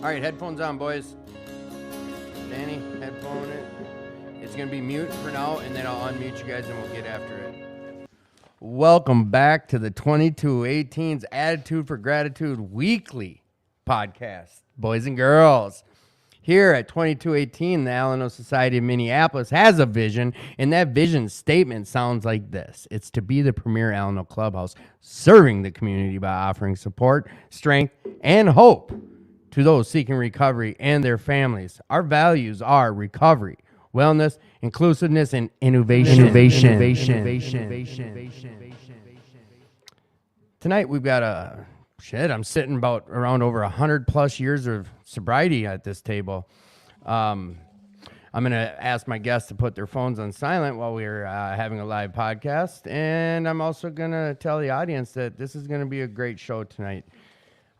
All right, headphones on, boys. Danny, headphone it. It's going to be mute for now, and then I'll unmute you guys and we'll get after it. Welcome back to the 2218's Attitude for Gratitude Weekly podcast, boys and girls. Here at 2218, the Alano Society of Minneapolis has a vision, and that vision statement sounds like this. It's to be the premier Alano clubhouse, serving the community by offering support, strength, and hope to those seeking recovery and their families. Our values are recovery, wellness, inclusiveness, and innovation. Tonight we've got I'm sitting about around over 100 plus years of sobriety at this table. I'm going to ask my guests to put their phones on silent while we're having a live podcast. And I'm also going to tell the audience that this is going to be a great show tonight.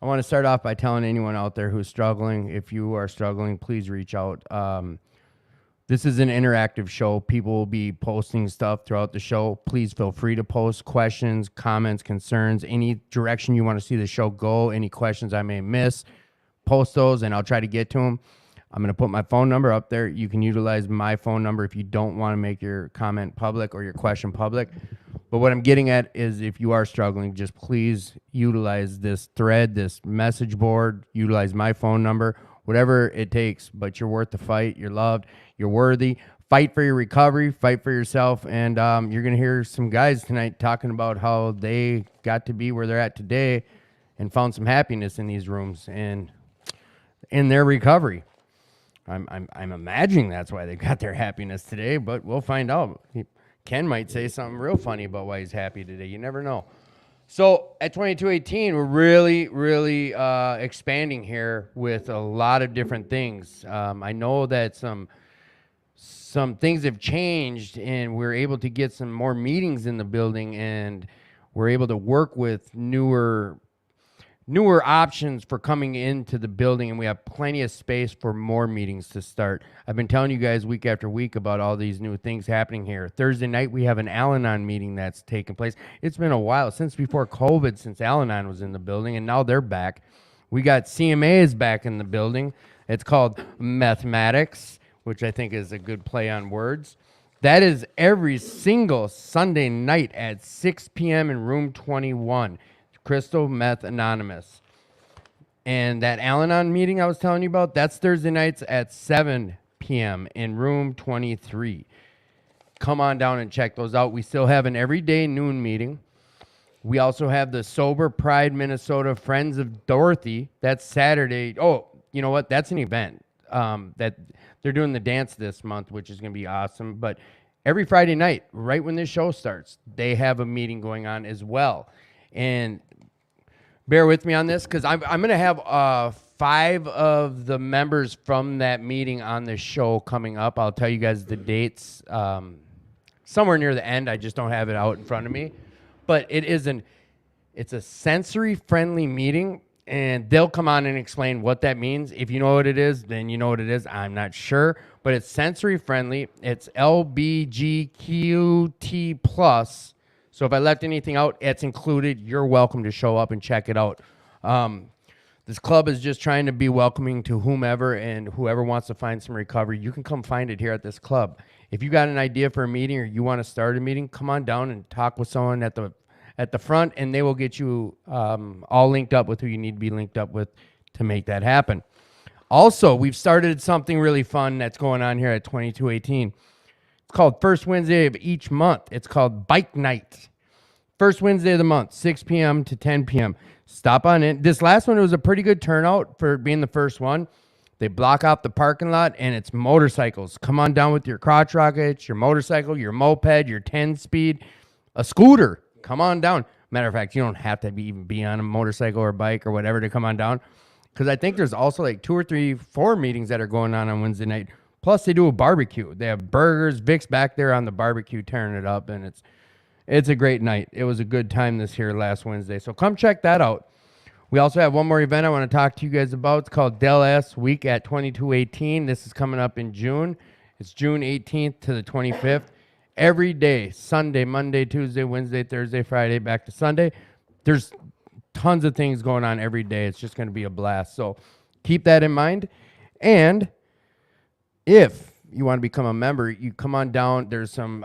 I want to start off by telling anyone out there who's struggling, if you are struggling, please reach out. This is an interactive show. People will be posting stuff throughout the show. Please feel free to post questions, comments, concerns, any direction you want to see the show go, any questions I may miss. Post those, and I'll try to get to them. I'm going to put my phone number up there. You can utilize my phone number if you don't want to make your comment public or your question public. But what I'm getting at is if you are struggling, just please utilize this thread, this message board, utilize my phone number, whatever it takes. But you're worth the fight. You're loved. You're worthy. Fight for your recovery. Fight for yourself. And you're going to hear some guys tonight talking about how they got to be where they're at today and found some happiness in these rooms and in their recovery. I'm imagining that's why they got their happiness today, but we'll find out. Ken might say something real funny about why he's happy today. You never know. So at 2218, we're really expanding here with a lot of different things. I know that some things have changed, and we're able to get some more meetings in the building, and we're able to work with newer options for coming into the building, and we have plenty of space for more meetings to start. I've been telling you guys week after week about all these new things happening here. Thursday night, we have an Al-Anon meeting that's taking place. It's been a while, since before COVID, since Al-Anon was in the building, and now they're back. We got CMA is back in the building. It's called Mathematics, which I think is a good play on words. That is every single Sunday night at 6 p.m. in room 21. Crystal Meth Anonymous. And that Al-Anon meeting I was telling you about, that's Thursday nights at 7 p.m. in room 23. Come on down and check those out. We still have an everyday noon meeting. We also have the Sober Pride Minnesota Friends of Dorothy. That's Saturday. Oh, you know what? That's an event that they're doing the dance this month, which is going to be awesome. But every Friday night, right when this show starts, they have a meeting going on as well. And bear with me on this, because I'm going to have 5 of the members from that meeting on the show coming up. I'll tell you guys the dates somewhere near the end. I just don't have it out in front of me. But it's a sensory-friendly meeting, and they'll come on and explain what that means. If you know what it is, then you know what it is. I'm not sure. But it's sensory-friendly. It's LBGQT+. So if I left anything out, it's included. You're welcome to show up and check it out. This club is just trying to be welcoming to whomever, and whoever wants to find some recovery, you can come find it here at this club. If you got an idea for a meeting or you want to start a meeting, come on down and talk with someone at the front, and they will get you all linked up with who you need to be linked up with to make that happen. Also, we've started something really fun that's going on here at 2218. Called First Wednesday of each month. It's called Bike Night. First Wednesday of the month, 6 p.m. to 10 p.m. Stop on in. This last one, it was a pretty good turnout for being the first one. They block out the parking lot, and it's motorcycles. Come on down with your crotch rockets, your motorcycle, your moped, your 10-speed, a scooter. Come on down. Matter of fact, you don't have to even be on a motorcycle or bike or whatever to come on down, because I think there's also like 2 or 3, 4 meetings that are going on Wednesday night. Plus, they do a barbecue. They have burgers. Vic's back there on the barbecue tearing it up, and it's a great night. It was a good time this here last Wednesday. So come check that out. We also have one more event I want to talk to you guys about. It's called Del S Week at 2218. This is coming up in June. It's June 18th to the 25th. Every day, Sunday, Monday, Tuesday, Wednesday, Thursday, Friday, back to Sunday. There's tons of things going on every day. It's just going to be a blast. So keep that in mind. And if you want to become a member, you come on down. There's some,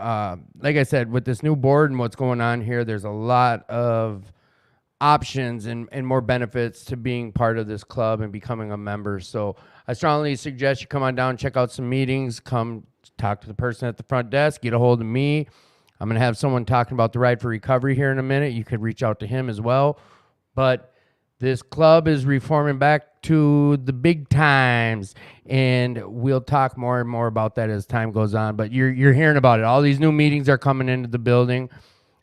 like I said, with this new board and what's going on here, there's a lot of options and more benefits to being part of this club and becoming a member. So I strongly suggest you come on down, check out some meetings, come talk to the person at the front desk, get a hold of me. I'm going to have someone talking about the Ride for Recovery here in a minute. You could reach out to him as well. But this club is reforming back to the big times, and we'll talk more and more about that as time goes on. But you're hearing about it. All these new meetings are coming into the building.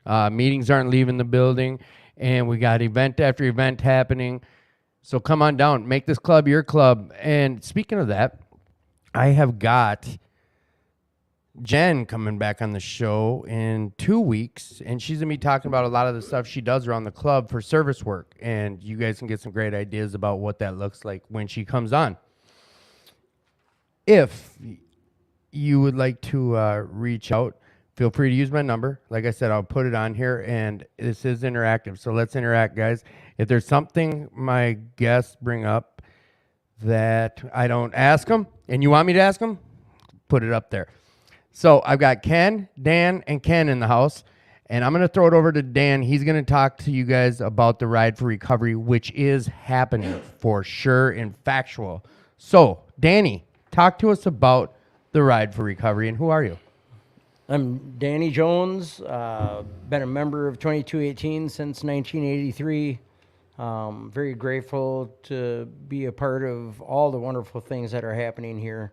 Meetings aren't leaving the building, and we got event after event happening. So come on down. Make this club your club. And speaking of that, I have got Jen coming back on the show in 2 weeks, and she's going to be talking about a lot of the stuff she does around the club for service work, and you guys can get some great ideas about what that looks like when she comes on. If you would like to reach out, feel free to use my number. Like I said, I'll put it on here, and this is interactive, so let's interact, guys. If there's something my guests bring up that I don't ask them, and you want me to ask them, put it up there. So I've got Ken, Dan, and Ken in the house, and I'm going to throw it over to Dan. He's going to talk to you guys about the Ride for Recovery, which is happening for sure and factual. So, Danny, talk to us about the Ride for Recovery, and who are you? I'm Danny Jones, been a member of 2218 since 1983. Very grateful to be a part of all the wonderful things that are happening here.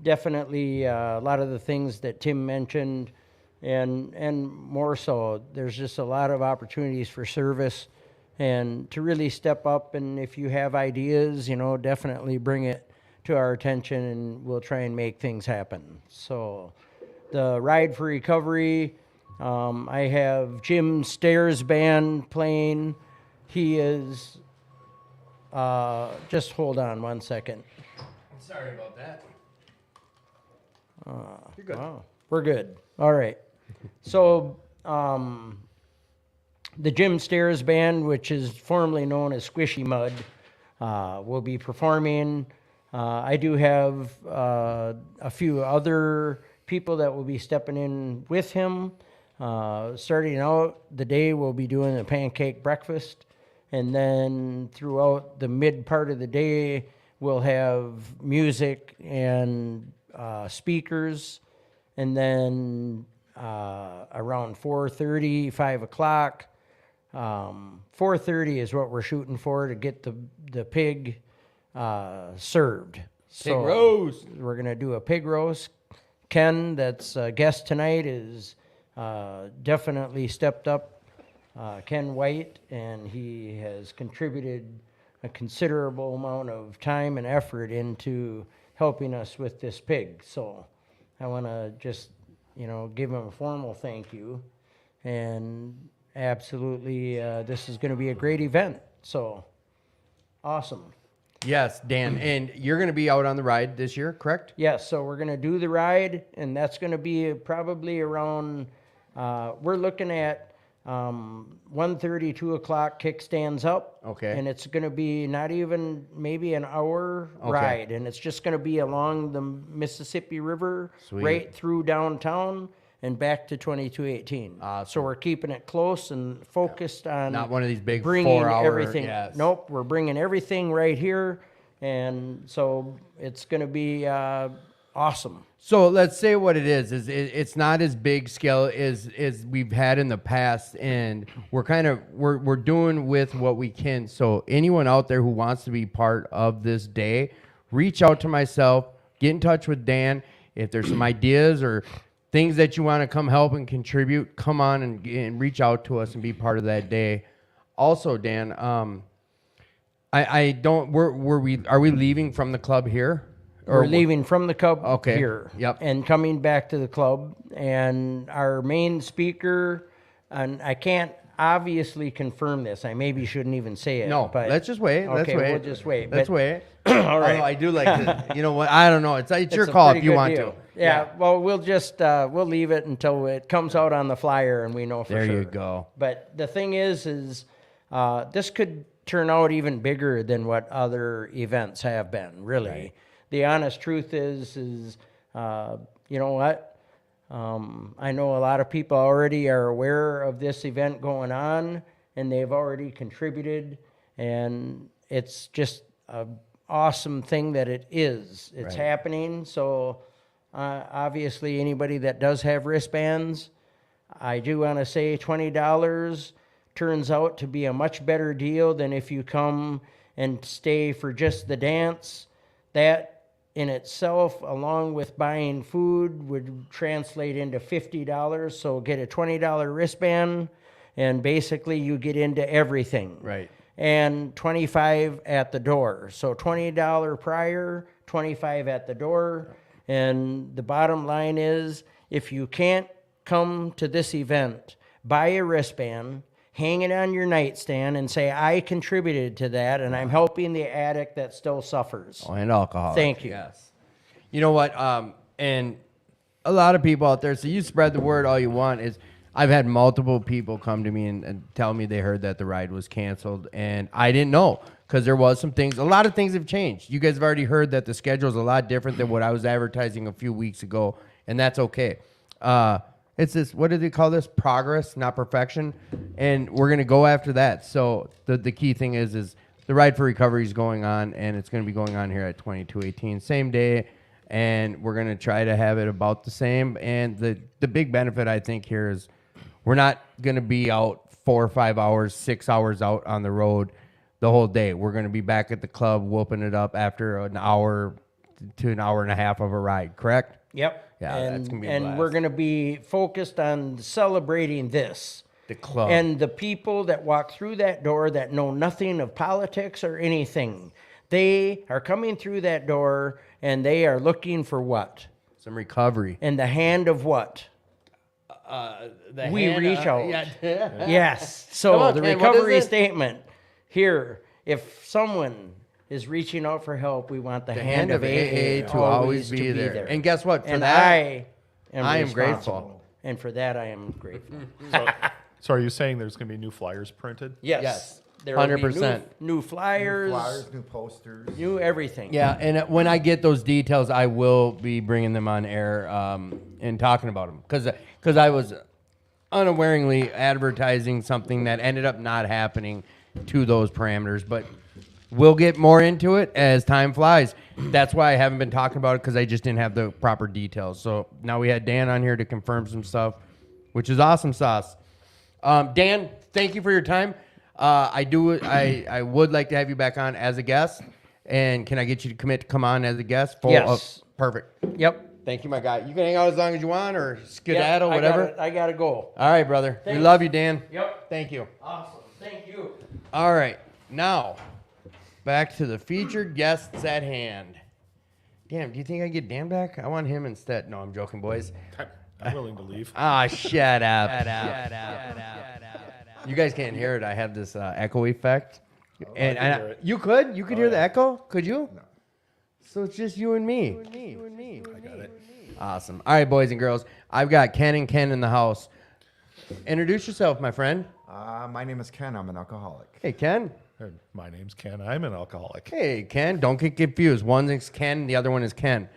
Definitely a lot of the things that Tim mentioned, and more so, there's just a lot of opportunities for service and to really step up. And if you have ideas, definitely bring it to our attention, and we'll try and make things happen. So the Ride for Recovery, I have Jim Stairs Band playing. He is, just hold on 1 second. Sorry about that. You're good. Wow, we're good. All right. So the Jim Stairs Band, which is formerly known as Squishy Mud, will be performing. I do have a few other people that will be stepping in with him. Starting out the day, we'll be doing a pancake breakfast. And then throughout the mid part of the day, we'll have music and speakers. And then around 4:30, 5 o'clock, 4:30 is what we're shooting for to get the pig served. Pig roast. We're going to do a pig roast. Ken, that's a guest tonight, is definitely stepped up. Ken White, and he has contributed a considerable amount of time and effort into helping us with this pig. So I want to just, give him a formal thank you. And absolutely, this is going to be a great event. So awesome. Yes, Dan, and you're going to be out on the ride this year, correct? Yes, so we're going to do the ride, and that's going to be probably around, we're looking at 1:30, 2 o'clock kickstands up. Okay. And it's going to be not even maybe an hour ride, and it's just going to be along the Mississippi River, Sweet. Right through downtown and back to 2218. Awesome. So we're keeping it close and focused on Not one of these big bringing 4-hour, everything. yes. Nope, we're bringing everything right here, and so it's going to be awesome. So let's say what it is it's not as big scale as we've had in the past, and we're doing with what we can. So anyone out there who wants to be part of this day, reach out to myself, get in touch with Dan. If there's some ideas or things that you want to come help and contribute, come on and reach out to us and be part of that day. Also, Dan, are we leaving from the club here? We're leaving from the club Okay. here, Yep. and coming back to the club. And our main speaker, and I can't obviously confirm this. I maybe shouldn't even say it. No, but let's just wait. Okay, we'll just wait. Let's But- wait. All right. Although I do like to, you know what? I don't know. It's your a call if pretty you good want deal. to. Yeah, well, we'll just we'll leave it until it comes out on the flyer and we know for There sure. you go. But the thing is this could turn out even bigger than what other events have been, really. Right. The honest truth is you know what? I know a lot of people already are aware of this event going on, and they've already contributed, and it's just an awesome thing that it is. It's Right. happening, so obviously anybody that does have wristbands, I do want to say $20 turns out to be a much better deal than if you come and stay for just the dance. That in itself, along with buying food, would translate into $50. So get a $20 wristband, and basically you get into everything. Right. And $25 at the door. So $20 prior, $25 at the door. And the bottom line is, if you can't come to this event, buy a wristband, hang it on your nightstand, and say, I contributed to that, and I'm helping the addict that still suffers. Oh, and alcohol. Thank you. Yes. You know what? And a lot of people out there, so you spread the word all you want. Is I've had multiple people come to me and tell me they heard that the ride was canceled, and I didn't know because there was some things. A lot of things have changed. You guys have already heard that the schedule is a lot different than what I was advertising a few weeks ago, and that's okay. It's this, what do they call this? Progress, not perfection. And we're going to go after that. So the key thing is the Ride for Recovery is going on, and it's going to be going on here at 2218, same day. And we're going to try to have it about the same. And the big benefit, I think, here is we're not going to be out 4 or 5 hours, 6 hours out on the road the whole day. We're going to be back at the club whooping it up after an hour to an hour and a half of a ride, correct? Yep. Yeah, and, that's gonna be a and blast. we're going to be focused on celebrating this. The club. And the people that walk through that door that know nothing of politics or anything, they are coming through that door and they are looking for what? Some recovery. In the hand of what? We reach out. Yeah. Yes. Come So on, the Ken, what is recovery it? statement here, if someone is reaching out for help, we want the hand of AA to always be there. And guess what? For and that, I am grateful. responsible. And for that, I am grateful. So are you saying there's going to be new flyers printed? Yes. Yes. There will be 100%. new flyers, New posters. new everything. Yeah, and when I get those details, I will be bringing them on air and talking about them because I was unawareingly advertising something that ended up not happening to those parameters, but we'll get more into it as time flies. That's why I haven't been talking about it because I just didn't have the proper details. So now we had Dan on here to confirm some stuff, which is awesome sauce. Dan, thank you for your time. I would like to have you back on as a guest. And can I get you to commit to come on as a guest? Yes. Perfect. Yep. Thank you, my guy. You can hang out as long as you want or skedaddle, Yep, whatever. I gotta go. All right, brother. We Thanks. love you, Dan. Yep. Thank you. Awesome. Thank you. All right. Now, back to the featured guests at hand. Damn, do you think I get Dan back? I want him instead. No, I'm joking, boys. I'm willing to leave. Ah, shut up. Shut up. You guys can't hear it. I have this echo effect. And I can hear it. you could? You could hear the yeah. echo? Could you? No. So it's just you and me. I got it. Awesome. All right, boys and girls. I've got Ken and Ken in the house. Introduce yourself, my friend. My name is Ken. I'm an alcoholic. Hey, Ken. My name's Ken. I'm an alcoholic. Hey, Ken. Don't get confused. One is Ken, the other one is Ken.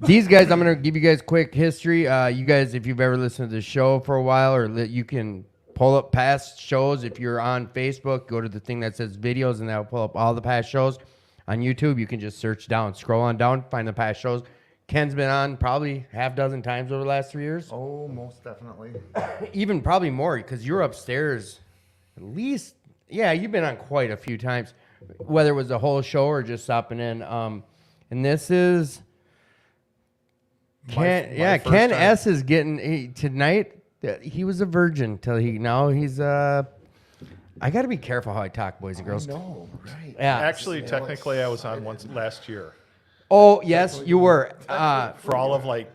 These guys, I'm going to give you guys quick history. You guys, if you've ever listened to the show for a while, or you can pull up past shows. If you're on Facebook, go to the thing that says videos, and that'll pull up all the past shows. On YouTube, you can just search down, scroll on down, find the past shows. Ken's been on probably half dozen times over the last 3 years. Oh, most definitely. Even probably more, because you're upstairs at least. Yeah, you've been on quite a few times, whether it was the whole show or just stopping in. And this is Ken. my first Ken time. S is getting tonight. He was a virgin till he's. I got to be careful how I talk, boys and girls. No, right. Yeah. Actually, technically, I was on once last year Oh yes, you were. for all of like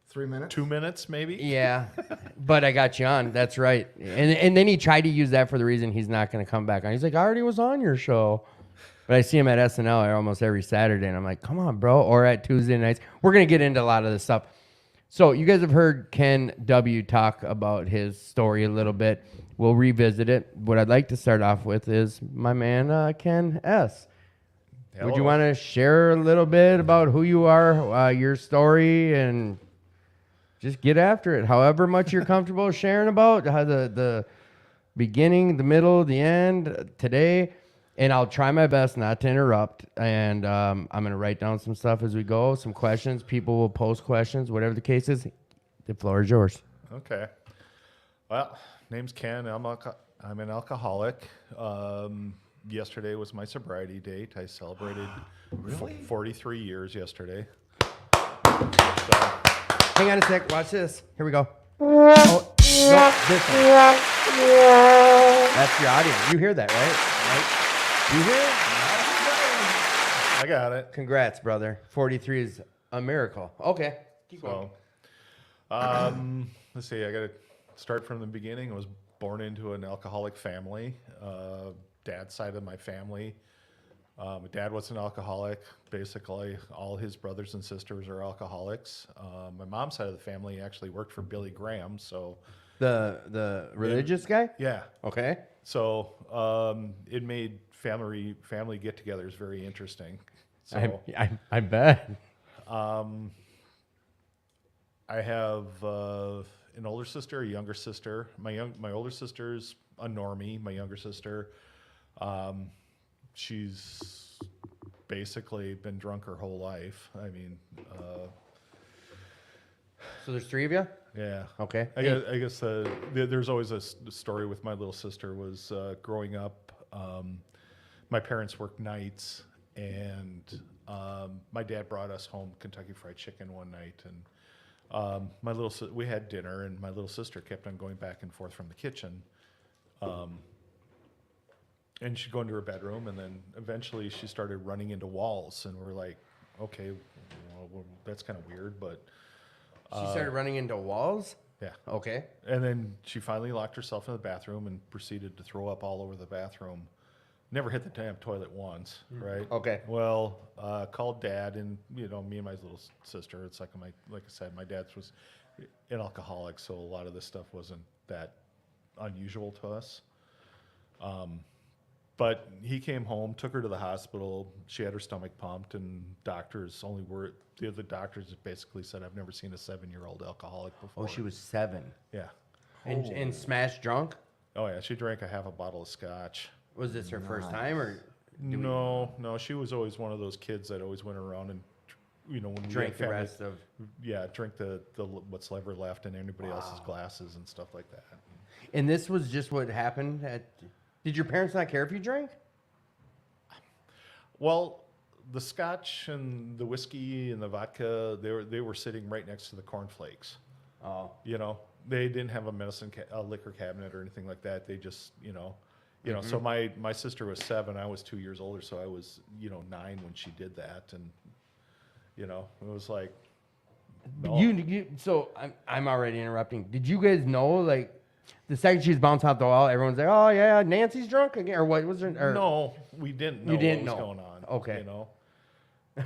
3 minutes. 2 minutes, maybe. Yeah, but I got you on. That's right. And then he tried to use that for the reason he's not going to come back on. He's like, I already was on your show. But I see him at SNL almost every Saturday, and I'm like, come on, bro. Or at Tuesday nights. We're going to get into a lot of this stuff. So you guys have heard Ken W. talk about his story a little bit. We'll revisit it. What I'd like to start off with is my man Ken S. Would you Hello. want to share a little bit about who you are, your story, and just get after it? However much you're comfortable sharing about how the beginning, the middle, the end, today. And I'll try my best not to interrupt. And I'm going to write down some stuff as we go, some questions. People will post questions, whatever the case is. The floor is yours. Okay. Well, name's Ken. I'm an alcoholic. Yesterday was my sobriety date. I celebrated 43 years yesterday. So, Hang on a sec. Watch this. Here we go. Oh, no, this one. That's your audience. You hear that, right? You hear it? I got it. Congrats, brother. 43 is a miracle. Okay. Keep going. So, let's see. I got to start from the beginning. I was born into an alcoholic family. Dad's side of my family. My dad was an alcoholic. Basically, all his brothers and sisters are alcoholics. My mom's side of the family actually worked for Billy Graham. So, The religious guy? yeah. Okay. So it made family get-togethers very interesting. So I bet. I have an older sister, a younger sister. My older sister's a normie. My younger sister, she's basically been drunk her whole life. I mean, So there's three of you? yeah. Okay. I guess there's always a story with my little sister was growing up. My parents worked nights, and my dad brought us home Kentucky Fried Chicken one night, and we had dinner, and my little sister kept on going back and forth from the kitchen, and she'd go into her bedroom, and then eventually she started running into walls, and we're like, okay, well, that's kind of weird, but. She started running into walls? Yeah. Okay. And then she finally locked herself in the bathroom and proceeded to throw up all over the bathroom. Never hit the damn toilet once, right? Okay. Well, called Dad, and me and my little sister. It's like I said, my dad was an alcoholic, so a lot of this stuff wasn't that unusual to us. But he came home, took her to the hospital. She had her stomach pumped, and the other doctors basically said, "I've never seen a 7-year-old alcoholic before." Oh, she was 7. Yeah. And smashed drunk? Oh yeah, she drank a half a bottle of scotch. Was this her first time, or No, she was always one of those kids that always went around and, when we drank had the family- rest of? drink the what's ever left in anybody else's glasses and stuff like that. And this was just what happened at. Did your parents not care if you drank? Well, the scotch and the whiskey and the vodka, they were sitting right next to the cornflakes. Oh. They didn't have a liquor cabinet or anything like that. They just, So my sister was 7. I was 2 years older, so I was 9 when she did that, and it was like. No. So I'm already interrupting. Did you guys know, like, the second she's bounced off the wall, everyone's like, "Oh yeah, Nancy's drunk again," or what was her? Or, No, we didn't know You didn't what was know. going on. Okay.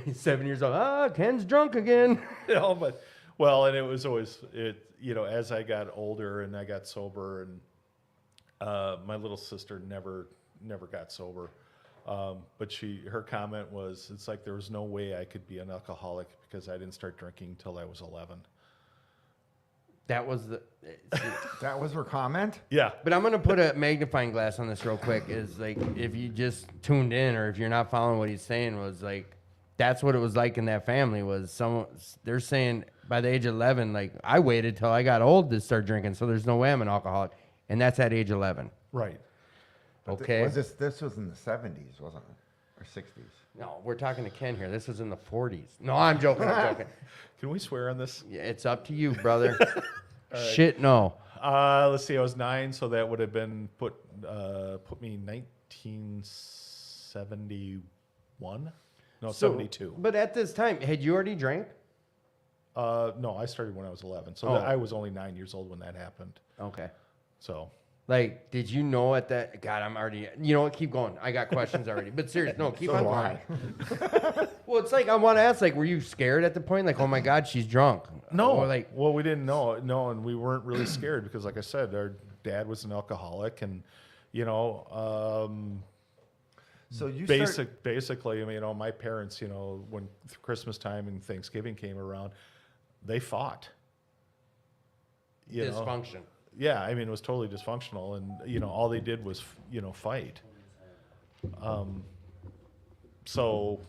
'He's 7 years old. Ken's drunk again. and it was always as I got older and I got sober, and my little sister never got sober, but her comment was, "It's like there was no way I could be an alcoholic because I didn't start drinking till I was 11." That was the. That was her comment? Yeah. But I'm gonna put a magnifying glass on this real quick. Is like, if you just tuned in, or if you're not following what he's saying, was like, that's what it was like in that family. They're saying by the age of 11, like, I waited till I got old to start drinking, so there's no way I'm an alcoholic, and that's at age 11. Right. Okay. Was this was in the 70s, wasn't it? Or 60s? No, we're talking to Ken here. This was in the 40s. No, I'm joking. I'm joking. Can we swear on this? Yeah, it's up to you, brother. Shit, no. Let's see. I was 9, so that would have been put me 1971. No, 72. But at this time, had you already drank? No, I started when I was 11, so Oh. I was only 9 years old when that happened. Okay. So, Like, did you know at that? God, I'm already. You know what? Keep going. I got questions already. But serious, no, keep So on do going. I. Well, it's like I want to ask. Like, were you scared at the point? Like, oh my God, she's drunk. No, Or like, well, we didn't know. No, and we weren't really scared because, like I said, our dad was an alcoholic, and you know, So you basically, I mean, you know, my parents, you know, when Christmas time and Thanksgiving came around, they fought. You know? dysfunction. Yeah, I mean, it was totally dysfunctional, and you know, all they did was, you know, fight. So,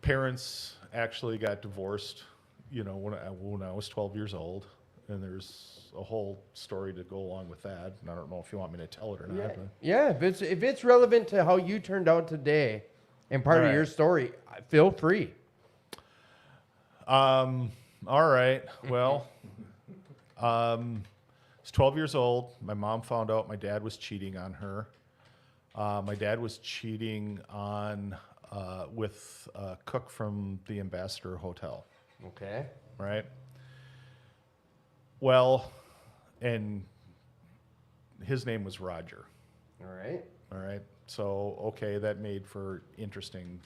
parents actually got divorced, you know, when I was 12 years old, and there's a whole story to go along with that. And I don't know if you want me to tell it or not. Yeah, But. yeah. If it's relevant to how you turned out today, and part of All your right. story, feel free. All right. Well, I was 12 years old. My mom found out my dad was cheating on her. My dad was cheating on with a cook from the Ambassador Hotel, Okay. right? Well, and his name was Roger. All right. All right. So, okay, that made for interesting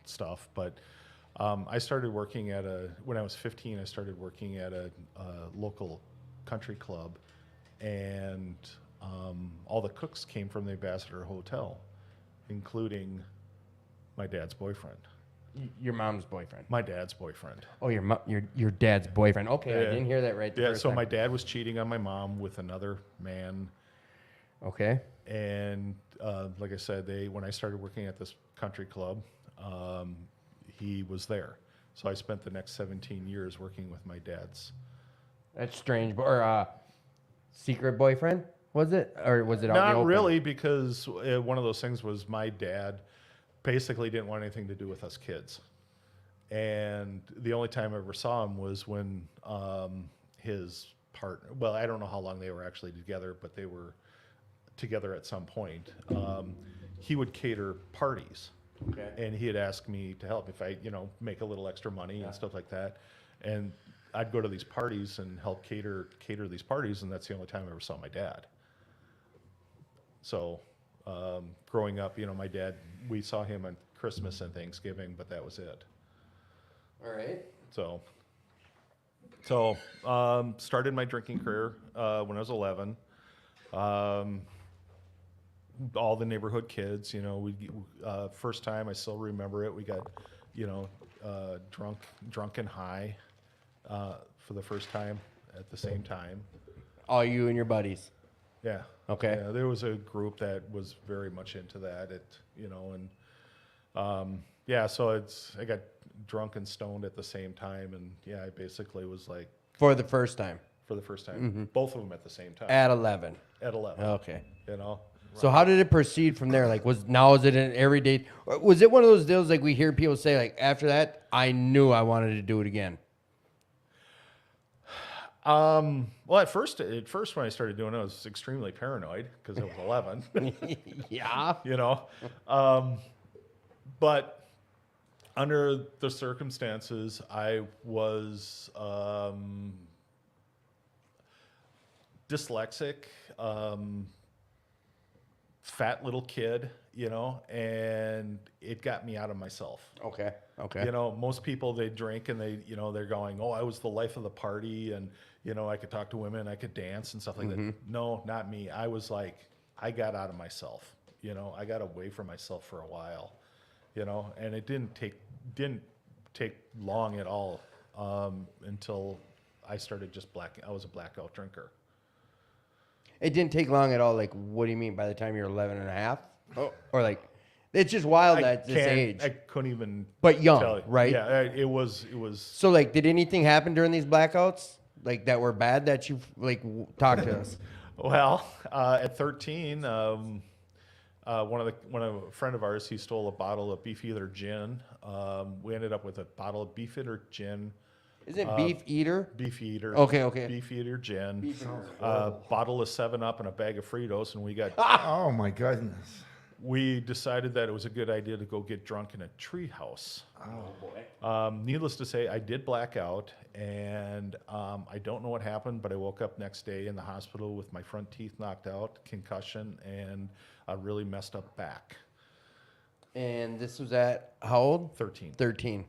stuff. But I started working when I was 15, I started working at a local country club. And all the cooks came from the Ambassador Hotel, including my dad's boyfriend. Your mom's boyfriend. My dad's boyfriend. Oh, your dad's boyfriend. Okay, I Yeah. didn't hear that right. The Yeah, first so time. my dad was cheating on my mom with another man. Okay. And like I said, when I started working at this country club, he was there. So I spent the next 17 years working with my dad's. That's strange. Or secret boyfriend was it, or was it out in the Not open? really, because one of those things was my dad basically didn't want anything to do with us kids. And the only time I ever saw him was when his partner, well, I don't know how long they were actually together, but they were together at some point. He would cater parties. Okay. And he had asked me to help if I, you know, make a little extra money and stuff like that. And I'd go to these parties and help cater these parties, and that's the only time I ever saw my dad. So, growing up, you know, my dad, we saw him on Christmas and Thanksgiving, but that was it. All right. So, started my drinking career when I was 11. All the neighborhood kids, you know, first time, I still remember it. We got, you know, drunk and high for the first time at the same time. All you and your buddies. Yeah. Okay. Yeah, there was a group that was very much into that. You know, and yeah, so I got drunk and stoned at the same time, and yeah, I basically was like For the first time for the first time, both of them at the same time at 11. at 11. Okay. You know. So how did it proceed from there? Like, is it an everyday? Or was it one of those deals like we hear people say, like after that, I knew I wanted to do it again? Well, at first when I started doing it, I was extremely paranoid because I was 11. Yeah. You know, but under the circumstances, I was dyslexic, fat little kid, you know, and it got me out of myself. Okay. Okay. You know, most people, they drink and they, you know, they're going, oh, I was the life of the party, and you know, I could talk to women, I could dance and stuff like that. No, not me. I was like, I got out of myself. You know, I got away from myself for a while. You know, and it didn't take long at all until I started just I was a blackout drinker. It didn't take long at all. Like, what do you mean by the time you're 11 and a half? Oh, or like, it's just wild at this age. I couldn't even. But young, tell you. right? Yeah, it was. So, like, did anything happen during these blackouts? Like, that were bad that you, like, talked to us? Well, at 13, a friend of ours, he stole a bottle of Beefeater gin. We ended up with a bottle of Beefeater gin. Is it Beef Eater? Beefeater. Okay, okay. Beefeater gin. Bottle of 7-Up and a bag of Fritos, and we got Oh my goodness. we decided that it was a good idea to go get drunk in a tree house. Oh boy. Needless to say, I did black out, and I don't know what happened, but I woke up next day in the hospital with my front teeth knocked out, concussion, and a really messed up back. And this was at how old? 13. 13.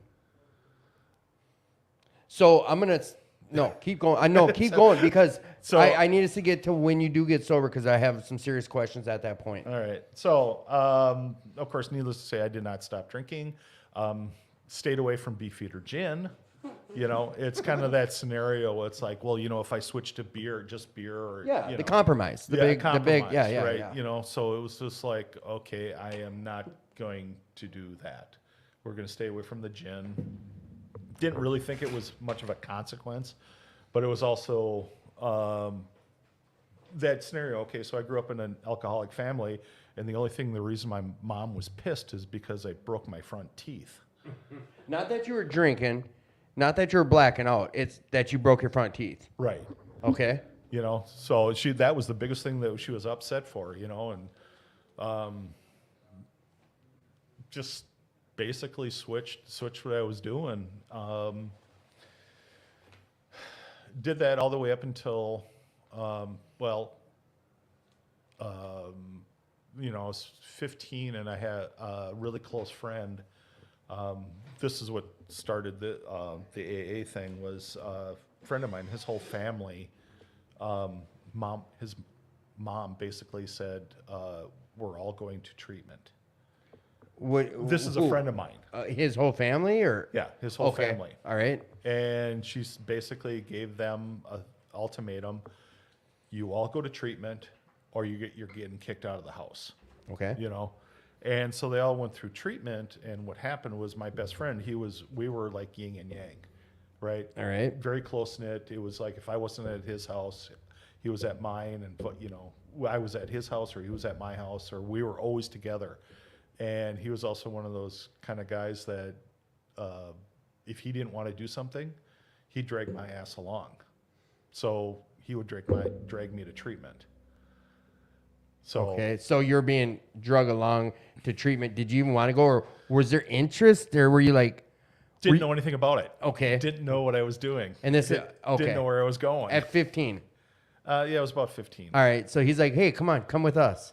So I'm gonna no keep going. I know keep going because So- I need us to get to when you do get sober because I have some serious questions at that point. All right. So, of course, needless to say, I did not stop drinking. Stayed away from Beefeater gin. You know, it's kind of that scenario. It's like, well, you know, if I switch to beer, just beer, or Yeah, you the know. compromise, the big, yeah, compromise, yeah, right? yeah. You know, so it was just like, okay, I am not going to do that. We're going to stay away from the gin. Didn't really think it was much of a consequence, but it was also that scenario. Okay, so I grew up in an alcoholic family, and the reason my mom was pissed is because I broke my front teeth. Not that you were drinking, not that you were blacking out. It's that you broke your front teeth. Right. Okay. You know, so that was the biggest thing that she was upset for, you know, and just basically switched what I was doing. Did that all the way up until, you know, I was 15 and I had a really close friend. This is what started the AA thing. Was a friend of mine, his whole family, his mom basically said, we're all going to treatment. This is a who? friend of mine. His whole family, or Yeah, his whole okay. family. All right. And she basically gave them an ultimatum: you all go to treatment, or you're getting kicked out of the house. Okay. You know, and so they all went through treatment. And what happened was, my best friend, we were like yin and yang, right? All right. Very close knit. It was like, if I wasn't at his house, he was at mine, and you know, I was at his house, or he was at my house, or we were always together. And he was also one of those kind of guys that, if he didn't want to do something, he'd drag my ass along. So he would drag me to treatment. So Okay. So you're being drug along to treatment. Did you even want to go, or was there interest, or were you like, didn't know anything about it. okay, Didn't know what I was doing. And this is- okay. Didn't know where I was going. at 15? Yeah, I was about 15. All right. So he's like, hey, come on, come with us.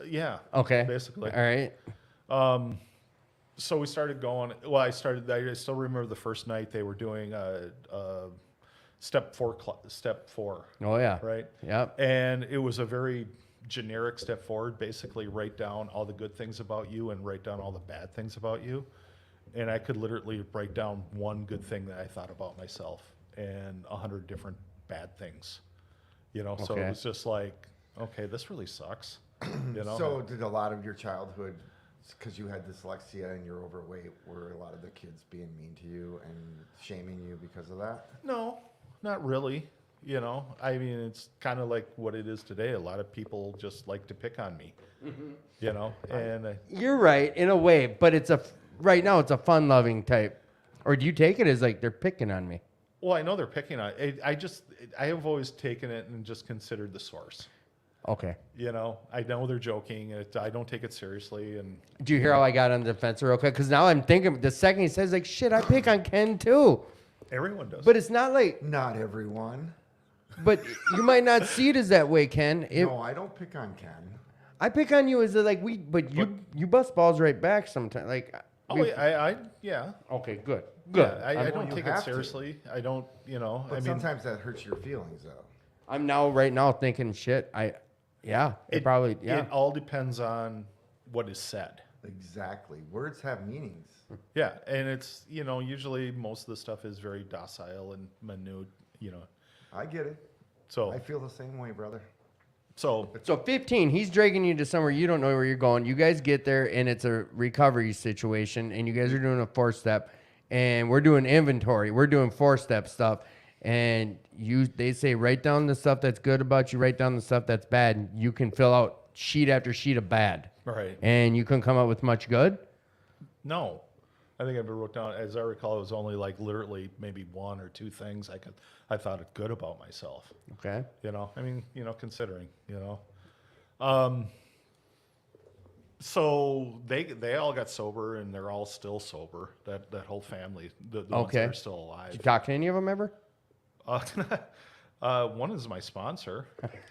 Yeah. Okay. Basically. All right. So we started going. Well, I still remember the first night they were doing step four, Oh yeah. right? Yep. And it was a very generic step forward. Basically, write down all the good things about you and write down all the bad things about you. And I could literally write down one good thing that I thought about myself and 100 different bad things. You know, so Okay. it was just like, okay, this really sucks. You know. So did a lot of your childhood, because you had dyslexia and you're overweight, were a lot of the kids being mean to you and shaming you because of that? No, not really. You know, I mean, it's kind of like what it is today. A lot of people just like to pick on me. You know, and You're right in a way, but right now it's a fun-loving type. Or do you take it as like they're picking on me? well, I know they're picking on. I have always taken it and just considered the source. Okay. You know, I know they're joking. I don't take it seriously, and Do you hear how I got on the defense real quick? Because now I'm thinking the second he says like, shit, I pick on Ken too. everyone does. But it's not like, Not everyone. but you might not see it as that way, Ken. No, I don't pick on Ken. I pick on you as like you bust balls right back sometimes. Like, oh, yeah, yeah. okay, good, good. Yeah, I don't you take it have to. seriously. I don't, you know. But I mean, sometimes that hurts your feelings, though. I'm right now thinking shit. It probably. It all depends on what is said. Exactly. Words have meanings. Yeah, and it's, you know, usually most of the stuff is very docile and minute, you know. I get it. So I feel the same way, brother. so So 15, he's dragging you to somewhere you don't know where you're going. You guys get there, and it's a recovery situation, and you guys are doing a 4-step, and we're doing inventory. We're doing 4-step stuff, and they say write down the stuff that's good about you, write down the stuff that's bad, and you can fill out sheet after sheet of bad, right. and you couldn't come up with much good. No, I think I wrote down, as I recall, it was only like literally maybe 1 or 2 things I thought good about myself. Okay. You know, I mean, you know, considering, you know, So they all got sober, and they're all still sober. That whole family, the ones Okay. that are still Did alive. you talk to any of them ever? One is my sponsor.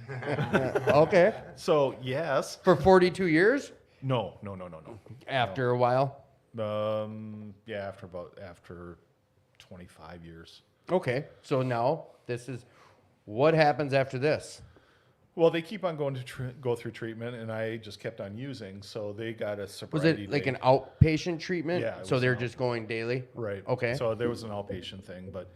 Okay. So yes. For 42 years? No. After a while? Yeah, after 25 years. Okay. So now this is what happens after this? Well, they keep on going to go through treatment, and I just kept on using. So they got a Was sobriety. it like date. an outpatient treatment? Yeah, it So was they're an just going daily? Right. Okay. So there was an outpatient thing, but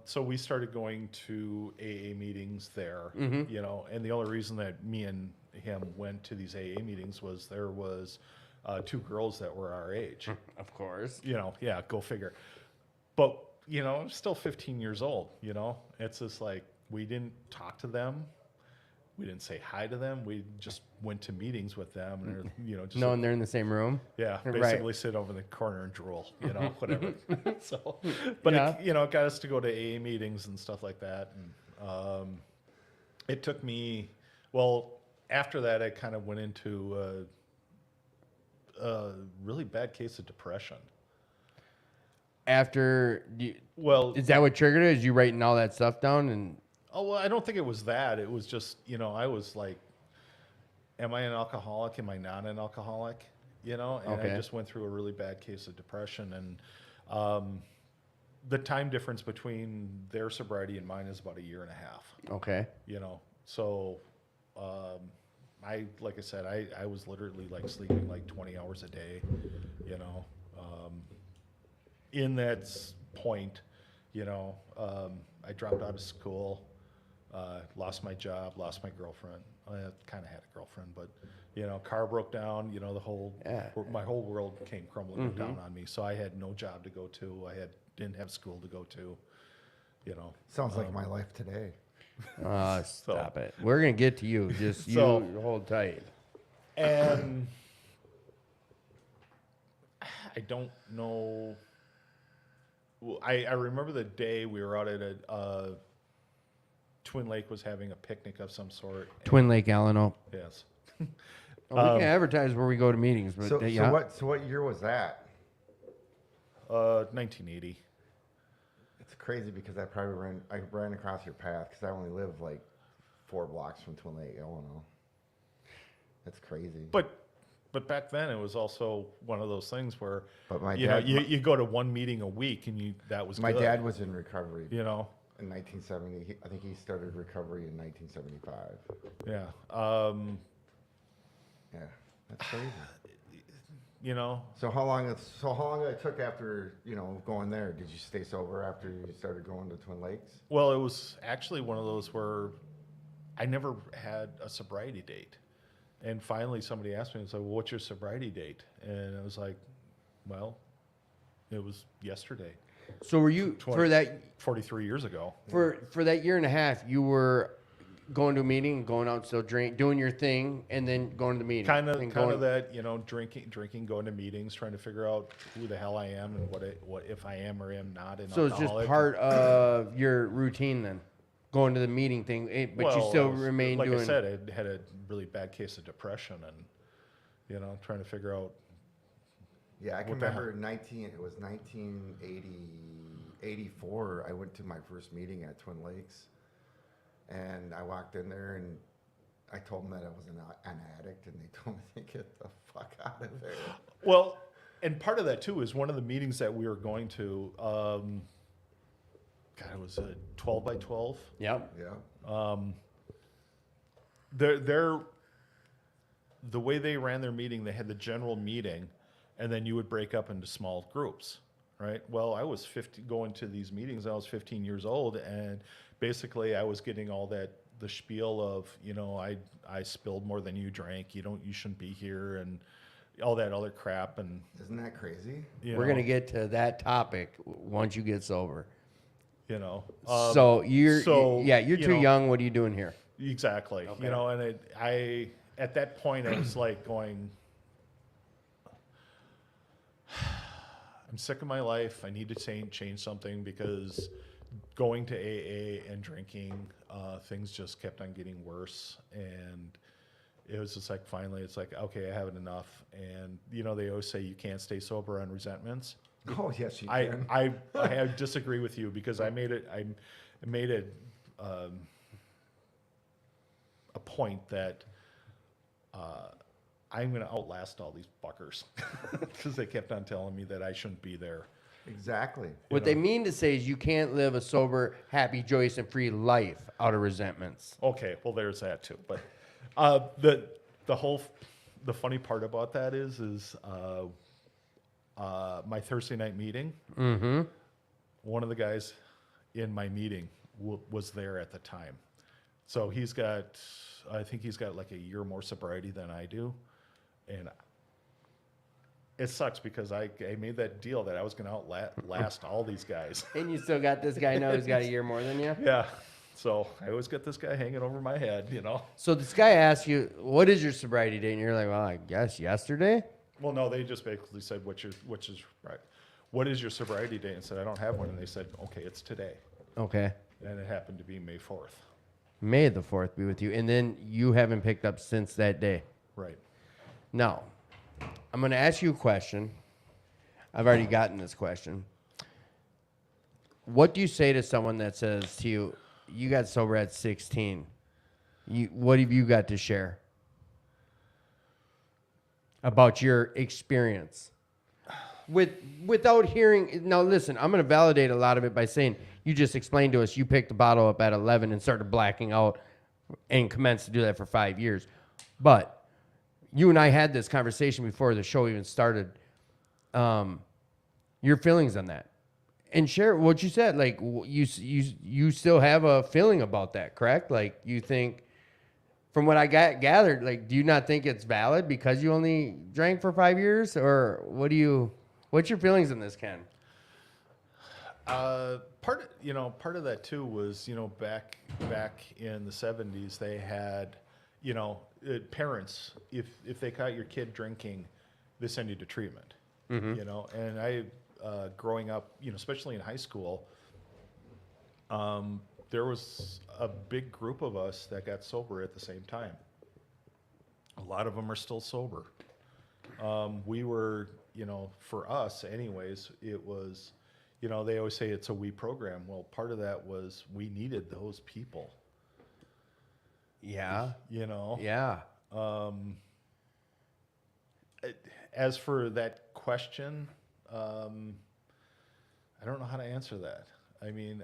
so we started going to AA meetings there, Mm-hmm. you know, and the only reason that me and him went to these AA meetings was there was 2 girls that were our age. Of course. You know, yeah, go figure. But, you know, I'm still 15 years old, you know? It's just like we didn't talk to them. We didn't say hi to them. We just went to meetings with them, and you know, just Knowing they're in the same room? yeah, Right. basically sit over in the corner and drool, you know, whatever. So, but Yeah. it, you know, it got us to go to AA meetings and stuff like that. And it took me, well, after that, I kind of went into a really bad case of depression. After, Well, is that what triggered it? Is you writing all that stuff down? And oh, well, I don't think it was that. It was just, you know, I was like, am I an alcoholic? Am I not an alcoholic? You know, and Okay. I just went through a really bad case of depression. And the time difference between their sobriety and mine is about 1.5 years, okay. you know. So, like I said, I was literally like sleeping like 20 hours a day, you know. In that point, you know, I dropped out of school, lost my job, lost my girlfriend. I kind of had a girlfriend, but you know, car broke down. You know, my whole world came crumbling down on me. So I had no job to go to. Didn't have school to go to. You know, Sounds like my life today. Stop it. We're going to get to you. Just you So- hold tight. and I don't know. Well, I remember the day we were out at a Twin Lake was having a picnic of some sort. Twin Lake, Alano. Yes. Oh, we can advertise where we go to meetings, but So, yeah. so what year was that? 1980. It's crazy because I ran across your path because I only live like 4 blocks from Twin Lake, Illinois. That's crazy. But back then it was also one of those things where But my you know dad- you go to one meeting a week and that was My good, dad was in recovery you know. in 1970. I think he started recovery in 1975. Yeah. Yeah, that's crazy. You know, So how long it took after going there? Did you stay sober after you started going to Twin Lakes? well, it was actually one of those where I never had a sobriety date. And finally somebody asked me, it's like, well, what's your sobriety date? And I was like, well, it was yesterday, So were you, for that 43 years ago. for that year and a half, you were going to a meeting, going out, still doing your thing, and then going to the meeting? Kind and of going- that, you know, drinking, going to meetings, trying to figure out who the hell I am and what if I am or am not an So it's just alcoholic. part of your routine then, going to the meeting thing, but you still I was- remain like doing. I said, I had a really bad case of depression, and you know, trying to figure out. Yeah, I can What the remember it was 1984. I went to my first meeting at Twin Lakes, and I walked in there and I told them that I was an addict, and they told me to get the fuck out of there. Well, and part of that too is one of the meetings that we were going to. God, it was a 12 by 12. Yep. Yeah. The way they ran their meeting, they had the general meeting, and then you would break up into small groups, right? Well, I was going to these meetings. I was 15 years old, and basically, I was getting all the spiel of, you know, I spilled more than you drank. You shouldn't be here, and all that other crap. And Isn't that crazy? you We're know, gonna get to that topic once you get sober. you know. So you're so, you're you too know, young. What are you doing here? Exactly. Okay. You know, and I at that point I was like going, I'm sick of my life. I need to change something because going to AA and drinking, things just kept on getting worse, and it was just like, finally, it's like, okay, I have it enough. And, you know, they always say you can't stay sober on resentments. Oh, yes, you I, can. I disagree with you because I made it a point that I'm going to outlast all these fuckers because they kept on telling me that I shouldn't be there. Exactly. What they mean to say is you can't live a sober, happy, joyous, and free life out of resentments. Okay, well, there's that too. But the funny part about that is my Thursday night meeting. Mm-hmm. One of the guys in my meeting was there at the time, so I think he's got like a year more sobriety than I do, and it sucks because I made that deal that I was going to outlast all these guys. And you still got this guy now who's got a year more than you? Yeah, so I always get this guy hanging over my head, you know. So this guy asks you, what is your sobriety date? And you're like, well, I guess yesterday? Well, no, they just basically said, what is your sobriety date? And said, I don't have one. And they said, okay, it's today. Okay. And it happened to be May 4th. May the 4th be with you. And then you haven't picked up since that day. Right. Now, I'm going to ask you a question. I've already gotten this question. What do you say to someone that says to you, you got sober at 16? What have you got to share about your experience? Without hearing, now listen, I'm going to validate a lot of it by saying you just explained to us you picked the bottle up at 11 and started blacking out and commenced to do that for 5 years. But you and I had this conversation before the show even started. Your feelings on that, and share what you said. Like you still have a feeling about that, correct? Like you think, from what I gathered, like do you not think it's valid because you only drank for 5 years, or what's your feelings on this, Ken? Part of that too was, back in the 70s, they had, parents, if they caught your kid drinking, they send you to treatment, and I, growing up, especially in high school, there was a big group of us that got sober at the same time. A lot of them are still sober. We were, for us anyways, it was, they always say it's a we program. Well, part of that was we needed those people. Yeah. Yeah. As for that question, I don't know how to answer that. I mean,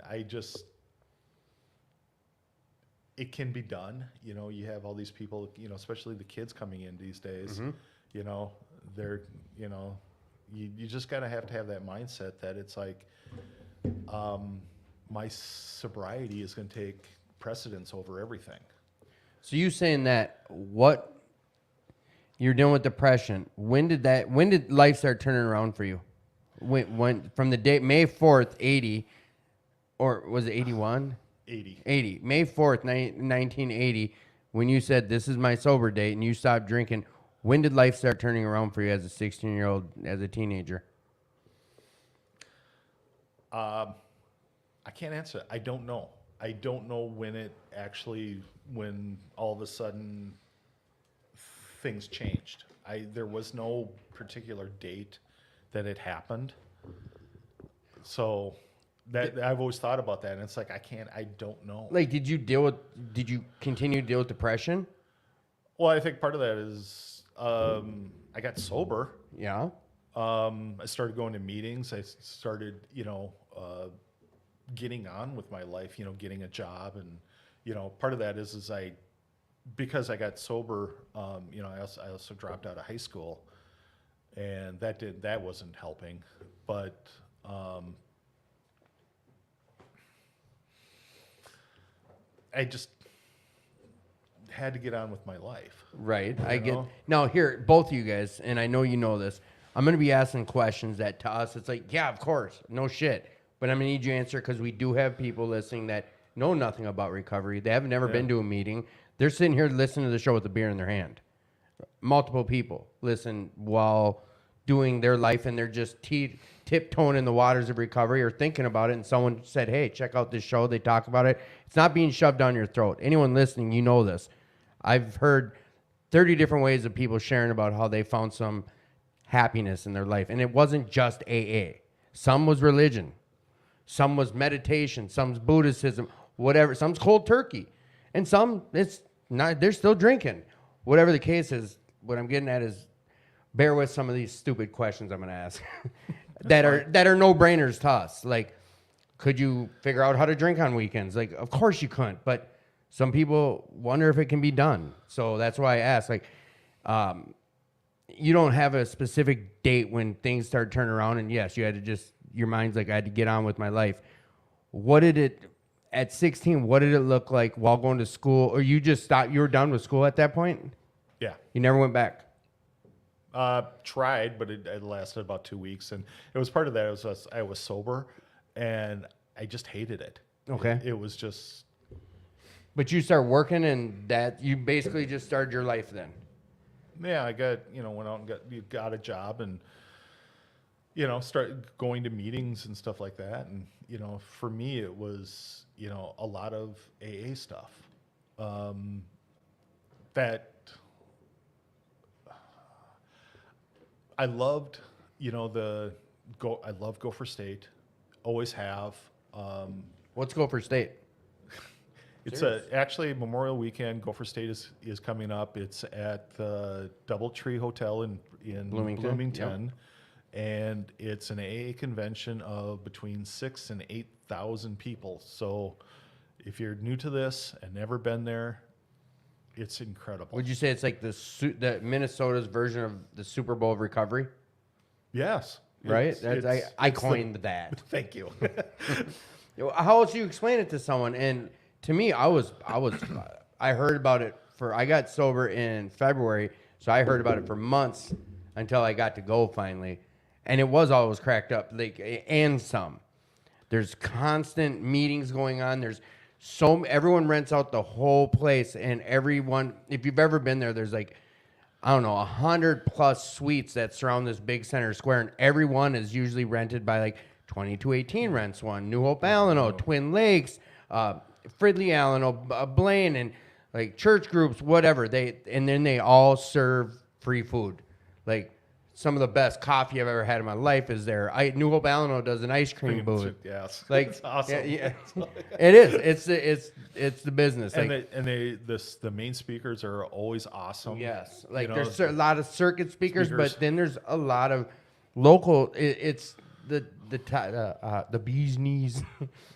it can be done. You have all these people, especially the kids coming in these days, they're, you just gotta have to have that mindset that it's like, my sobriety is going to take precedence over everything. So you saying that what you're dealing with depression? When did life start turning around for you? When from the date May 4th, 80, or was it 81? 80. May 4th, 1980. When you said this is my sober date and you stopped drinking, when did life start turning around for you as a 16-year-old, as a teenager? I can't answer. I don't know. I don't know when all of a sudden things changed. There was no particular date that it happened. So that I've always thought about that, and it's like I don't know. Like, did you continue to deal with depression? Well, I think part of that is I got sober. Yeah. I started going to meetings. I started, getting on with my life, getting a job. And, part of that is because I got sober, I also dropped out of high school, and that wasn't helping. But, I just had to get on with my life. Right. I get. Now, here, both of you guys, and I know you know this, I'm going to be asking questions that to us, it's like, yeah, of course, no shit. But I'm going to need you to answer because we do have people listening that know nothing about recovery. They have never been to a meeting. They're sitting here listening to the show with a beer in their hand. Multiple people listen while doing their life, and they're just tiptoeing in the waters of recovery or thinking about it. And someone said, hey, check out this show. They talk about it. It's not being shoved down your throat. Anyone listening, you know this. I've heard 30 different ways of people sharing about how they found some happiness in their life. And it wasn't just AA. Some was religion. Some was meditation. Some's Buddhism, whatever. Some's cold turkey. And some, it's not, they're still drinking. Whatever the case is, what I'm getting at is bear with some of these stupid questions I'm going to ask that are no-brainers to us. Like, could you figure out how to drink on weekends? Like, of course you couldn't, but some people wonder if it can be done. So that's why I asked, like, you don't have a specific date when things start turning around, and yes, you had to just, your mind's like, I had to get on with my life. What did it, at 16, what did it look like while going to school? Or you just stopped, you were done with school at that point? Yeah. You never went back? Tried, but it lasted about 2 weeks, and it was part of that. I was sober, and I just hated it. Okay. It was just, But you start working, and that, you basically just started your life then? yeah. I got, went out and got a job, and started going to meetings and stuff like that. And for me, it was a lot of AA stuff. That I loved, I love Gopher State, always have. Let's go for state. It's actually Memorial Weekend. Gopher State is coming up. It's at the DoubleTree Hotel in Bloomington. And it's an AA convention of between 6,000 and 8,000 people. So if you're new to this and never been there, it's incredible. Would you say it's like the Minnesota's version of the Super Bowl of recovery? Yes. Right? I it's coined that. Thank you. How else do you explain it to someone? And to me, I heard about it I got sober in February, so I heard about it for months until I got to go finally. And it was always cracked up, and some. There's constant meetings going on. Everyone rents out the whole place, and everyone, if you've ever been there, there's 100+ suites that surround this big center square, and everyone is usually rented by 2218 rents one, New Hope Alleno, Twin Lakes, Fridley Alleno, Blaine, and church groups, whatever. And then they all serve free food. Some of the best coffee I've ever had in my life is there. New Hope Alleno does an ice cream booth. Yes. It's awesome. Yeah, it is. It's the business. And the main speakers are always awesome. Yes. There's a lot of circuit speakers, but then there's a lot of local. It's the bee's knees.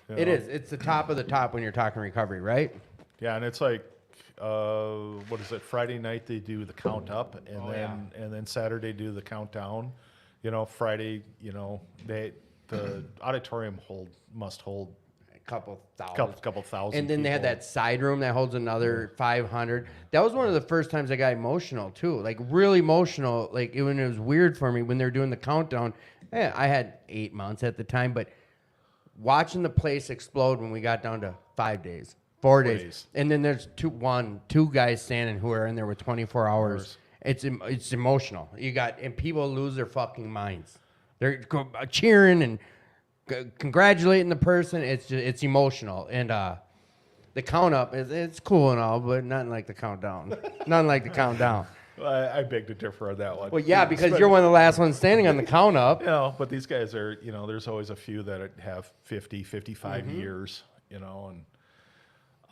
It is. It's the top of the top when you're talking recovery, right? Yeah, and it's what is it? Friday night they do the count up, and then Saturday do the countdown. Friday, the auditorium must hold A couple thousand. couple thousand. And then they had people. that side room that holds another 500. That was one of the first times I got emotional too, really emotional. When it was weird for me when they were doing the countdown. I had 8 months at the time, but watching the place explode when we got down to 5 days. 4 days. And then there's two guys standing who are in there with 24 hours. It's emotional. And people lose their fucking minds. They're cheering and congratulating the person. It's emotional. And the count up it's cool and all, but nothing like the countdown. Nothing like the countdown. I beg to differ on that one. Well, yeah, because you're one of the last ones standing on the count up. But these guys are, there's always a few that have 50, 55 years, and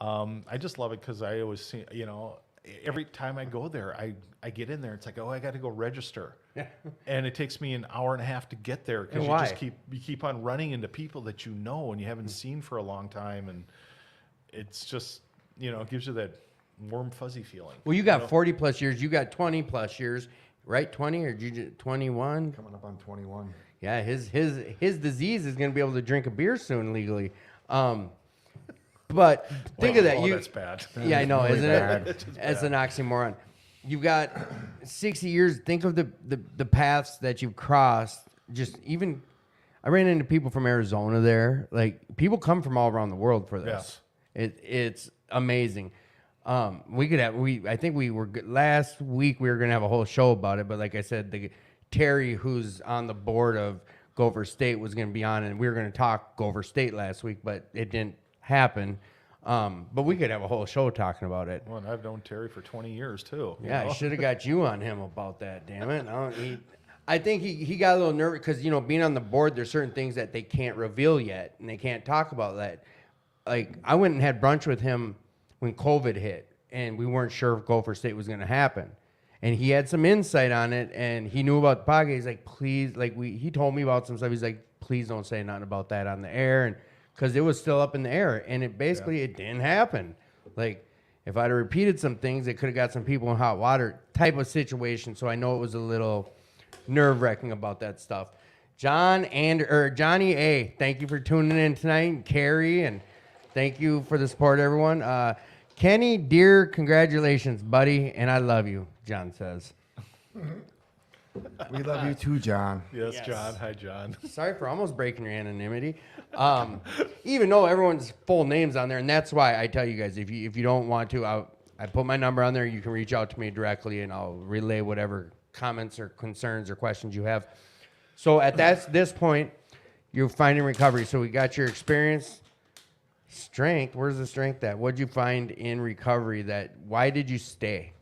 I just love it because I always see, every time I go there, I get in there. It's like, I got to go register, and it takes me an hour and a half to get there because you keep on running into people that and you haven't seen for a long time, and it's just it gives you that warm fuzzy feeling. Well, you got 40+ years. You got 20+ years, right? 20 or 21? Coming up on 21. Yeah, his disease is going to be able to drink a beer soon legally. But think of that. That's bad. Yeah, I know, really isn't bad. it? It's an oxymoron. You've got 60 years. Think of the paths that you've crossed. I ran into people from Arizona there. People come from all around the world for this. It's amazing. Last week we were going to have a whole show about it, but like I said, Terry, who's on the board of Gopher State, was going to be on, and we were going to talk Gopher State last week, but it didn't happen. But we could have a whole show talking about it. Well, and I've known Terry for 20 years too. you Yeah, I know? should have got you on him about that. Damn it! I think he got a little nervous because being on the board, there's certain things that they can't reveal yet, and they can't talk about that. Like I went and had brunch with him when COVID hit, and we weren't sure if Gopher State was going to happen, and he had some insight on it, and he knew about the podcast. He's like, please, he told me about some stuff. He's like, please don't say nothing about that on the air, and because it was still up in the air, and it didn't happen. Like if I'd have repeated some things, it could have got some people in hot water type of situation. So I know it was a little nerve-wracking about that stuff. Johnny A, thank you for tuning in tonight. And Carrie, and thank you for the support, everyone. Kenny, dear, congratulations, buddy, and I love you, John says. We love you too, John. Yes, Yes. John. Hi, John. Sorry for almost breaking your anonymity. Even though everyone's full names on there, and that's why I tell you guys, if you don't want to, I put my number on there. You can reach out to me directly, and I'll relay whatever comments or concerns or questions you have. So at this point, you're finding recovery. So we got your experience, strength. Where's the strength at? What'd you find in recovery? Why did you stay?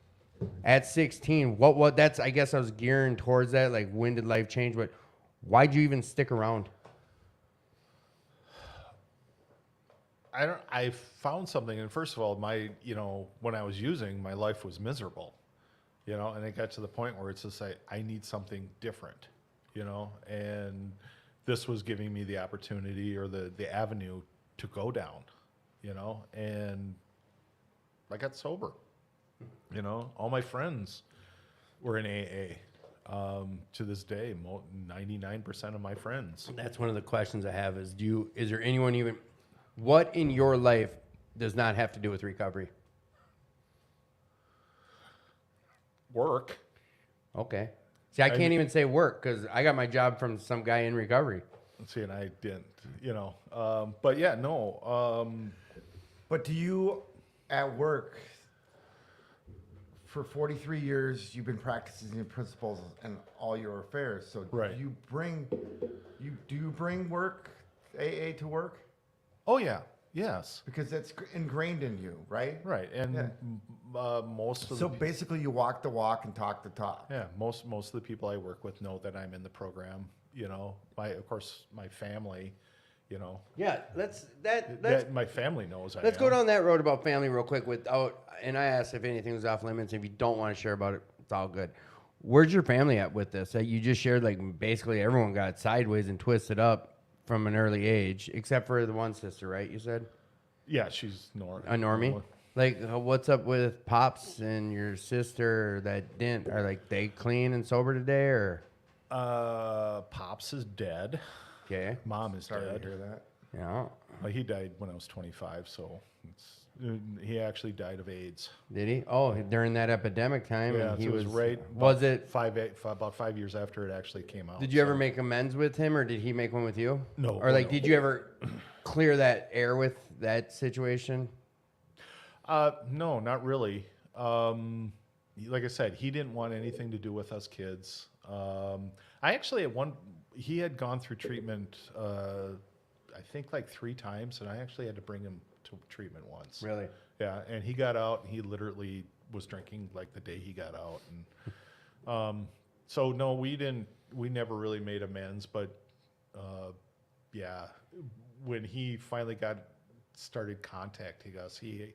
At 16, what that's I guess I was gearing towards that, like when did life change, but why'd you even stick around? I found something, and first of all, when I was using, my life was miserable, and it got to the point where it's just like, I need something different, and this was giving me the opportunity or the avenue to go down, and I got sober. All my friends were in AA. To this day, 99% of my friends. That's one of the questions I have is is there anyone what in your life does not have to do with recovery? Work. Okay. See, I can't even say work because I got my job from some guy in recovery. See, and I didn't, but yeah, no. But do you, at work, for 43 years, you've been practicing your principles in all your affairs. So Right. do you bring work, AA to work? Oh yeah, yes, Because that's ingrained in you, right? right, and Yeah. most of So the basically, you walk the walk and talk the talk. yeah, most of the people I work with know that I'm in the program. Of course, my family, Yeah, let's my family knows. Let's go down that road about family real quick and I asked if anything was off limits. If you don't want to share about it, it's all good. Where's your family at with this? You just shared basically everyone got sideways and twisted up from an early age, except for the one sister, right? You said Yeah, she's a normie. What's up with pops and your sister that didn't? Are they clean and sober today, or Pops is dead. okay? Mom is Sorry dead. to hear that. Yeah, He died when I was 25, so he actually died of AIDS. did he? Oh, during that epidemic time, Yeah, and he so it was right. Was it? about 5 years after it actually came out? Did you ever so- make amends with him, or did he make one with you? No, Or no. did you ever clear that air with that situation? No, not really. Like I said, he didn't want anything to do with us kids. I actually he had gone through treatment, I think 3 times, and I actually had to bring him to treatment once. Really? Yeah, and he got out, and he literally was drinking the day he got out, and so no, we never really made amends, but yeah, when he finally started contacting us, he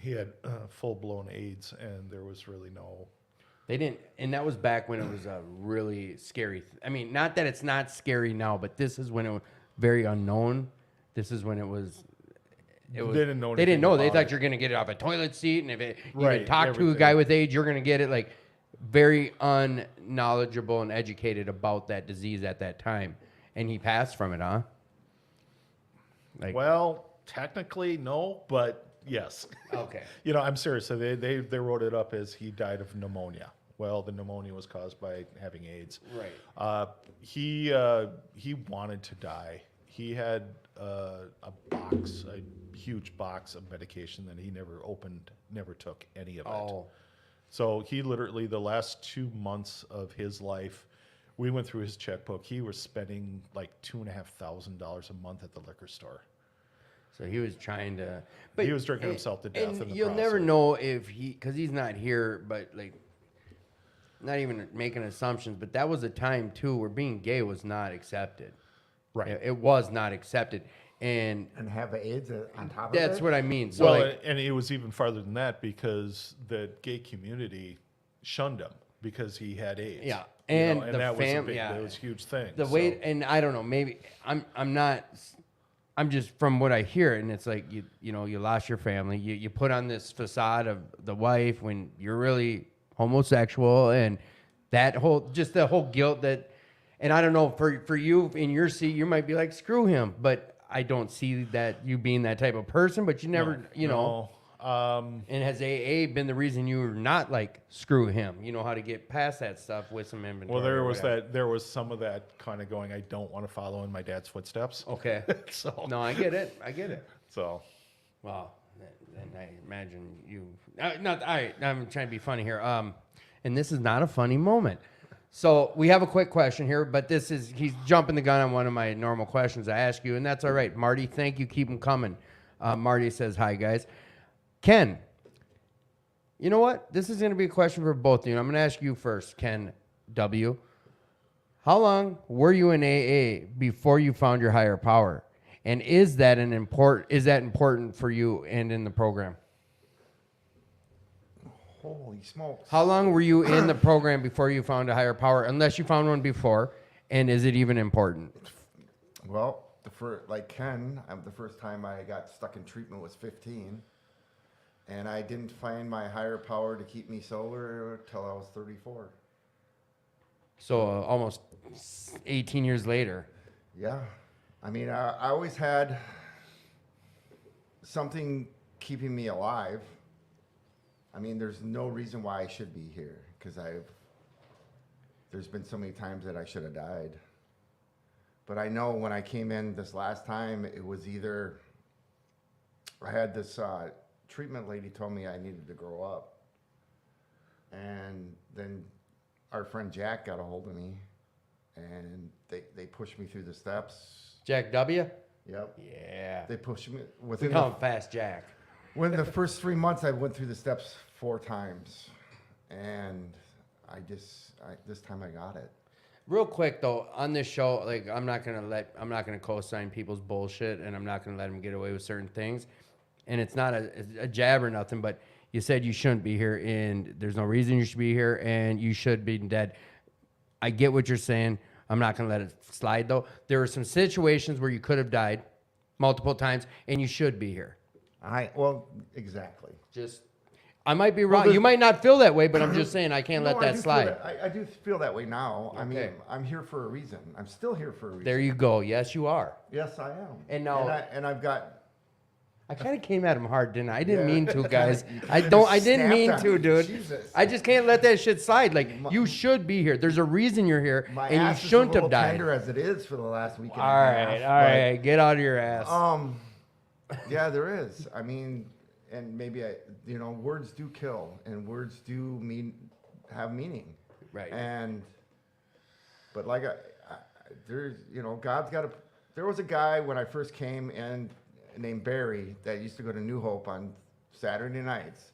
had full blown AIDS, and there was really no. They didn't, and that was back when it was a really scary. I mean, not that it's not scary now, but this is when it was very unknown. This is when it was. They didn't know They didn't anything know. They about thought it. you're gonna get it off a toilet seat, and if you Right, can talk to a everything. guy with AIDS, you're gonna get it. Very unknowledgeable and educated about that disease at that time, and he passed from it, huh? Well, technically no, but yes. Okay. I'm serious. So they wrote it up as he died of pneumonia. Well, the pneumonia was caused by having AIDS. Right. He wanted to die. He had a huge box of medication that he never opened, never took any of it. Oh. So he literally, the last 2 months of his life, we went through his checkbook. He was spending $2,500 a month at the liquor store. So he was trying to, but He was drinking himself to death And in the you'll never process. know if because he's not here, but like, not even making assumptions. But that was a time too where being gay was not accepted. Right. It was not accepted, and And have AIDS on top of that's it? what I mean. So Well, like, and it was even farther than that because the gay community shunned him because he had AIDS. Yeah, You know, and and the that was a fam- big, yeah. that was a huge thing. the so. way, and I don't know, maybe I'm not. I'm just from what I hear, and it's like you know you lost your family. You put on this facade of the wife when you're really homosexual, and that whole the whole guilt that, and I don't know for you in your seat, you might be like screw him, but I don't see that you being that type of person. But you never, you know. And has AA been the reason you're not like screw him? You know how to get past that stuff with some inventory. Well, there or was whatever. that. There was some of that kind of going. I don't want to follow in my dad's footsteps. Okay. So, No, I get it. I get it. so Well, then I imagine you. Not. I'm trying to be funny here. And this is not a funny moment. So we have a quick question here, but he's jumping the gun on one of my normal questions I ask you, and that's all right. Marty, thank you. Keep them coming. Marty says, hi, guys. Ken, you know what? This is going to be a question for both of you. I'm going to ask you first, Ken W. How long were you in AA before you found your higher power? And is that important for you and in the program? Holy smokes. How long were you in the program before you found a higher power? Unless you found one before, and is it even important? Well, like Ken, the first time I got stuck in treatment was 15. And I didn't find my higher power to keep me sober until I was 34. So almost 18 years later. Yeah. I mean, I always had something keeping me alive. I mean, there's no reason why I should be here because there's been so many times that I should have died. But I know when I came in this last time, it was either I had this treatment lady told me I needed to grow up. And then our friend Jack got a hold of me and they pushed me through the steps. Jack W? Yep. Yeah. They pushed me We within call him Fast Jack. within the first 3 months. I went through the steps 4 times, and this time I got it. Real quick though, on this show, like I'm not gonna co-sign people's bullshit, and I'm not gonna let them get away with certain things. And it's not a jab or nothing, but you said you shouldn't be here, and there's no reason you should be here, and you should be dead. I get what you're saying. I'm not gonna let it slide though. There were some situations where you could have died multiple times, and you should be here. Exactly. Just, I might be wrong. there's- You might not feel that way, but I'm just saying I can't No, let I that do feel slide. I do feel that way now. I mean, Okay. I'm here for a reason. I'm still here for a reason. There you go. Yes, you are. Yes, I am. And now- and I've got. I kind of came at him hard, didn't I? I didn't Yeah. mean to, guys. You I just didn't snapped mean on to, me. dude. Jesus. I just can't let that shit slide. Like, you should be here. There's a reason you're here, My and you ass shouldn't is a have little died. tighter as it is for the last week and All a right, half. all right. Get out of your ass. Yeah, there is. I mean, and maybe words do kill, and words do have meaning. Right. But like there's God's got a. There was a guy when I first came in named Barry that used to go to New Hope on Saturday nights,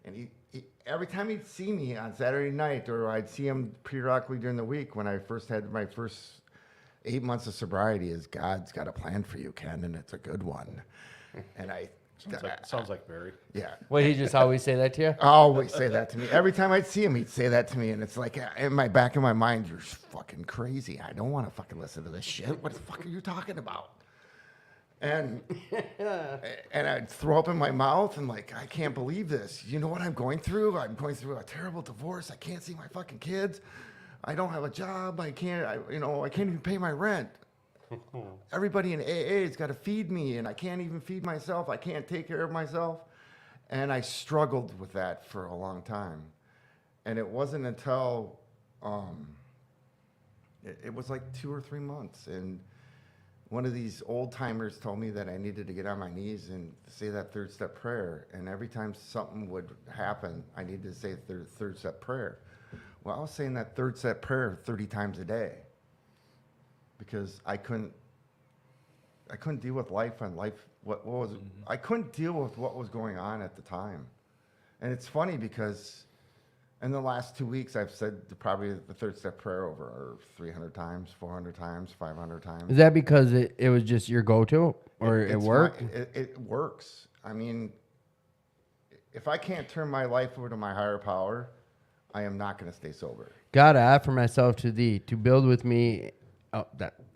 and he every time he'd see me on Saturday night, or I'd see him periodically during the week when I first had my first 8 months of sobriety, is God's got a plan for you, Ken, and it's a good one. And sounds like Barry. yeah. What, he just always say that to you? I always say that to me. Every time I'd see him, he'd say that to me. And it's like, in my back of my mind, you're fucking crazy. I don't want to fucking listen to this shit. What the fuck are you talking about? And I'd throw up in my mouth and like, I can't believe this. You know what I'm going through? I'm going through a terrible divorce. I can't see my fucking kids. I don't have a job. I can't even pay my rent. Everybody in AA has got to feed me, and I can't even feed myself. I can't take care of myself. And I struggled with that for a long time. And it wasn't until it was like 2 or 3 months. And one of these old timers told me that I needed to get on my knees and say that 3rd step prayer. And every time something would happen, I needed to say the 3rd step prayer. Well, I was saying that 3rd step prayer 30 times a day because I couldn't deal with life on life what was it? I couldn't deal with what was going on at the time. And it's funny because in the last 2 weeks, I've said probably the third step prayer over 300 times, 400 times, 500 times. Is that because it was just your go-to, or it It's worked? it works. I mean, if I can't turn my life over to my higher power, I am not going to stay sober. God, I offer myself to thee to build with me. Oh,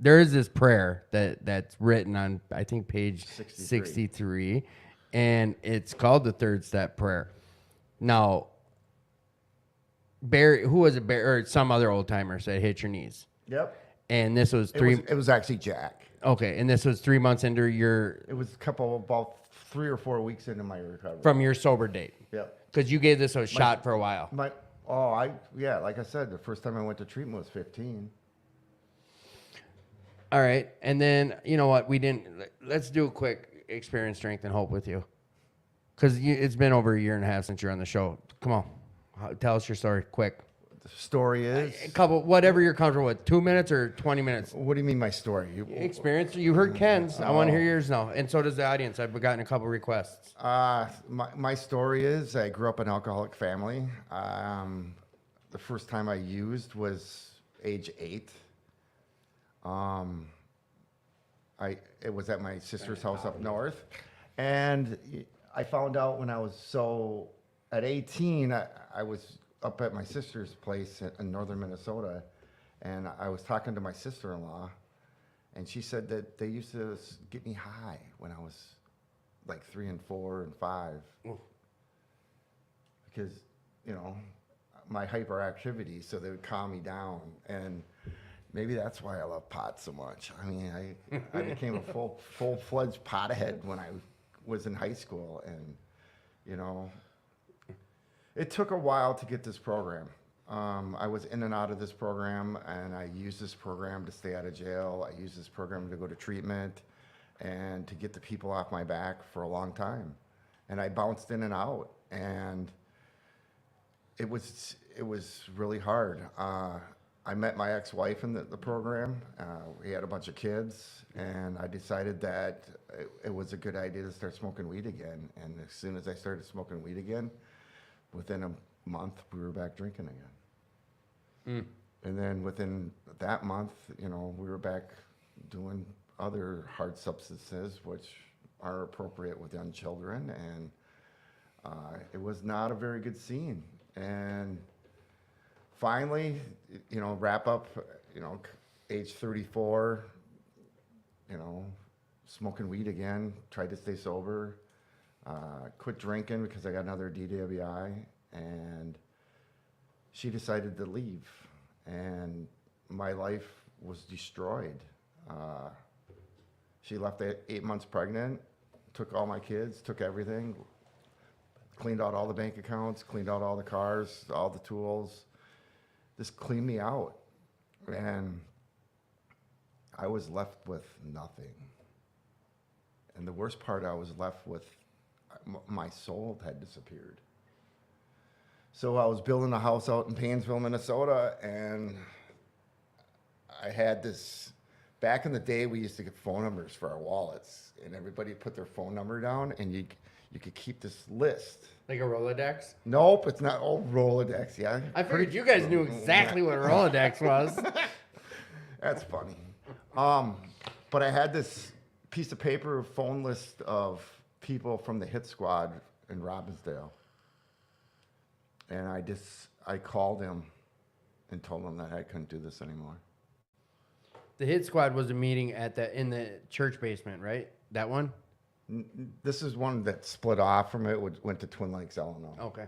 there is this prayer that's written on, I think, page 63, and it's called the third step prayer. Now, Barry, who was it? Barry, or some other old timer said, "Hit your knees." Yep. And this was three. It was actually Jack. Okay, and this was 3 months into your It was about 3 or 4 weeks into my recovery. from your sober date, Yep. because you gave this a shot for a while. Like I said, the first time I went to treatment was 15. All right, and then you know what? Let's do a quick experience, strength, and hope with you, because it's been over a year and a half since you're on the show. Come on, tell us your story, quick. The story is, A couple, whatever you're comfortable with. 2 minutes or 20 minutes. what do you mean my story? Experience. You heard Ken's. I want to hear yours now, and so does the audience. I've gotten a couple requests. My story is I grew up in an alcoholic family. The first time I used was age 8. It was at my sister's house up north, and I found out when I was at 18, I was up at my sister's place in northern Minnesota, and I was talking to my sister-in-law, and she said that they used to get me high when I was like 3 and 4 and 5, because my hyperactivity, so they would calm me down. And maybe that's why I love pot so much. I mean, I became a full-fledged pothead when I was in high school, and it took a while to get this program. I was in and out of this program, and I used this program to stay out of jail. I used this program to go to treatment and to get the people off my back for a long time. And I bounced in and out, and it was really hard. I met my ex-wife in the program. We had a bunch of kids, and I decided that it was a good idea to start smoking weed again. And as soon as I started smoking weed again, within a month, we were back drinking again. And then within that month, we were back doing other hard substances, which are appropriate with young children. And it was not a very good scene. And finally, wrap up, age 34, smoking weed again, tried to stay sober, quit drinking because I got another DWI, and she decided to leave, and my life was destroyed. She left at 8 months pregnant, took all my kids, took everything, cleaned out all the bank accounts, cleaned out all the cars, all the tools, just cleaned me out. And I was left with nothing. And the worst part, I was left with, my soul had disappeared. So I was building a house out in Paynesville, Minnesota, and I had this, back in the day, we used to get phone numbers for our wallets, and everybody put their phone number down, and you could keep this list. Like a Rolodex? Nope, it's not. Oh, Rolodex, yeah. I figured you guys knew exactly what a Rolodex was. That's funny. But I had this piece of paper, phone list of people from the hit squad in Robbinsdale. And I called him and told him that I couldn't do this anymore. The hit squad was a meeting in the church basement, right? That one? This is one that split off from it, went to Twin Lakes, Illinois. Okay.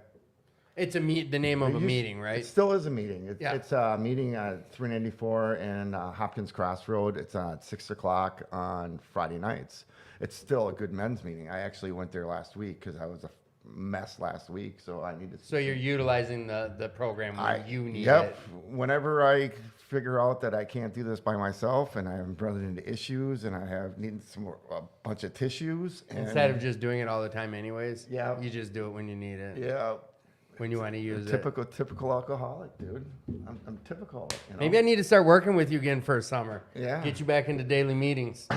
It's the name of a meeting, right? It still is a meeting. Yeah. It's a meeting at 394 and Hopkins Crossroad. It's at 6 o'clock on Friday nights. It's still a good men's meeting. I actually went there last week because I was a mess last week, so I needed. So you're utilizing the program when you need Yep. it. Whenever I figure out that I can't do this by myself, and I'm running into issues, and I need a bunch of tissues, and Instead of just doing it all the time anyways, Yeah. you just do it when you need it, yeah, when you want to use it. typical alcoholic, dude. I'm typical. Maybe I need to start working with you again for a summer. Yeah. Get you back into daily meetings.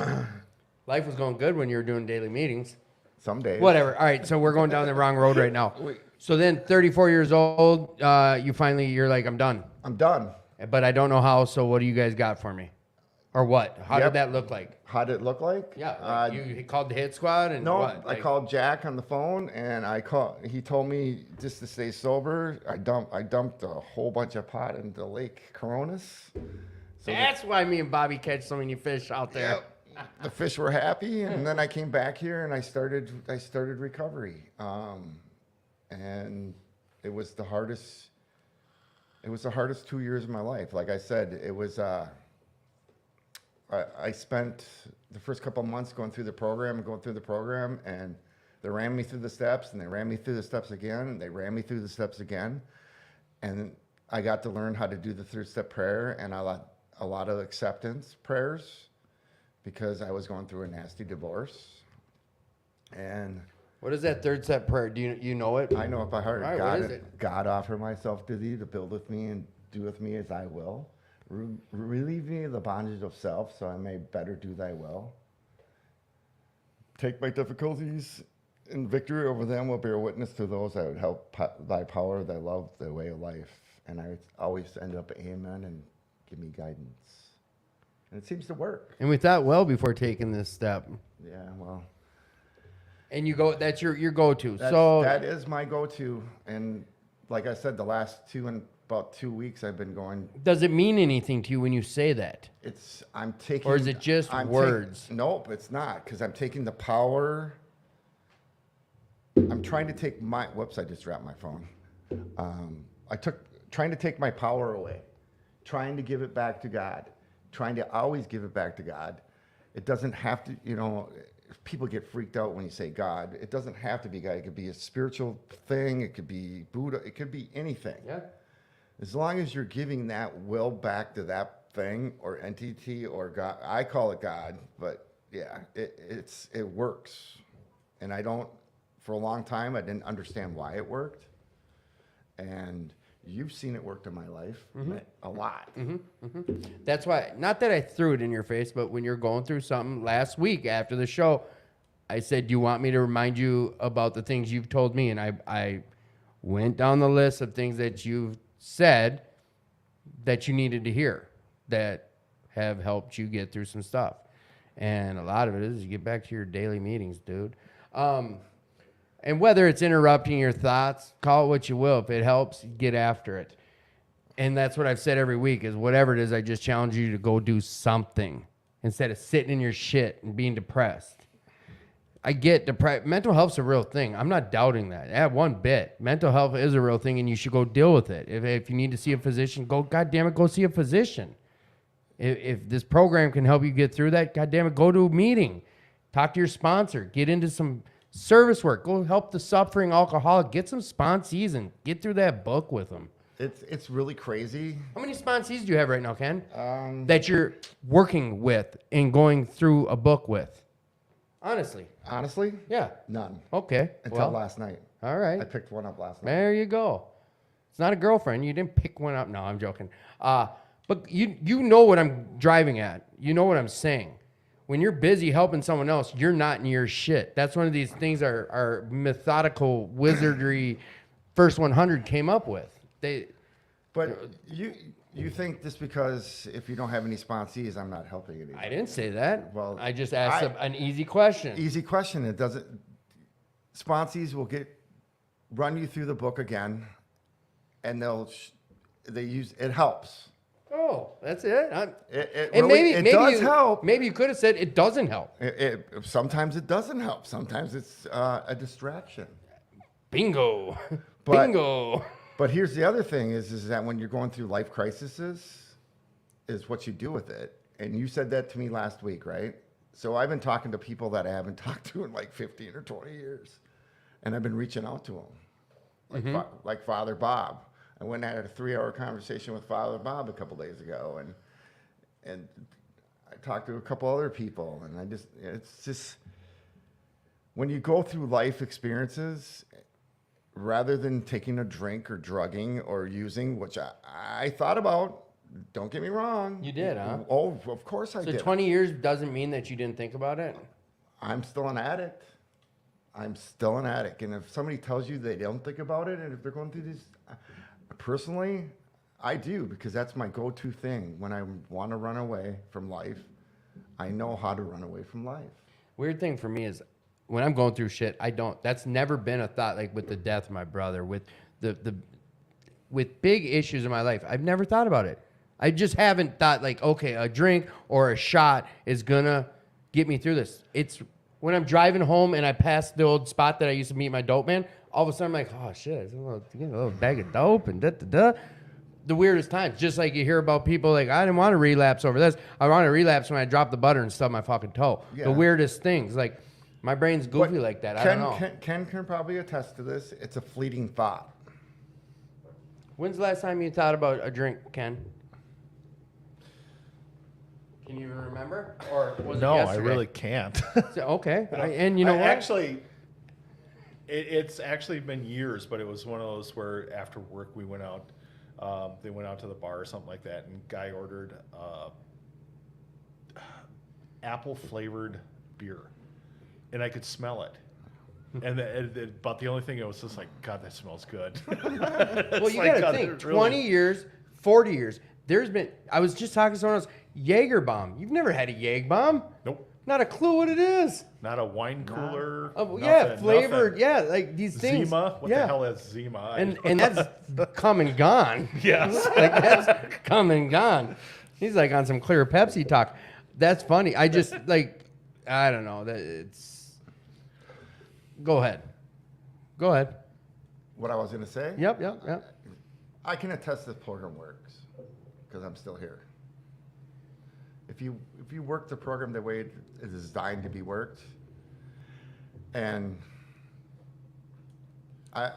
Life was going good when you were doing daily meetings. Some days. Whatever. All right, so we're going down the wrong road right now. So then 34 years old, you're like, I'm done. I'm done. But I don't know how, so what do you guys got for me? Or what? How Yep. did that look like? How did it look like? Yeah, like you called the hit squad and No, what? I called Jack on the phone, and he told me just to stay sober. I dumped a whole bunch of pot into Lake Coronas. So That's why me and Bobby catch so many fish out there. the fish were happy, and then I came back here and I started recovery. And it was the hardest 2 years of my life. Like I said, it was. I spent the first couple of months going through the program, and they ran me through the steps, and they ran me through the steps again, and they ran me through the steps again, and I got to learn how to do the third step prayer and a lot of acceptance prayers, because I was going through a nasty divorce. And What is that third step prayer? Do you know it? I know if I heard All right, what is it? God offer myself to thee to build with me and do with me as I will. Relieve me of the bondage of self, so I may better do thy will. Take my difficulties, and victory over them will bear witness to those that would help thy power, thy love, thy way of life. And I always end up amen and give me guidance. And it seems to work. And we thought well before taking this step. Yeah, well. And you go, that's your go-to. That is my go-to. And like I said, the last about 2 weeks I've been going. Does it mean anything to you when you say that? I'm taking. Or is it just words? Nope, it's not, because I'm taking the power. I'm trying to take my. Whoops! I just dropped my phone. Trying to take my power away, trying to give it back to God, trying to always give it back to God. It doesn't have to, people get freaked out when you say God. It doesn't have to be God. It could be a spiritual thing. It could be Buddha. It could be anything. Yeah. As long as you're giving that will back to that thing or entity or God, I call it God, but yeah, it works. And for a long time, I didn't understand why it worked. And you've seen it work in my life a lot. That's why, not that I threw it in your face, but when you're going through something last week after the show, I said, do you want me to remind you about the things you've told me? And I went down the list of things that you've said that you needed to hear that have helped you get through some stuff. And a lot of it is you get back to your daily meetings, dude. And whether it's interrupting your thoughts, call it what you will. If it helps, get after it. And that's what I've said every week is whatever it is, I just challenge you to go do something instead of sitting in your shit and being depressed. I get depressed. Mental health's a real thing. I'm not doubting that. Yeah, one bit. Mental health is a real thing, and you should go deal with it. If you need to see a physician, go see a physician. If this program can help you get through that, go to a meeting. Talk to your sponsor. Get into some service work. Go help the suffering alcoholic. Get some sponsees and get through that book with them. It's really crazy. How many sponsees do you have right now, Ken? That you're working with and going through a book with? Honestly? Yeah. None. Okay. Until last night. All right. I picked one up last night. There you go. It's not a girlfriend. You didn't pick one up. No, I'm joking. But you know what I'm driving at. You know what I'm saying. When you're busy helping someone else, you're not in your shit. That's one of these things our methodical wizardry first 100 came up with. But you think just because if you don't have any sponsees, I'm not helping anybody. I didn't say that. Well, I just asked an easy question. Easy question. It doesn't. Sponsees will run you through the book again, and they use it helps. Oh, that's it. It And really, maybe does help. Maybe you could have said it doesn't help. Sometimes it doesn't help. Sometimes it's a distraction. Bingo. But- Bingo. But here's the other thing: is that when you're going through life crises, is what you do with it. And you said that to me last week, right? So I've been talking to people that I haven't talked to in like 15 or 20 years, and I've been reaching out to them, like Father Bob. I went and had a 3-hour conversation with Father Bob a couple days ago, and I talked to a couple other people, and it's just when you go through life experiences, rather than taking a drink or drugging or using, which I thought about. Don't get me wrong. You did, huh? Oh, of course I So did. 20 years doesn't mean that you didn't think about it? I'm still an addict. I'm still an addict. And if somebody tells you they don't think about it, and if they're going through this, personally, I do, because that's my go-to thing. When I want to run away from life, I know how to run away from life. Weird thing for me is when I'm going through shit, I don't. That's never been a thought. Like with the death of my brother, with with big issues in my life, I've never thought about it. I just haven't thought like, okay, a drink or a shot is gonna get me through this. It's when I'm driving home and I pass the old spot that I used to meet my dope man. All of a sudden, I'm like, oh shit, it's a little bag of dope and da da da. The weirdest times, just like you hear about people like, I didn't want to relapse over this. I want to relapse when I drop the butter and stub my fucking toe. Yeah. The weirdest things, like my brain's goofy But like that. I don't know. Ken can probably attest to this. It's a fleeting thought. When's the last time you thought about a drink, Ken? Can you even remember? Or was No, it I yesterday? really can't. Okay. And you know what? Actually, it's actually been years, but it was one of those where after work we went out. They went out to the bar or something like that, and guy ordered apple flavored beer, and I could smell it. And but the only thing, it was just like, God, that smells good. Well, you got to think, 20 years, 40 years. There's been, I was just talking to someone else, Jaeger bomb. You've never had a Jaeger bomb? Nope, Not a clue what it is. not a wine cooler. Oh, yeah, nothing, flavored. nothing. Yeah, like these things. Zima. What yeah. the hell is Zima? And that's come and gone. Yes. Like that's come and gone. He's like on some clear Pepsi talk. That's funny. I just like, I don't know. That it's. Go ahead. Go ahead. What I was going to say? Yep. I can attest this program works because I'm still here. If you work the program the way it is designed to be worked, and I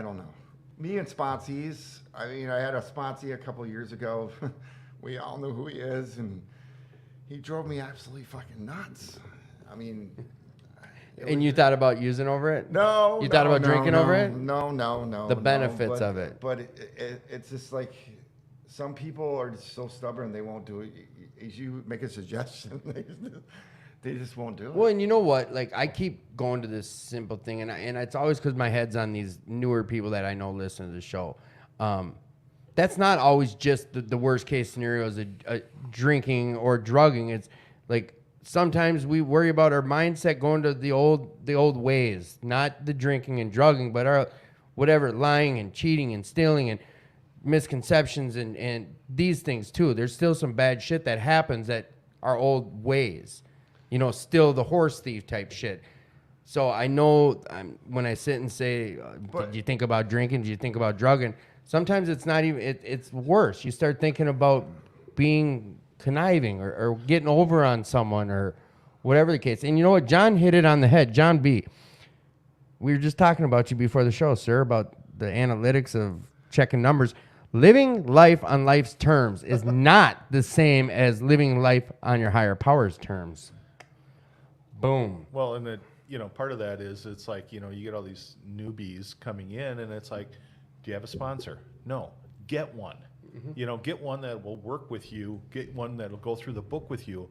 don't know. Me and sponsees, I mean, I had a sponsee a couple years ago. We all know who he is, and he drove me absolutely fucking nuts. I mean, And you thought about using over it? no. You thought about drinking over it? No. The benefits but, of it. But it's just like some people are just so stubborn, they won't do it. As you make a suggestion, they just won't do it. Well, and you know what? Like, I keep going to this simple thing, and it's always because my head's on these newer people that I know listen to the show. That's not always just the worst case scenario is a drinking or drugging. It's like sometimes we worry about our mindset going to the old ways, not the drinking and drugging, but our whatever, lying and cheating and stealing and misconceptions and these things too. There's still some bad shit that happens that are old ways. You know, still the horse thief type shit. So I know when I sit and say, did you think about drinking? Did you think about drugging? Sometimes it's not even, it's worse. You start thinking about being conniving or getting over on someone or whatever the case. And you know what? John hit it on the head. John B. We were just talking about you before the show, sir, about the analytics of checking numbers. Living life on life's terms is not the same as living life on your higher power's terms. Boom. Well, and part of that is it's like, you get all these newbies coming in, and it's like, do you have a sponsor? No. Get one. Mm-hmm. Get one that will work with you. Get one that will go through the book with you,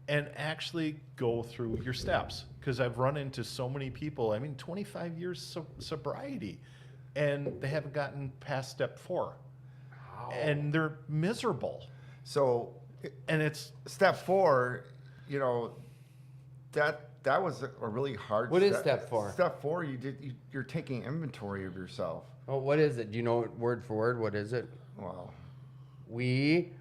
and actually go through your steps. Because I've run into so many people. 25 years sobriety, and they haven't gotten past step 4, and they're miserable. So, And it's step 4, that was a really hard. What is step 4? Step 4, you're taking inventory of yourself. Oh, what is it? Do you know it word for word? What is it? Well, We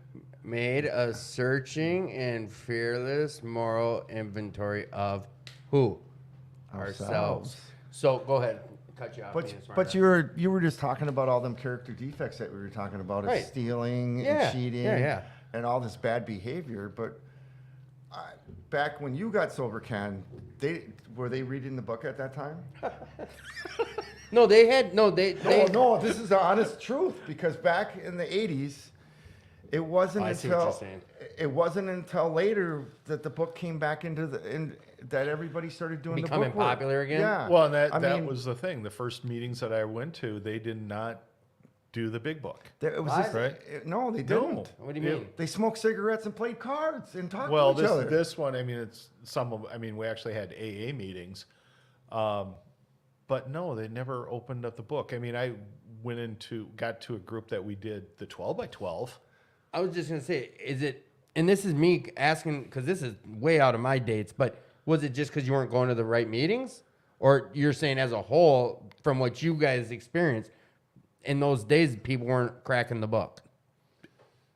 made a searching and fearless moral inventory of who? Ourselves. So go ahead. Cut you off. but you were just talking about all them character defects that we were talking about, Right. of stealing Yeah, and cheating, yeah. and all this bad behavior. But back when you got sober, Ken, were they reading the book at that time? No, they had they. No, this is the honest truth, because back in the 80s, it wasn't I see what you're until saying. it wasn't until later that the book came back into that everybody started doing Becoming the book work. popular again? Yeah. Well, and that I mean, was the thing. The first meetings that I went to, they did not do the big book. It was What? just, Right? no, they No. didn't. What do you mean? They smoked cigarettes and played cards and talked Well, to each other. this one, I mean, it's some of. I mean, we actually had AA meetings, but no, they never opened up the book. I mean, I got to a group that we did the 12 by 12. I was just gonna say, is it? And this is me asking because this is way out of my dates. But was it just because you weren't going to the right meetings, or you're saying as a whole, from what you guys experienced in those days, people weren't cracking the book?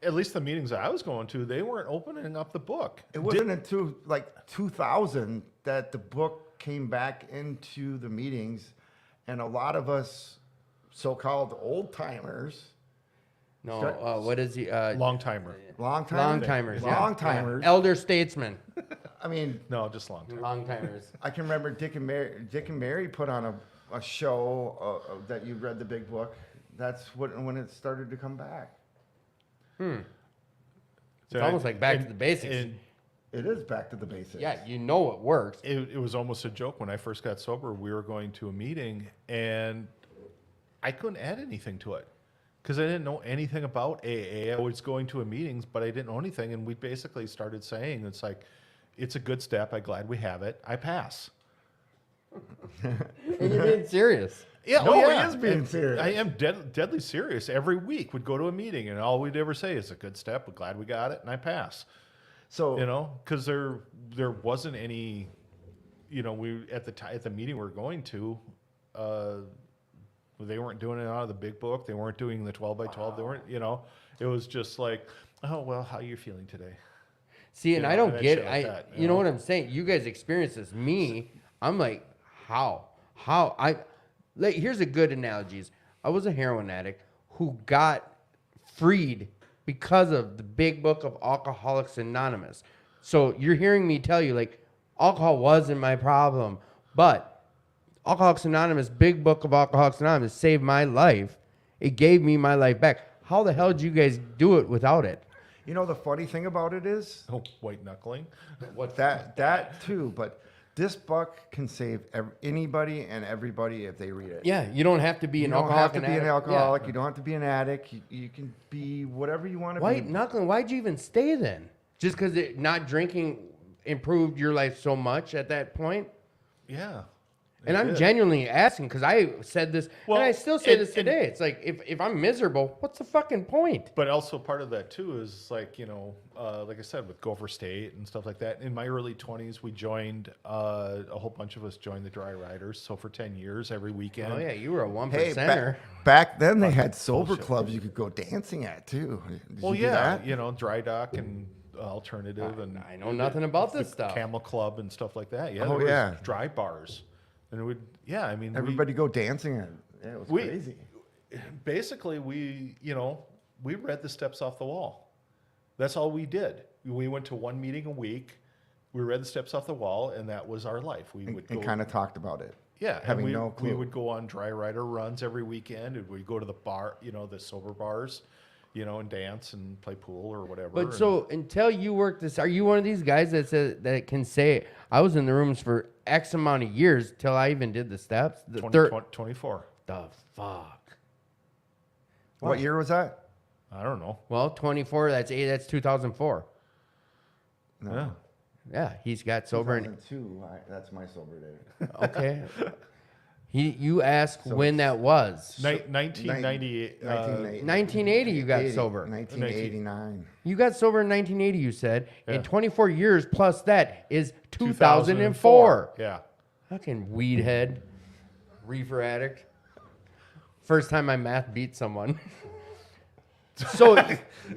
At least the meetings that I was going to, they weren't opening up the book. It wasn't until like 2000 that the book came back into the meetings, and a lot of us so-called old timers, No, Start- what is he? Long timer. long Long-timers. Yeah. long timers. Elder statesmen. I mean, No, just long time. Long-timers. I can remember Dick and Mary put on a show that you read the big book. That's when it started to come back. It's almost like back to the basics. And It is back to the basics. Yeah, you know it works. it was almost a joke when I first got sober. We were going to a meeting, and I couldn't add anything to it because I didn't know anything about AA. I was going to a meetings, but I didn't know anything. And we basically started saying, it's like, it's a good step. I'm glad we have it. I pass. And you're being serious. Yeah, No, oh, he yeah. is being And serious. I am deadly serious. Every week we'd go to a meeting, and all we'd ever say is a good step. We're glad we got it, and I pass. So You know, because there wasn't any, you know, we at the meeting we were going to, they weren't doing it out of the big book. They weren't doing the 12 by 12. They weren't, you know, it was just like, oh well, how you feeling today? See, and You I know, don't and get shit it. like that, You you know know? what I'm saying? You guys experience this. Me, I'm like, how? Like, here's a good analogy. I was a heroin addict who got freed because of the big book of Alcoholics Anonymous. So you're hearing me tell you, like, alcohol wasn't my problem, but Alcoholics Anonymous, big book of Alcoholics Anonymous saved my life. It gave me my life back. How the hell did you guys do it without it? you know the funny thing about it is Oh, white knuckling. that too, but this book can save anybody and everybody if they read it. Yeah, you don't have to be You an don't alcoholic. have to be an alcoholic. You don't have to be an addict. You can be whatever you want to White be. knuckling, why'd you even stay then? Just because not drinking improved your life so much at that point? Yeah. And it I'm did. genuinely asking because I said this, Well, and I still say and- this today. It's like, if I'm miserable, what's the fucking point? But also part of that too is like, you know, like I said, with Gopher State and stuff like that. In my early 20s, we joined, a whole bunch of us joined the Dry Riders. So for 10 years, every weekend. Oh, yeah, you were a 1%er. Hey, back then they had sober clubs you could go dancing at too. Did Well, you do yeah, that? you know, Dry Dock and Alternative and I know nothing about this the stuff. Camel Club and stuff like that. Yeah, Oh, there was yeah. dry bars, and it would. Yeah, I mean, Everybody go dancing at. Yeah, it was We- crazy. basically you know, we read the steps off the wall. That's all we did. We went to one meeting a week. We read the steps off the wall, and that was our life. We would And go, kind of talked about it. yeah, and having we, no we clue. would go on Dry Rider runs every weekend, and we'd go to the bar, you know, the sober bars, you know, and dance and play pool or whatever. But and- so until you work this, are you one of these guys that can say, I was in the rooms for X amount of years till I even did the steps? The 24. The fuck? What year was that? I don't know. Well, 24, that's 2004. No. Yeah. Yeah, he's got sober. And, 2002. That's my sober day. okay. You asked So when that was. 1998. 1980 you got sober. 1989. You got sober in 1980, you said. Yeah. And 24 years plus that is 2004. Yeah. Fucking weed head. Reefer addict. First time my math beat someone. So,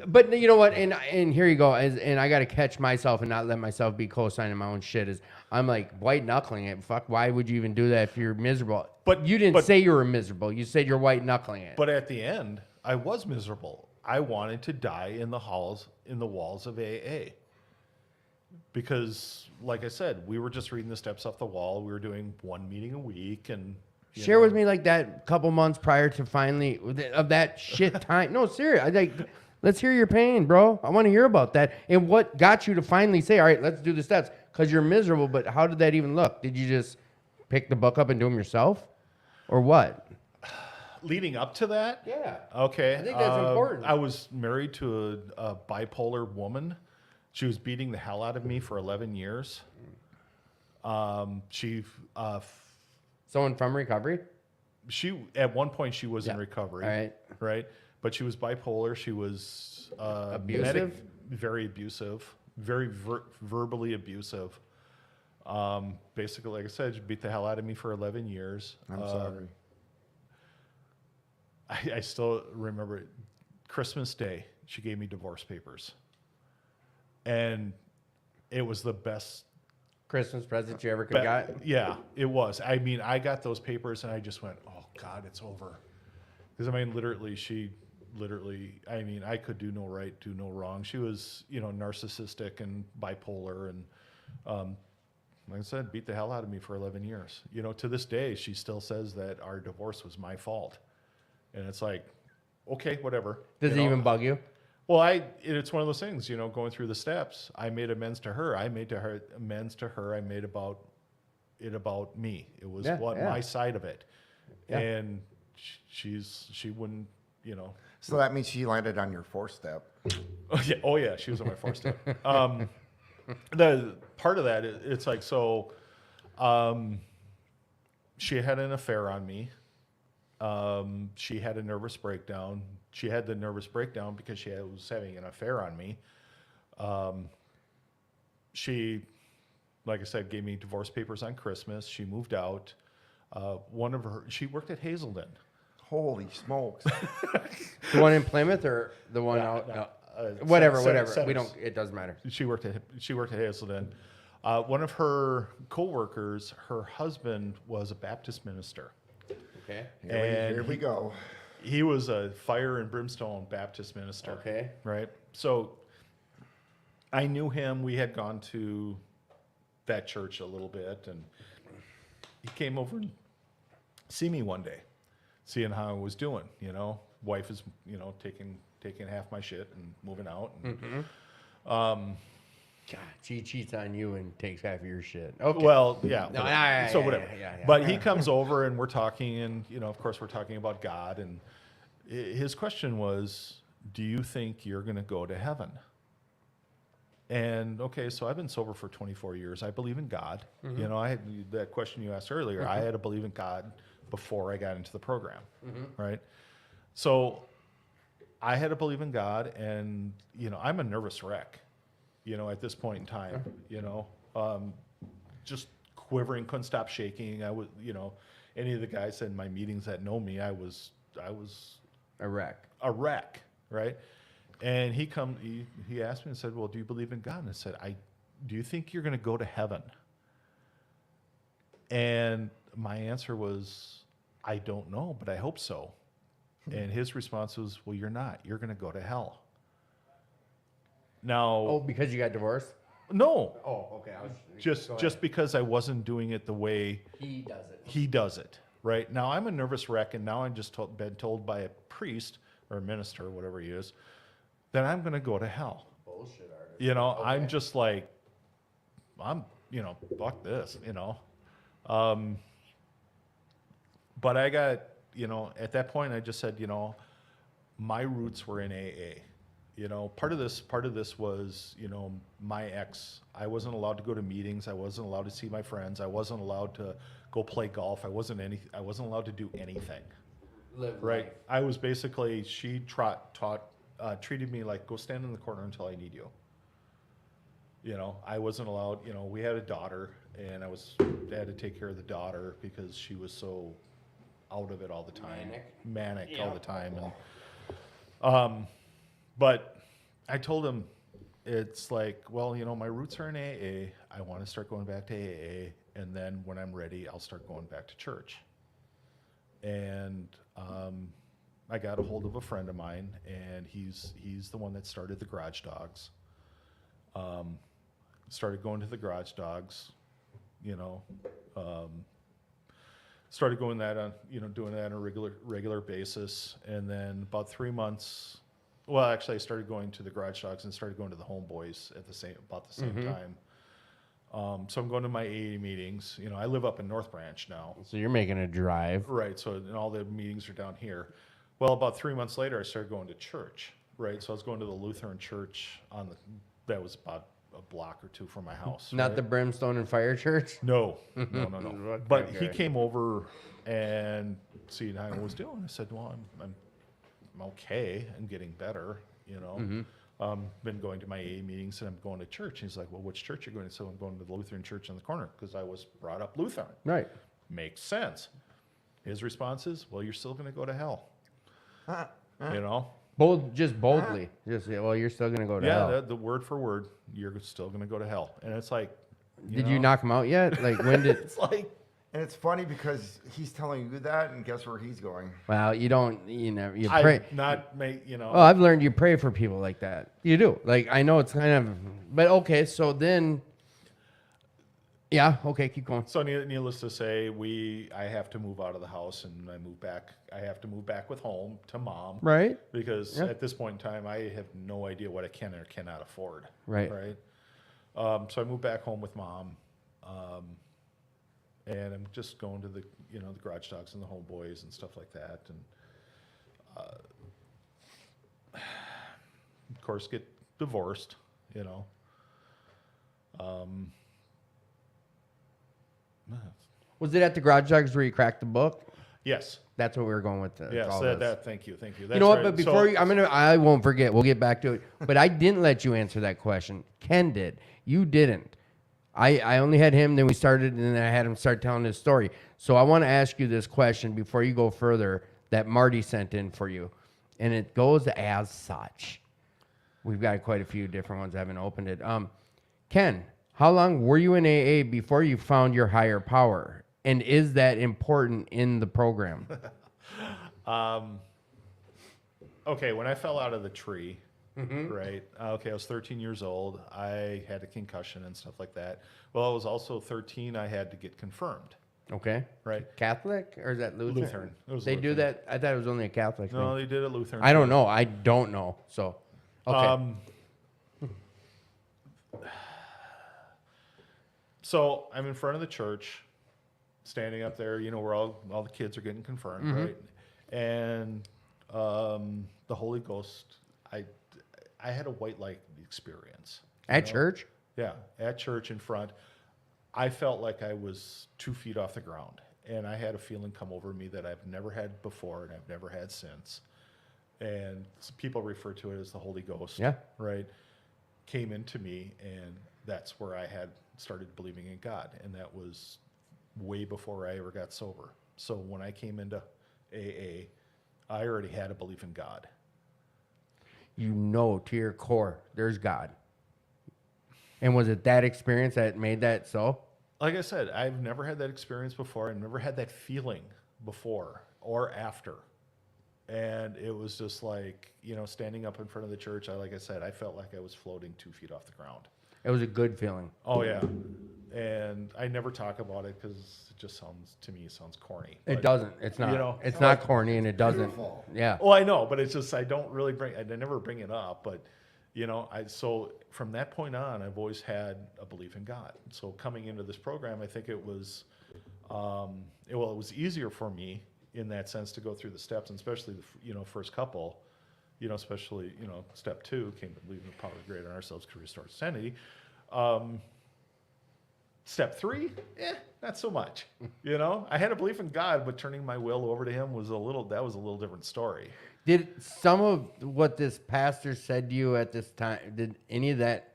but you know what? And here you go. And I got to catch myself and not let myself be co-signing my own shit. Is I'm like white knuckling it. Fuck, why would you even do that if you're miserable? But- you didn't but- say you were miserable. You said you're white knuckling it. But at the end, I was miserable. I wanted to die in the walls of AA. Because, like I said, we were just reading the steps off the wall. We were doing one meeting a week, and you Share know, with me like that couple months prior to finally of that shit time. No, serious. I like. Let's hear your pain, bro. I want to hear about that and what got you to finally say, "All right, let's do the steps." Because you're miserable. But how did that even look? Did you just pick the book up and do them yourself, or what? leading up to that. Yeah. Okay. I think that's important. I was married to a bipolar woman. She was beating the hell out of me for 11 years. Someone from recovery? She at one point she was in Yeah. recovery. All right. Right. But she was bipolar. She was Abusive? very abusive, very verbally abusive. Basically, like I said, she beat the hell out of me for 11 years. I'm sorry. I still remember it. Christmas Day, she gave me divorce papers. And it was the best. Christmas present you ever could got? Yeah, it was. I mean, I got those papers and I just went, oh, God, it's over. Because, I mean, I mean, I could do no right, do no wrong. She was, narcissistic and bipolar and, like I said, beat the hell out of me for 11 years. To this day, she still says that our divorce was my fault. And it's like, okay, whatever. Does it even bug you? Well, it's one of those things, going through the steps. I made amends to her. I made amends to her. I made about me. It was my side of it. Yeah. And she wouldn't, So that means she landed on your 4th step. Oh yeah, she was on my 4th step. The part of that, it's like, so, she had an affair on me. She had a nervous breakdown. She had the nervous breakdown because she was having an affair on me. She, like I said, gave me divorce papers on Christmas. She moved out. She worked at Hazelden. Holy smokes. The one in Plymouth or the one out? No. Whatever. We don't. It doesn't matter. She worked at Hazelden. One of her coworkers, her husband was a Baptist minister. Okay. And Here we go. he was a fire and brimstone Baptist minister. Okay. Right. So I knew him. We had gone to that church a little bit, and he came over and see me one day, seeing how I was doing. Wife is taking half my shit and moving out. And, God, she cheats on you and takes half of your shit. Okay. Well, yeah. No, whatever. yeah, So yeah, whatever. yeah. But he comes over and we're talking, and of course, we're talking about God. And his question was, "Do you think you're going to go to heaven?" And okay, so I've been sober for 24 years. I believe in God. I had that question you asked earlier. I had to believe in God before I got into the program, right? So I had to believe in God, and I'm a nervous wreck. At this point in time, just quivering, couldn't stop shaking. I was, any of the guys in my meetings that know me, I was A wreck. right? And he asked me and said, "Well, do you believe in God?" And I said, "Do you think you're going to go to heaven?" And my answer was, "I don't know, but I hope so." And his response was, "Well, you're not. You're going to go to hell." Now, Oh, because you got divorced? no, Oh, okay. just because I wasn't doing it the way he does it. he does it, right? Now I'm a nervous wreck, and now I'm just been told by a priest or a minister, whatever he is, that I'm going to go to hell. Bullshit artist. I'm just like, fuck this, But I got, at that point, I just said, my roots were in AA. Part of this was, my ex. I wasn't allowed to go to meetings. I wasn't allowed to see my friends. I wasn't allowed to go play golf. I wasn't allowed to do anything. Live Right. life. I was basically, she treated me like, go stand in the corner until I need you. I wasn't allowed, we had a daughter, and I had to take care of the daughter because she was so out of it all the time. Manic all the time. And, but I told him, it's like, well, my roots are in AA. I want to start going back to AA. And then when I'm ready, I'll start going back to church. And I got a hold of a friend of mine, and he's the one that started the Garage Dogs. Started going to the Garage Dogs, started going that on, doing that on a regular basis. And then about 3 months, I started going to the Garage Dogs and started going to the Homeboys at about the same time. So I'm going to my AA meetings. I live up in North Branch now. So you're making a drive. Right. So and all the meetings are down here. Well, about 3 months later, I started going to church. Right. So I was going to the Lutheran church that was about a block or two from my house. Not right? the Brimstone and Fire Church? No. But he Okay. came over and see how I was doing. I said, "Well, I'm okay. I'm getting better. Been going to my AA meetings and I'm going to church." And he's like, "Well, which church are you going to?" So I'm going to the Lutheran church on the corner because I was brought up Lutheran. Right. Makes sense. His response is, "Well, you're still going to go to hell." You know? Boldly. Well, you're still going to go to Yeah, hell. the word for word, you're still going to go to hell. And it's like, Did you knock him out yet? Like, when did... It's like, And it's funny because he's telling you that, and guess where he's going? Well, you don't, you pray. Oh, I've learned you pray for people like that. You do. Like, I know it's kind of... But, okay, so then... Yeah, okay, keep going. So needless to say, I have to move out of the house and I have to move back with home to mom. Right? Because Yeah. at this point in time, I have no idea what I can or cannot afford. Right. Right. So I moved back home with mom. And I'm just going to the Garage Dogs and the Homeboys and stuff like that. And, of course, get divorced, Was it at the Garage Dogs where you cracked the book? Yes. That's what we were going with. Yes. all this. Thank you. That's You know what? right. But before I won't forget. We'll get back to it. But I didn't let you answer that question. Ken did. You didn't. I only had him. Then we started, and then I had him start telling his story. So I want to ask you this question before you go further that Marty sent in for you, and it goes as such. We've got quite a few different ones. I haven't opened it. Ken, how long were you in AA before you found your higher power? And is that important in the program? Okay, when I fell out of the tree, right? Okay, I was 13 years old. I had a concussion and stuff like that. Well, I was also 13. I had to get confirmed. Okay. Right. Catholic or is that Lutheran? Lutheran. It was They do Lutheran. that. I thought it was only a Catholic No, thing. they did it Lutheran. I don't too. know. I don't know. So, okay. So I'm in front of the church, standing up there, where all the kids are getting confirmed, right? And the Holy Ghost, I had a white light experience. At church? Yeah, at church in front. I felt like I was 2 feet off the ground, and I had a feeling come over me that I've never had before and I've never had since. And people refer to it as the Holy Ghost. Yeah. Right. Came into me, and that's where I had started believing in God, and that was way before I ever got sober. So when I came into AA, I already had a belief in God. You know to your core, there's God. And was it that experience that made that so? Like I said, I've never had that experience before. I've never had that feeling before or after. And it was just like, standing up in front of the church, like I said, I felt like I was floating 2 feet off the ground. It was a good feeling. Oh, yeah. And I never talk about it because it just sounds corny. It But- doesn't. It's not. You know, it's not corny, and it doesn't. Beautiful. Yeah. Well, I know, but it's just I never bring it up. But so from that point on, I've always had a belief in God. So coming into this program, I think it was, it was easier for me in that sense to go through the steps, and especially the first couple, especially step 2, came to believe in the power of greater in ourselves could restore sanity. Step 3, not so much. I had a belief in God, but turning my will over to Him was a little different story. Did some of what this pastor said to you at this time, did any of that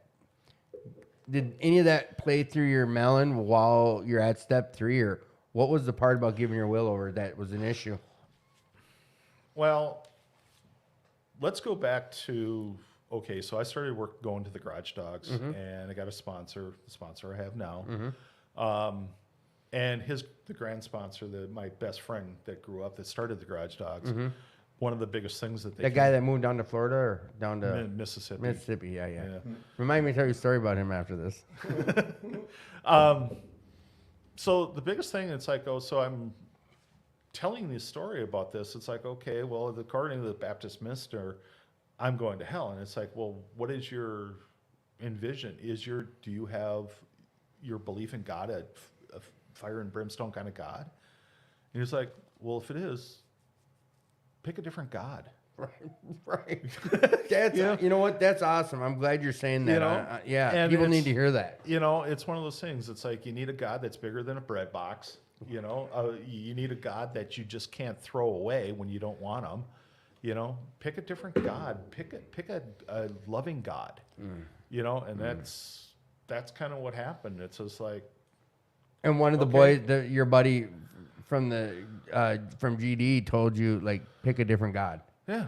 play through your melon while you're at step 3, or what was the part about giving your will over that was an issue? Well, let's go back to, okay, so I started going to the Garage Dogs, and I got a sponsor, the sponsor I have now. And the grand sponsor, my best friend that grew up that started the Garage Dogs, one of the biggest things that they That guy that moved down to Florida or down to Mississippi. Mississippi? Yeah. Yeah. Remind me to tell you a story about him after this. So the biggest thing, it's like, so I'm telling this story about this. It's like, okay, well, according to the Baptist minister, I'm going to hell. And it's like, well, what is your envision? Do you have, your belief in God a fire and brimstone kind of God? And he's like, well, if it is, pick a different God. Right. That's you know what? That's awesome. I'm glad you're saying that. You know? Yeah, And people need it's- to hear that. You know, it's one of those things. It's like you need a God that's bigger than a bread box. You know, you need a God that you just can't throw away when you don't want him. You know, pick a different God. Pick a loving God. You know, and that's kind of what happened. It's just like, And one of the Okay. boys, your buddy from from GD, told you like pick a different God. yeah,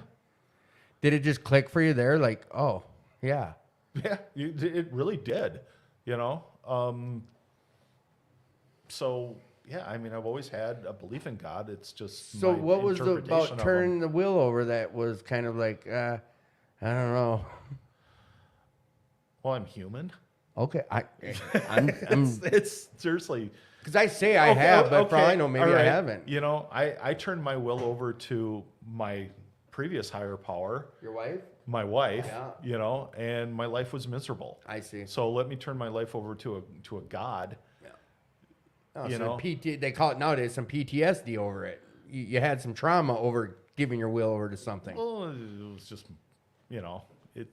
Did it just click for you there? Like, oh yeah, yeah, it really did. You know, so yeah, I mean, I've always had a belief in God. It's just so my what was the interpretation about of turning him. the wheel over that was kind of like I don't know. Well, I'm human. Okay, I'm It's seriously. because I say I Okay, have, but for all I okay, know, maybe all I right. haven't. You know, I turned my will over to my previous higher power, Your wife? my wife. Yeah. You know, and my life was miserable. I see. So let me turn my life over to a God. Oh, You so know? they call it nowadays some PTSD over it. You had some trauma over giving your will over to something. Well, it was just, you know,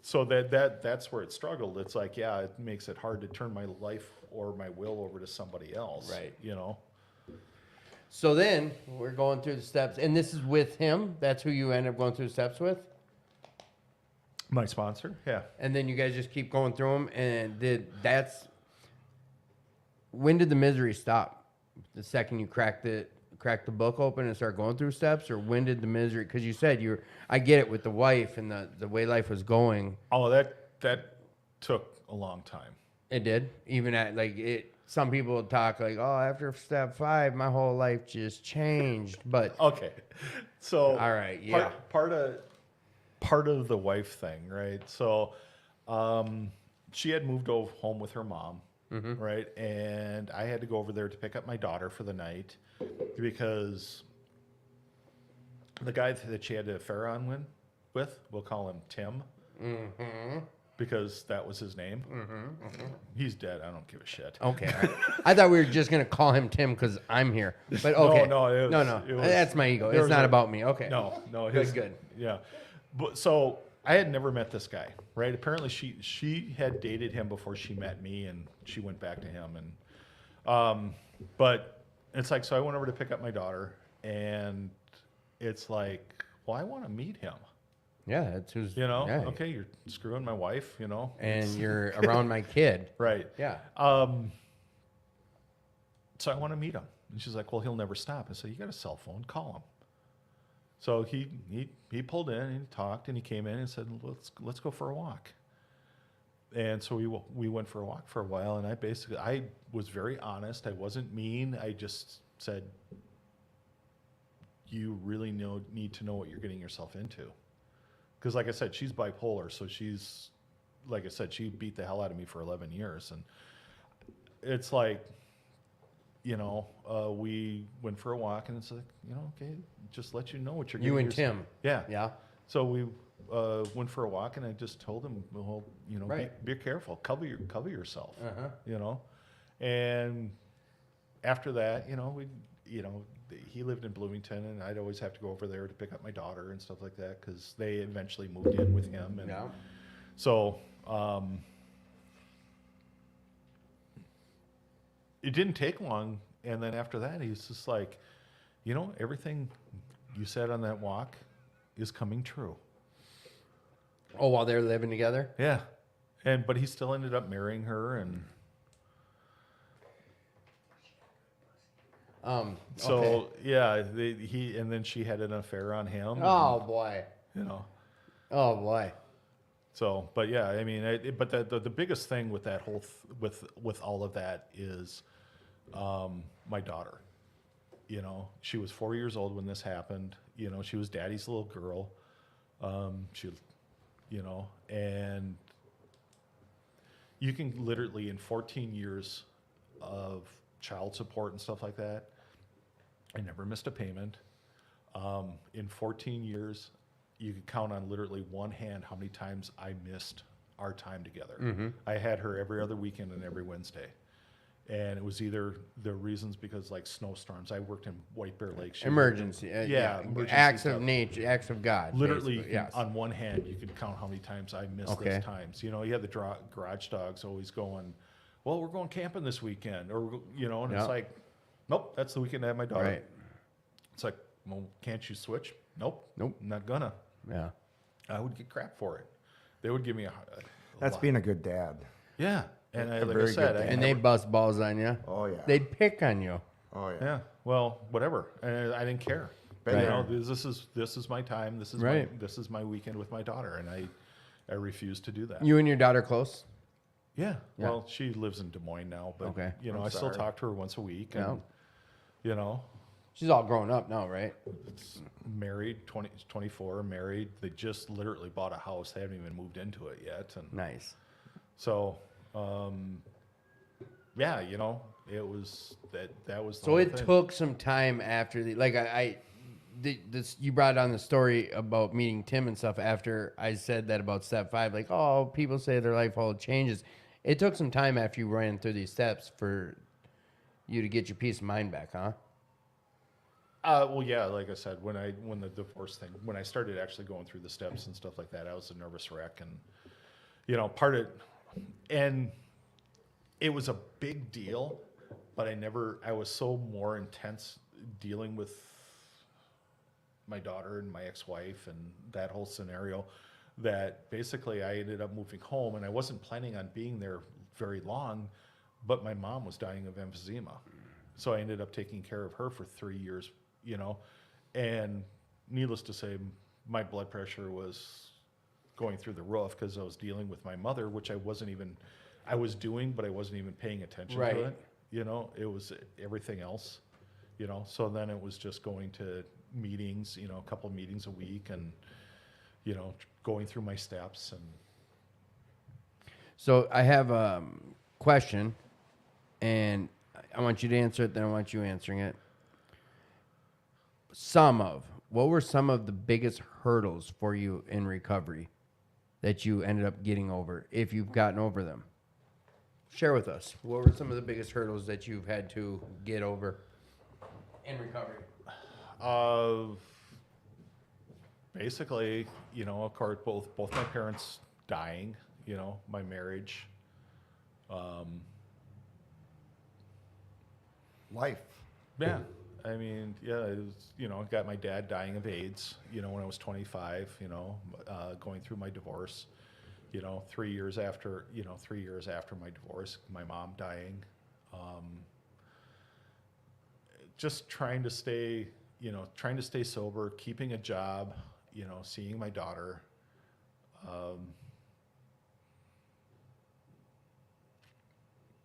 so that's where it struggled. It's like, yeah, it makes it hard to turn my life or my will over to somebody else. Right. You know. So then we're going through the steps, and this is with him. That's who you end up going through the steps with, My sponsor. Yeah. and then you guys just keep going through them. And when did the misery stop? The second you cracked the book open and start going through steps, or when did the misery? Because you said I get it with the wife and the way life was going. Oh, that took a long time. It did. Even at like it. Some people talk like, oh, after step 5, my whole life just changed. But Okay. So All right, yeah. Part of the wife thing, right? So she had moved home with her mom, right? And I had to go over there to pick up my daughter for the night because the guy that she had an affair on with, we'll call him Tim. Because that was his name. He's dead. I don't give a shit. okay, I thought we were just gonna call him Tim because I'm here. But okay, No, it was- no, it was- that's my ego. there It's was not a- about me. Okay, No, Good. Yeah, but so I had never met this guy, right? Apparently, she had dated him before she met me, and she went back to him, and but it's like, so I went over to pick up my daughter, and it's like, well, I want to meet him, Yeah, that's who's you know? yeah. Okay, you're screwing my wife, you know? And you're around my kid. Right. Yeah. So I want to meet him. And she's like, well, he'll never stop. I said, you got a cell phone, call him. So he pulled in and he talked and he came in and said, let's go for a walk. And so we went for a walk for a while, and I was very honest. I wasn't mean. I just said, you really need to know what you're getting yourself into. Because like I said, she's bipolar, so she's, like I said, she beat the hell out of me for 11 years. And it's like, you know, we went for a walk, and it's like, you know, okay, just let you know what you're getting You and yourself- Tim. Yeah. Yeah. So we went for a walk, and I just told him, well, you know, Right. be careful, cover yourself, Uh-huh. you know. And after that, you know, he lived in Bloomington, and I'd always have to go over there to pick up my daughter and stuff like that because they eventually moved in with him, and Yeah. so it didn't take long. And then after that, he's just like, you know, everything you said on that walk is coming true. Oh, while they're living together. Yeah. But he still ended up marrying her, and so okay. yeah, and then she had an affair on him. Oh boy. You know. Oh boy. So, but yeah, I mean, but the biggest thing with that whole with all of that is my daughter. You know, she was 4 years old when this happened. You know, she was daddy's little girl. You know, and you can literally, in 14 years of child support and stuff like that, I never missed a payment. In 14 years, you could count on literally one hand how many times I missed our time together. I had her every other weekend and every Wednesday. And it was either the reasons because like snowstorms. I worked in White Bear Lake. She Emergency. Yeah, emergency Acts of stuff. nature, acts of God. Literally, basically, yes. on one hand, you could count how many times I missed Okay. those times. You know, you have the garage dogs always going, well, we're going camping this weekend. Or, you know, and Yeah. it's like, nope, that's the weekend I have my daughter. Right. It's like, well, can't you switch? Nope. Nope. Not gonna. Yeah. I would get crap for it. They would give me a That's lot. being a good dad. Yeah. And A like I very said, good I dad. And they bust balls on you. Oh, yeah. They'd pick on you. Oh, yeah. yeah, well, whatever. And I didn't care. Been You there. know, this is my time. This is Right. this is my weekend with my daughter, and I refuse to do that. You and your daughter close? Yeah. Yeah. Well, she lives in Des Moines now, but Okay. you know, I'm I still sorry. talk to her once a week, Yeah. and you know, She's all grown up now, right? married, 24, married. They just literally bought a house. They haven't even moved into it yet, and Nice. so, yeah, you know, it was that was. The So whole it thing. took some time after this you brought on the story about meeting Tim and stuff after I said that about step 5, like, oh, people say their life all changes. It took some time after you ran through these steps for you to get your peace of mind back, huh? Well, yeah, like I said, when the divorce thing, when I started actually going through the steps and stuff like that, I was a nervous wreck, and you know, and it was a big deal, but I was so more intense dealing with my daughter and my ex-wife and that whole scenario that basically I ended up moving home, and I wasn't planning on being there very long, but my mom was dying of emphysema. So I ended up taking care of her for 3 years, you know, and needless to say, my blood pressure was going through the roof because I was dealing with my mother, which I was doing, but I wasn't even paying attention Right. to it. You know, it was everything else, you know, so then it was just going to meetings, you know, a couple of meetings a week, and, you know, going through my steps. And So I have a question, and I want you to answer it, then I want you answering it. What were some of the biggest hurdles for you in recovery that you ended up getting over, if you've gotten over them? Share with us. What were some of the biggest hurdles that you've had to get over in recovery? basically, you know, of course, both my parents dying, you know, my marriage, Life. yeah. I mean, yeah, it was, you know, got my dad dying of AIDS, you know, when I was 25, you know, going through my divorce, you know, 3 years after my divorce, my mom dying, just trying to stay sober, keeping a job, you know, seeing my daughter,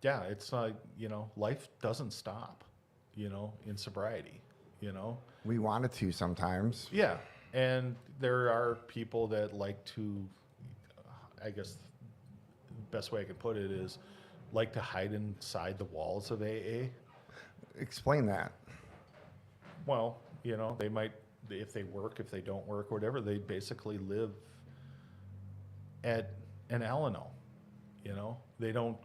yeah, it's like, you know, life doesn't stop, you know, in sobriety, you know? We wanted to sometimes. Yeah. And there are people that like to, I guess the best way I can put it is like to hide inside the walls of AA. Explain that. Well, you know, they might, if they work, if they don't work, whatever, they basically live at an Alano, you know? They don't,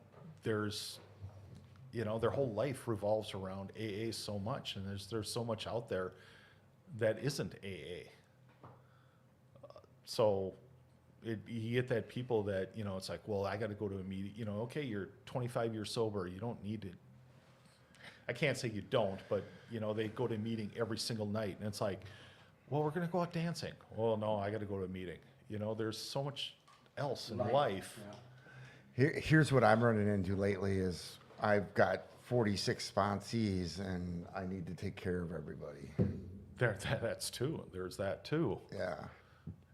you know, their whole life revolves around AA so much, and there's so much out there that isn't AA. So you get that people that, you know, it's like, well, I got to go to a meeting, you know, okay, you're 25 years sober, you don't need to, I can't say you don't, but, you know, they go to a meeting every single night, and it's like, well, we're going to go out dancing. Well, no, I got to go to a meeting. You know, there's so much else in life. Here's what I'm running into lately is I've got 46 sponsees and I need to take care of everybody. There's that too. Yeah.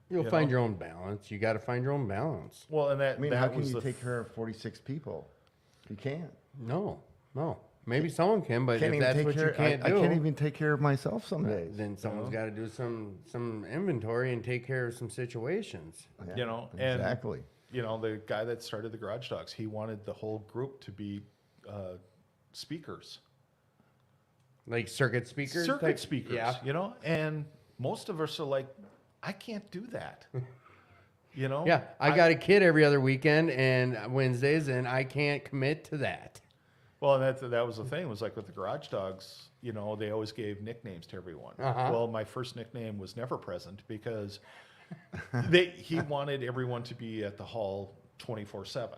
You'll You find know? your own balance. You got to find your own balance. Well, and I mean, that how can was you the take care of 46 people? You can't. No. Maybe someone can, but Can't if even that's take what care. you can't I do, can't even take care of myself some days. then someone's got to do some inventory and take care of some situations. Yeah, you know, and exactly. you know, the guy that started the Garage Dogs, he wanted the whole group to be speakers, Like circuit speakers? circuit speakers. Yeah. You know, and most of us are like, I can't do that. You know. Yeah, I got a kid every other weekend and Wednesdays, and I can't commit to that. Well, and that was the thing, was like with the Garage Dogs, you know, they always gave nicknames to everyone. Well, my first nickname was never present because he wanted everyone to be at the hall 24/7.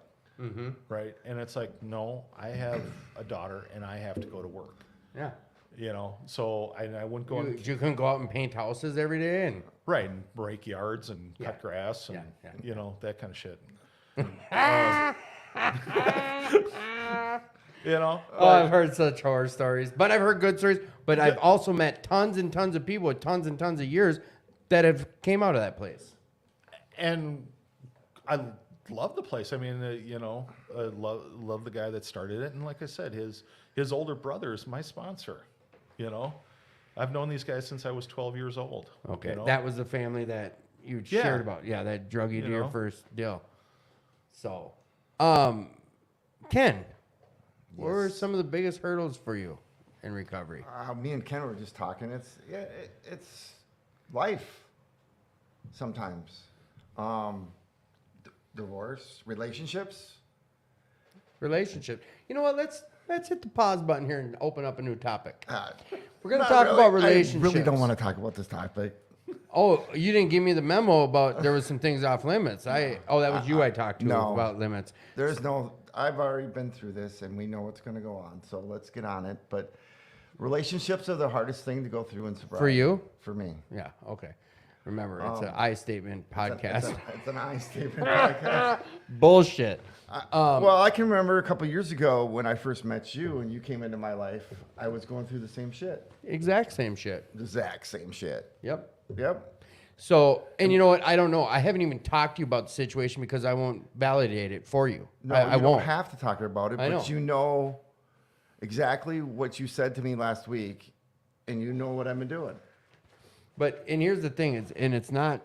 Right? And it's like, no, I have a daughter and I have to go to work. Yeah. You know, so I wouldn't go You couldn't go out and paint houses every day and right and break yards and Yeah. cut grass and Yeah. you know, that kind of shit. You know, oh, I've heard such horror stories, but I've heard good stories. But I've also met tons and tons of people with tons and tons of years that have came out of that place. and I love the place. I mean, you know, I love the guy that started it, and like I said, his older brother is my sponsor. You know, I've known these guys since I was 12 years old. Okay, you know? that was the family that you Yeah. shared about. Yeah, that drug you to You your know? first deal. So, Ken, what were some of the biggest hurdles for you in recovery? Me and Ken were just talking. It's life. Sometimes, divorce, relationships. Relationship. You know what? Let's hit the pause button here and open up a new topic. We're gonna Not talk really. about relationships. I really don't want to talk about this topic. Oh, you didn't give me the memo about there was some things off limits. That was you I talked to No. about limits. I've already been through this and we know what's going to go on. So let's get on it. But relationships are the hardest thing to go through in sobriety. For you? For me. Yeah. Okay. Remember, it's an I statement podcast. It's an I statement podcast. Bullshit. Well, I can remember a couple years ago when I first met you and you came into my life, I was going through the same shit. Exact same shit. The exact same shit. Yep. Yep. So, and you know what? I don't know. I haven't even talked to you about the situation because I won't validate it for you. No, I you won't. don't have to talk about it, I but know. you know exactly what you said to me last week and you know what I've been doing. But and here's the thing, it's not.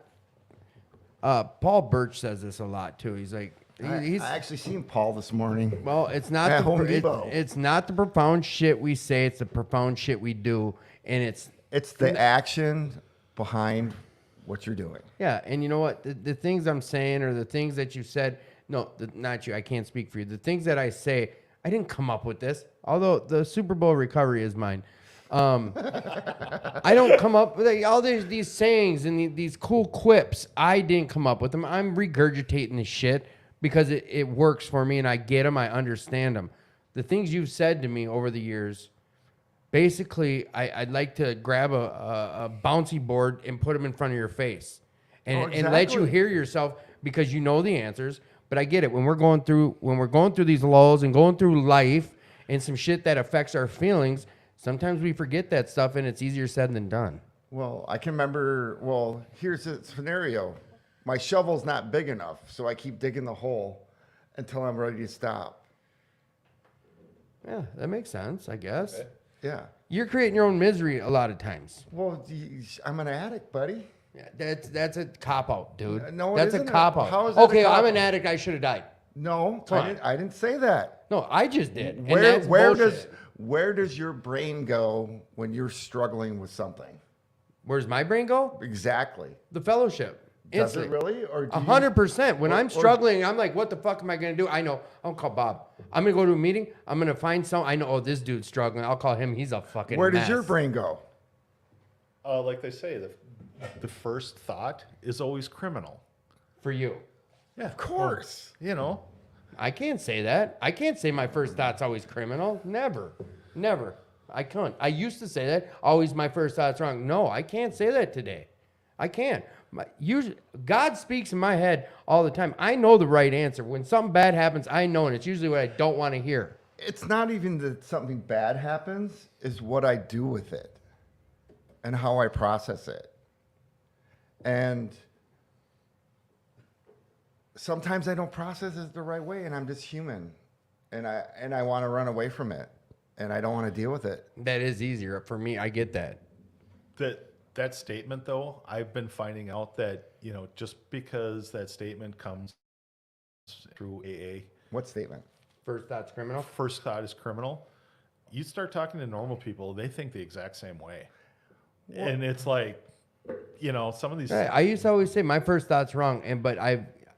Paul Birch says this a lot too. He's like, he's I actually seen Paul this morning. well, it's not At the Home Depot. it's not the profound shit we say. It's the profound shit we do, and It's the action behind what you're doing. yeah. And you know what? The things I'm saying or the things that you said. No, not you. I can't speak for you. The things that I say, I didn't come up with this. Although the Super Bowl recovery is mine. I don't come up with all these sayings and these cool quips. I didn't come up with them. I'm regurgitating this shit because it works for me and I get them. I understand them. The things you've said to me over the years, basically, I'd like to grab a bouncy board and put them in front of your face and let you exactly. hear yourself because you know the answers. But I get it. When we're going through these lulls and going through life and some shit that affects our feelings, sometimes we forget that stuff and it's easier said than done. Well, I can remember, here's a scenario. My shovel's not big enough, so I keep digging the hole until I'm ready to stop. Yeah, that makes sense, I guess. Yeah. You're creating your own misery a lot of times. Well, I'm an addict, buddy. Yeah, that's a cop out, dude. No, it that's a isn't cop out. how is that a Okay, I'm cop-out? an addict. I should have died. No, Fine. I didn't say that. No, I just did. And Where that's bullshit. where does your brain go when you're struggling with something? Where's my brain go? Exactly. The fellowship. Does it Instantly. really? Or do you- 100%. When or- I'm or- struggling, I'm like, what the fuck am I going to do? I know. I'll call Bob. I'm going to go to a meeting. I'm going to find I know, oh, this dude's struggling. I'll call him. He's a fucking Where mess. does your brain go? like they say, the first thought is always criminal. For you. Yeah, Of course. you know, I can't say that. I can't say my first thought's always criminal. Never. Never. I can't. I used to say that. Always my first thought's wrong. No, I can't say that today. I can't. God speaks in my head all the time. I know the right answer. When something bad happens, I know, and it's usually what I don't want to hear. It's not even that something bad happens, is what I do with it and how I process it. And sometimes I don't process it the right way, and I'm just human. And I want to run away from it, and I don't want to deal with it. That is easier for me. I get that. that statement though, I've been finding out that, you know, just because that statement comes through AA, What statement? First thought's criminal. first thought is criminal. You start talking to normal people, they think the exact same way. And it's like, you know, some of these I used to always say my first thought's wrong, but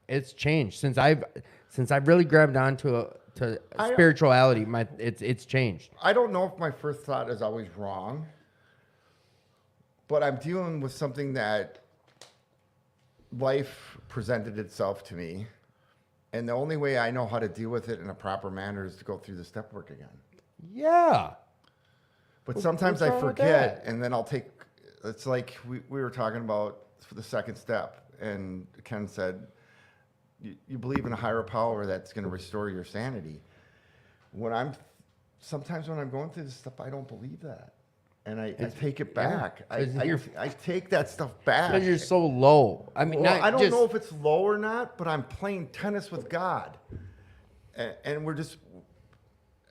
it's changed since I've really grabbed onto to spirituality. It's changed. I don't know if my first thought is always wrong, but I'm dealing with something that life presented itself to me. And the only way I know how to deal with it in a proper manner is to go through the step work again. Yeah. But sometimes what's I wrong with forget, that? and then I'll take. It's like we were talking about for the second step, and Ken said, "You believe in a higher power that's going to restore your sanity." Sometimes when I'm going through this stuff, I don't believe that, and I take it back. 'cause I take that stuff back. Because you're so low. I mean, Well, not I don't just, know if it's low or not, but I'm playing tennis with God, and we're just.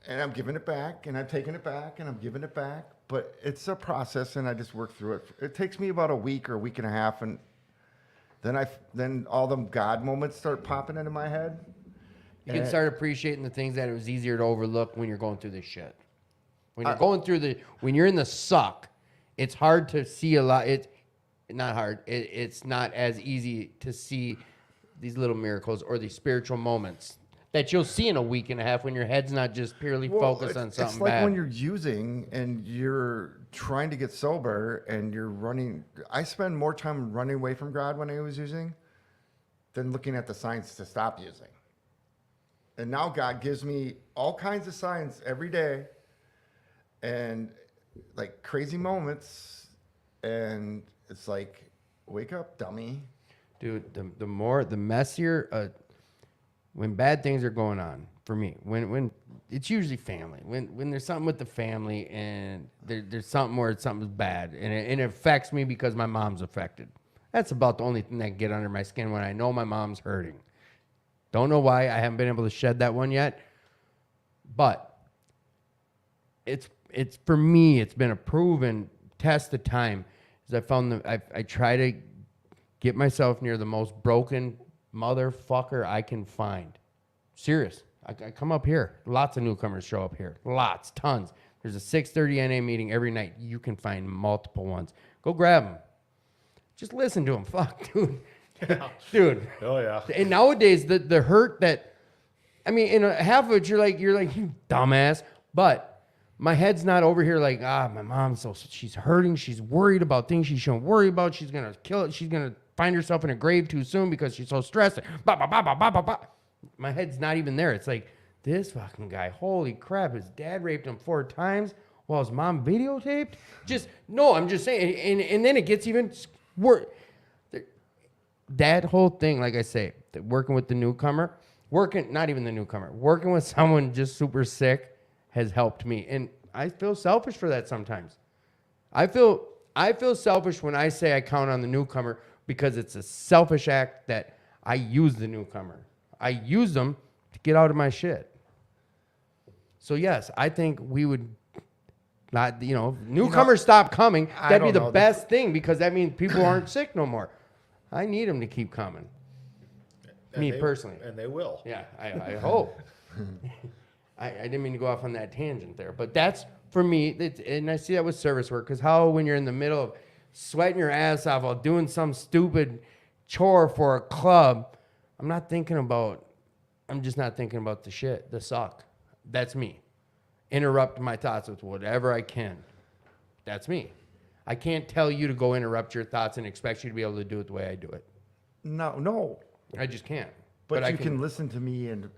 And I'm giving it back, and I'm taking it back, and I'm giving it back. But it's a process, and I just work through it. It takes me about a week or a week and a half, and then all them God moments start popping into my head. you can start appreciating the things that it was easier to overlook when you're going through this shit. When you're in the suck, it's hard to see a lot. It's not hard. It's not as easy to see these little miracles or these spiritual moments that you'll see in a week and a half when your head's not just purely focused on something It's like bad. when you're using and you're trying to get sober and you're running. I spend more time running away from God when I was using than looking at the signs to stop using. And now God gives me all kinds of signs every day and like crazy moments. And it's like, wake up, dummy. Dude, the messier, when bad things are going on for me, when it's usually family, when there's something with the family and there's something where something's bad and it affects me because my mom's affected. That's about the only thing that can get under my skin when I know my mom's hurting. Don't know why I haven't been able to shed that one yet, but it's for me, it's been a proven test of time. Is I found I try to get myself near the most broken motherfucker I can find. Serious. I come up here. Lots of newcomers show up here. Lots, tons. There's a 6:30 NA meeting every night. You can find multiple ones. Go grab them. Just listen to them. Fuck, dude. Dude. Oh yeah. And nowadays, the hurt that, I mean, in half of it, you're like, you dumbass. But my head's not over here like, my mom's she's hurting. She's worried about things she shouldn't worry about. She's going to kill it. She's going to find herself in a grave too soon because she's so stressed. Bah, bah, bah, bah, bah, bah, bah. My head's not even there. It's like, this fucking guy, holy crap, his dad raped him 4 times while his mom videotaped? No, I'm just saying. And then it gets even worse. That whole thing, like I say, working with the newcomer, not even the newcomer, working with someone just super sick has helped me. And I feel selfish for that sometimes. I feel selfish when I say I count on the newcomer because it's a selfish act that I use the newcomer. I use them to get out of my shit. So yes, I think we would not, newcomers stop coming. I That'd be don't the know. best thing because that means people aren't sick no more. I need them to keep coming. Me personally. And they will. Yeah, I hope. I didn't mean to go off on that tangent there, but that's for me. And I see that with service work because how when you're in the middle of sweating your ass off while doing some stupid chore for a club, I'm just not thinking about the shit, the suck. That's me. Interrupt my thoughts with whatever I can. That's me. I can't tell you to go interrupt your thoughts and expect you to be able to do it the way I do it. No. I just can't. But I you can listen to me and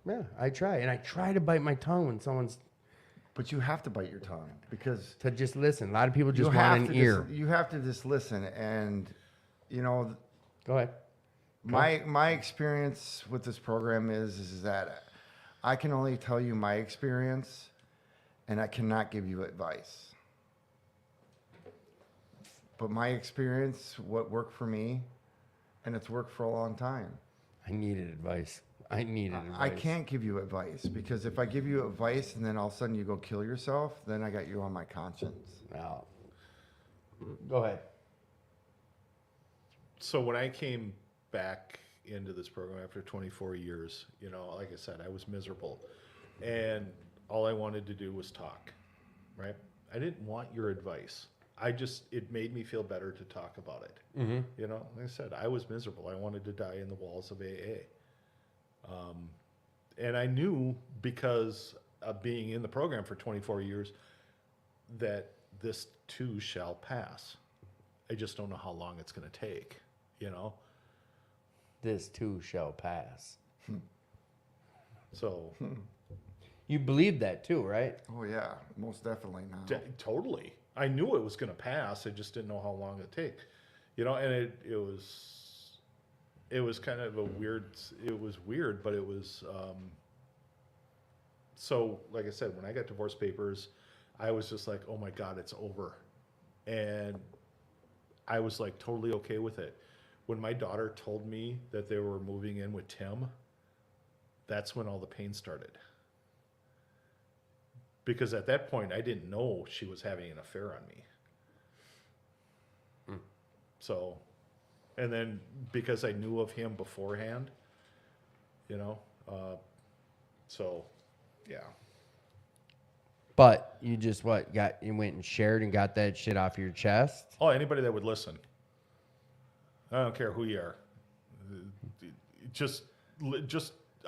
Yeah, I try. And I try to bite my tongue when someone's but you have to bite your tongue because to just listen. A lot of people you just have want an to ear. you have to just listen and Go ahead. my experience with this program is that I can only tell you my experience and I cannot give you advice. But my experience, what worked for me, and it's worked for a long time. I needed advice. I can't give you advice because if I give you advice and then all of a sudden you go kill yourself, then I got you on my conscience. No. Go ahead. So when I came back into this program after 24 years, like I said, I was miserable. And all I wanted to do was talk, right? I didn't want your advice. It made me feel better to talk about it. Mm-hmm. Like I said, I was miserable. I wanted to die in the walls of AA. and I knew because of being in the program for 24 years that this too shall pass. I just don't know how long it's going to take, you know? This too shall pass. So, You believe that too, right? Oh yeah, most definitely now. totally. I knew it was going to pass. I just didn't know how long it'd take, you know? And it was kind of it was weird, but it was, so like I said, when I got divorce papers, I was just like, oh my God, it's over. And I was like totally okay with it. When my daughter told me that they were moving in with Tim, that's when all the pain started. Because at that point, I didn't know she was having an affair on me. So, and then because I knew of him beforehand, you know, so, yeah. But you just you went and shared and got that shit off your chest? Oh, anybody that would listen. I don't care who you are. Just,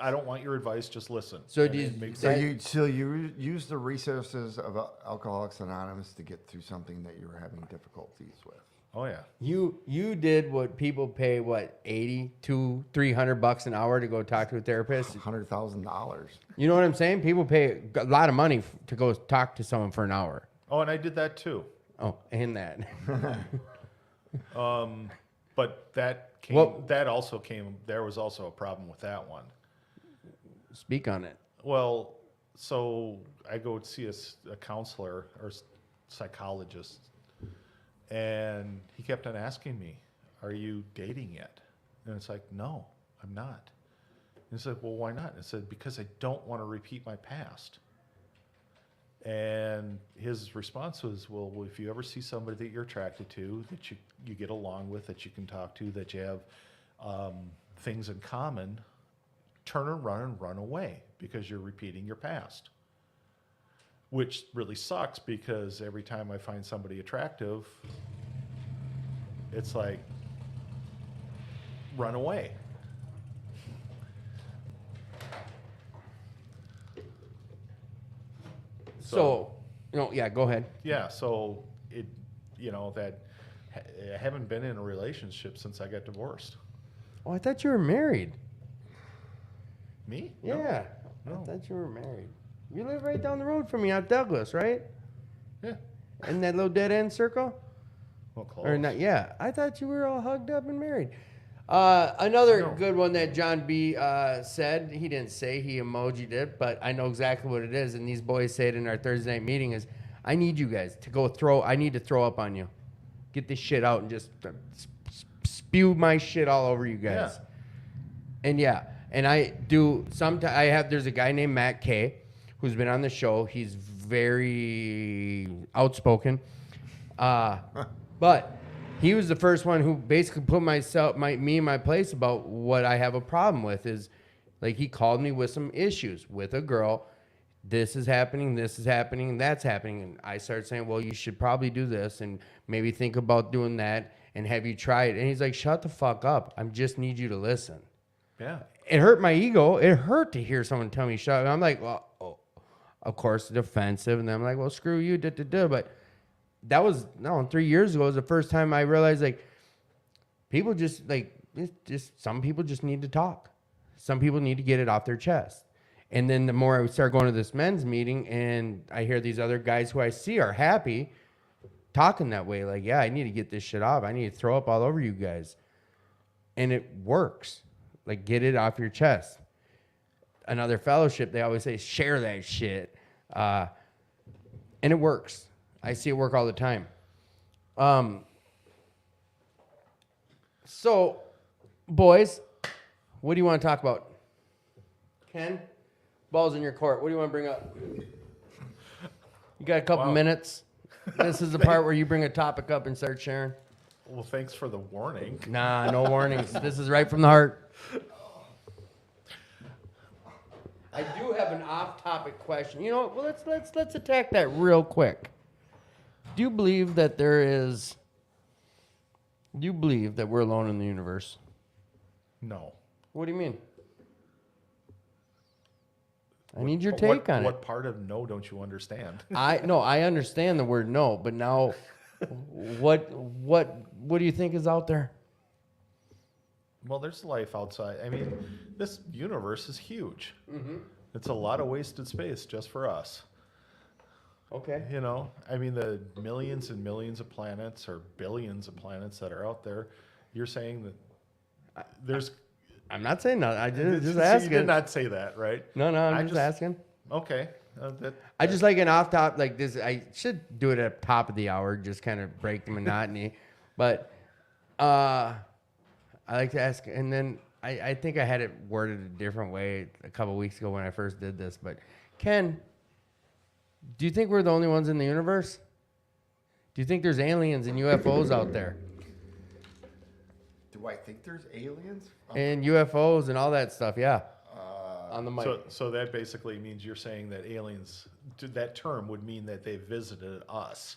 I don't want your advice. Just listen. So And do you- it makes So sense. you use the resources of Alcoholics Anonymous to get through something that you were having difficulties with. Oh yeah. You did what people pay, what, $300 an hour to go talk to a therapist? $100,000. You know what I'm saying? People pay a lot of money to go talk to someone for an hour. Oh, and I did that too. Oh, and that. But that came. Well- that also came. There was also a problem with that one. Speak on it. Well, so I go see a counselor or psychologist, and he kept on asking me, "Are you dating yet?" And it's like, "No, I'm not." And he said, "Well, why not?" And I said, "Because I don't want to repeat my past." And his response was, "Well, if you ever see somebody that you're attracted to, that you get along with, that you can talk to, that you have things in common, turn around and run away because you're repeating your past." Which really sucks because every time I find somebody attractive, it's like, run away. So, yeah, go ahead. Yeah, so it, that I haven't been in a relationship since I got divorced. Oh, I thought you were married. Me? No. Yeah. No. I thought you were married. You live right down the road from me out Douglas, right? Yeah. In that little dead end circle? Well, close. Or not? Yeah. I thought you were all hugged up and married. Another No. good one that John B. Said, he didn't say, he emojied it, but I know exactly what it is. And these boys say it in our Thursday night meeting is, I need you guys to go I need to throw up on you. Get this shit out and just spew my shit all over you guys. Yeah. And yeah, and I do sometimes. There's a guy named Matt Kay who's been on the show. He's very outspoken, but he was the first one who basically put me in my place about what I have a problem with. Is like he called me with some issues with a girl. This is happening, and that's happening. And I started saying, well, you should probably do this and maybe think about doing that. And have you tried? And he's like, shut the fuck up. I just need you to listen. Yeah. It hurt my ego. It hurt to hear someone tell me shut up. And I'm like, well, of course, defensive. And then I'm like, well, screw you. But that was, 3 years ago was the first time I realized, like, people some people just need to talk. Some people need to get it off their chest. And then the more I start going to this men's meeting and I hear these other guys who I see are happy talking that way, like, yeah, I need to get this shit off. I need to throw up all over you guys. And it works. Like, get it off your chest. Another fellowship, they always say, share that shit. And it works. I see it work all the time. So, boys, what do you want to talk about? Ken? Ball's in your court. What do you want to bring up? You got a couple minutes. This is the part where you bring a topic up and start sharing. Well, thanks for the warning. Nah, no warnings. This is right from the heart. I do have an off-topic question. You know, well, let's attack that real quick. Do you believe that we're alone in the universe? No. What do you mean? I need your What- take on it. What part of no don't you understand? I understand the word no, but now, what do you think is out there? Well, there's life outside. I mean, this universe is huge. It's a lot of wasted space just for us. Okay. You know, I mean, the millions and millions of planets or billions of planets that are out there. You're saying that there's. I'm not saying that. I just You asking. did not say that, right? No, I'm I just asking. Okay. I just like an off top like this. I should do it at the top of the hour, just kind of break the monotony. But I like to ask, and then I think I had it worded a different way a couple weeks ago when I first did this. But Ken, do you think we're the only ones in the universe? Do you think there's aliens and UFOs out there? Do I think there's aliens? And UFOs and all that stuff, yeah. On the mic. So that basically means you're saying that aliens, that term would mean that they visited us.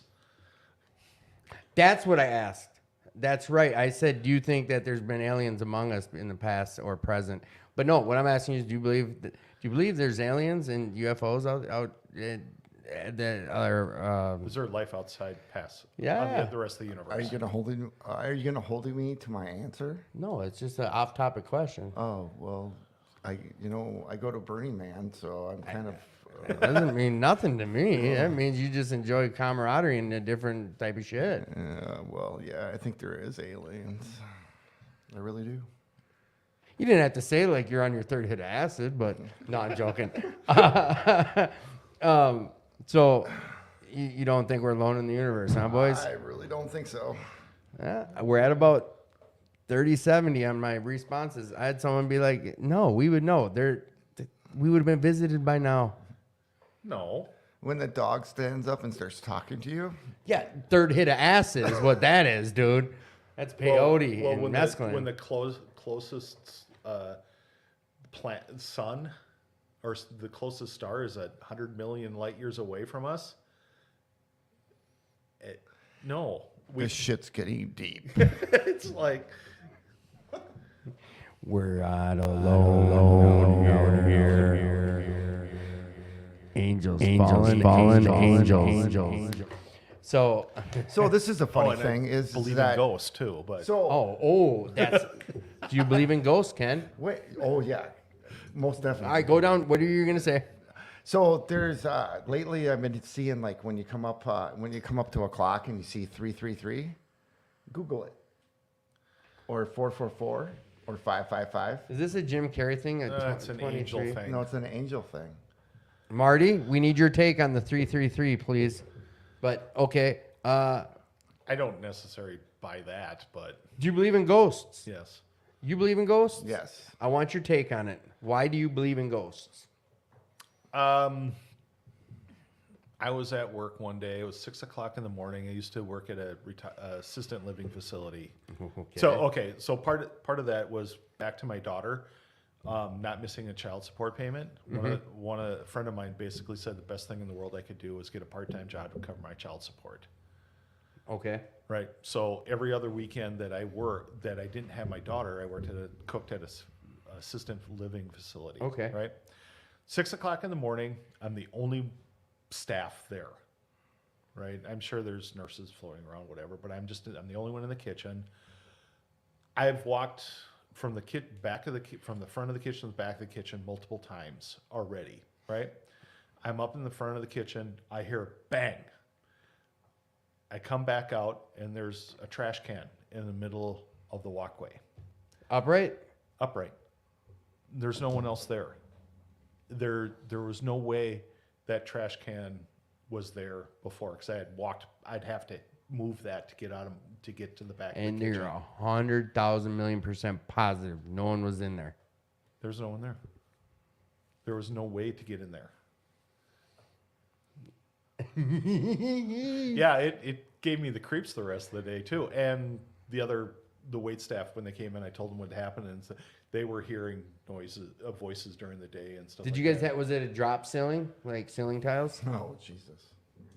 That's what I asked. That's right. I said, do you think that there's been aliens among us in the past or present? But no, what I'm asking you is, do you believe there's aliens and UFOs out that are? Is there life outside past? Yeah. The rest of the universe. Are you gonna hold me to my answer? No, it's just an off-topic question. Oh well, I go to Burning Man, so I'm kind of. It doesn't mean nothing to me. That means you just enjoy camaraderie and a different type of shit. Well, yeah, I think there is aliens. I really do. You didn't have to say it like you're on your third hit of acid, but no, I'm joking. So you don't think we're alone in the universe, huh, boys? I really don't think so. Yeah, we're at about 30-70 on my responses. I had someone be like, "No, we would know. We would have been visited by now." No. When the dog stands up and starts talking to you, Yeah, third hit of acid is what that is, dude. That's peyote and when mescaline. when the closest sun or the closest star is 100 million light years away from us. No, this shit's getting deep. it's like We're not alone out here. Angels fallen, angels. So, So this is the funny and I thing is believe that in ghosts too, but so that's. Do you believe in ghosts, Ken? wait, oh yeah, most definitely. All right, go down. What are you gonna say? So there's lately I've been seeing like when you come up to a clock and you see 333, Google it, or 444 or 555. Is this a Jim Carrey thing? it's an angel 23? thing. No, it's an angel thing. Marty, we need your take on the 333, please. But okay, I don't necessarily buy that, but do you believe in ghosts? yes. You believe in ghosts? Yes. I want your take on it. Why do you believe in ghosts? I was at work one day. It was 6 o'clock in the morning. I used to work at a assistant living facility. So part of that was back to my daughter, not missing a child support payment. A friend of mine basically said the best thing in the world I could do was get a part-time job to cover my child support. Okay. Right. So every other weekend that I didn't have my daughter, I cooked at a assistant living facility. Okay. Right. 6 o'clock in the morning. I'm the only staff there. Right. I'm sure there's nurses floating around, whatever, but I'm the only one in the kitchen. I've walked from the from the front of the kitchen to the back of the kitchen multiple times already. Right. I'm up in the front of the kitchen. I hear a bang. I come back out and there's a trash can in the middle of the walkway. Upright? Upright. There's no one else there. There was no way that trash can was there before because I'd have to move that to get to the back And of the kitchen. you're 100,000 million% positive no one was in there. There's no one there. There was no way to get in there. Yeah, it gave me the creeps the rest of the day too. And the wait staff, when they came in, I told them what happened, and they were hearing voices during the day and stuff. Did like you guys that. have, was it a drop ceiling? Like ceiling tiles? Oh Jesus.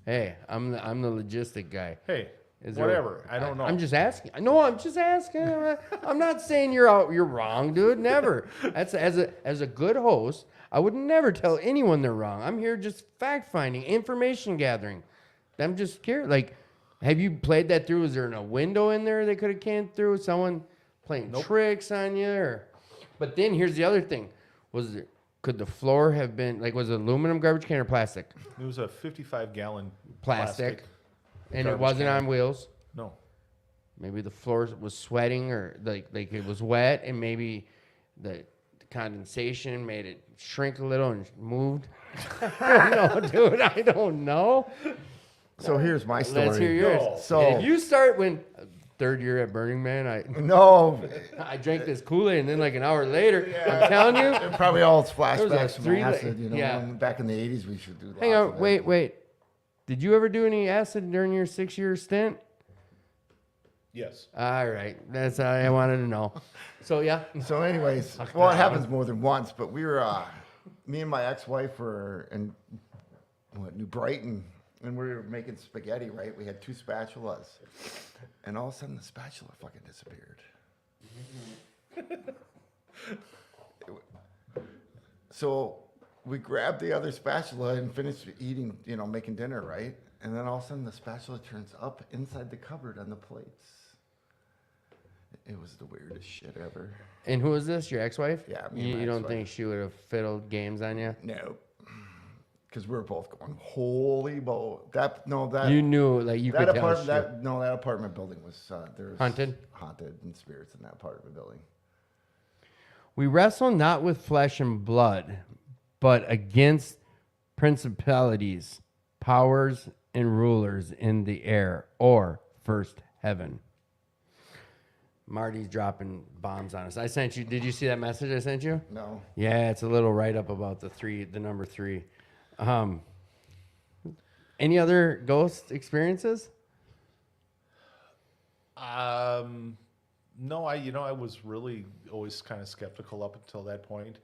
Hey, I'm the logistic guy. Hey, Is Whatever. I don't know. I'm just asking. No, I'm just asking. I'm not saying you're wrong, dude. Never. That's as a good host, I would never tell anyone they're wrong. I'm here just fact finding, information gathering. I'm just curious. Like, have you played that through? Is there a window in there they could have came through? Someone playing tricks on you? But then here's the other thing. Could the floor have been, like, was it aluminum garbage can or plastic? It was a 55-gallon Plastic. And it garbage wasn't can. on wheels? No. Maybe the floor was sweating or like it was wet and maybe the condensation made it shrink a little and moved. I don't know, dude. I don't know. So here's my story. Let's hear yours. No. So- if you start when third year at Burning Man, No, I drank this Kool-Aid and then like an hour later, I'm telling you. probably all it's There was like flashbacks from 3 acid. You know, yeah. back in the '80s, we should do. Hang lots on, of it. wait. Did you ever do any acid during your 6-year stint? Yes. All right, that's all I wanted to know. So yeah, So, anyways, well, it happens more than once, but we were, me and my ex-wife were in New Brighton, and we were making spaghetti. Right, we had 2 spatulas, and all of a sudden the spatula fucking disappeared. So we grabbed the other spatula and finished eating, making dinner, right? And then all of a sudden the spatula turns up inside the cupboard on the plates. It was the weirdest shit ever. and who is this? Your ex-wife? Yeah, me and You my don't ex-wife. think she would have fiddled games on you? No. Because we were both going, holy moly. That You knew, like you could tell. apartment, She, that apartment building was, there's Haunted? Haunted and spirits in that part of the building. we wrestle not with flesh and blood, but against principalities, powers, and rulers in the air, or first heaven. Marty's dropping bombs on us. I sent you. Did you see that message I sent you? No. Yeah, it's a little write up about the number 3. Any other ghost experiences? No, I was really always kind of skeptical up until that point.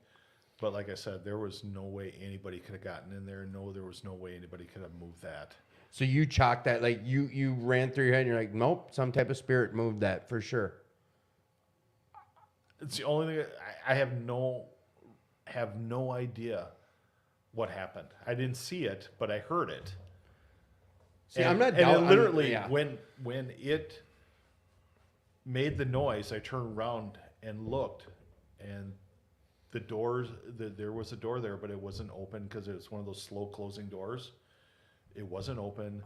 But like I said, there was no way anybody could have gotten in there. No, there was no way anybody could have moved that. So you chalked that, like you ran through your head and you're like, nope, some type of spirit moved that for sure. It's the only thing I have no idea what happened. I didn't see it, but I heard it. See, I'm not And doubting. it literally, yeah. when it made the noise, I turned around and looked, and the doors, there was a door there, but it wasn't open because it was one of those slow closing doors. It wasn't open.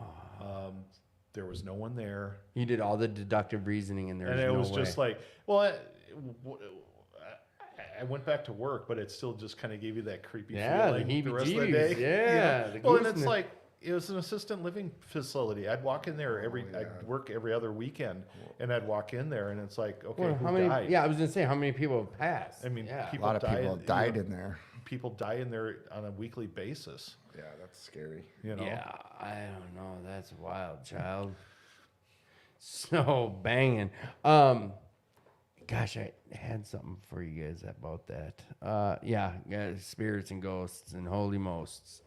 There was no one there. You did all the deductive reasoning, and there And was it no was way. just like, well, I went back to work, but it still just kind of gave you that creepy Yeah, the feeling the rest of the heebie-jeebies. day. Yeah, the Well, and it's gooseness. like, it was an assisted living facility. I'd walk in there I'd work every other weekend, and I'd walk in there, and it's like, okay, Well, who how many? died? Yeah, I was gonna say how many people have passed. I mean, yeah. A people lot of die, people you died know, in there. people die in there on a weekly basis. Yeah, that's scary. You know, Yeah, I don't know. That's wild, child. So banging. Gosh, I had something for you guys about that. Yeah, spirits and ghosts and holy mosts.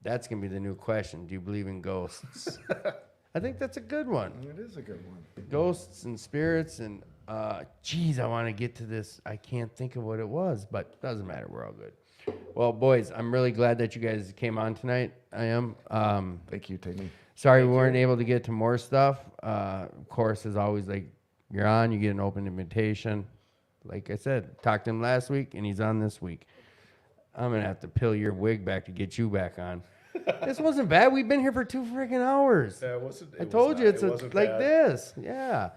That's gonna be the new question. Do you believe in ghosts? I think that's a good one. It is a good one. Ghosts and spirits and geez, I want to get to this. I can't think of what it was, but doesn't matter. We're all good. Well, boys, I'm really glad that you guys came on tonight. I am. Thank you, Timmy. Sorry we weren't able to get to more stuff. Of course, as always, like you're on, you get an open invitation. Like I said, talked to him last week, and he's on this week. I'm gonna have to peel your wig back to get you back on. This wasn't bad. We've been here for 2 freaking hours. Yeah, it wasn't. I told you it's like this. Yeah.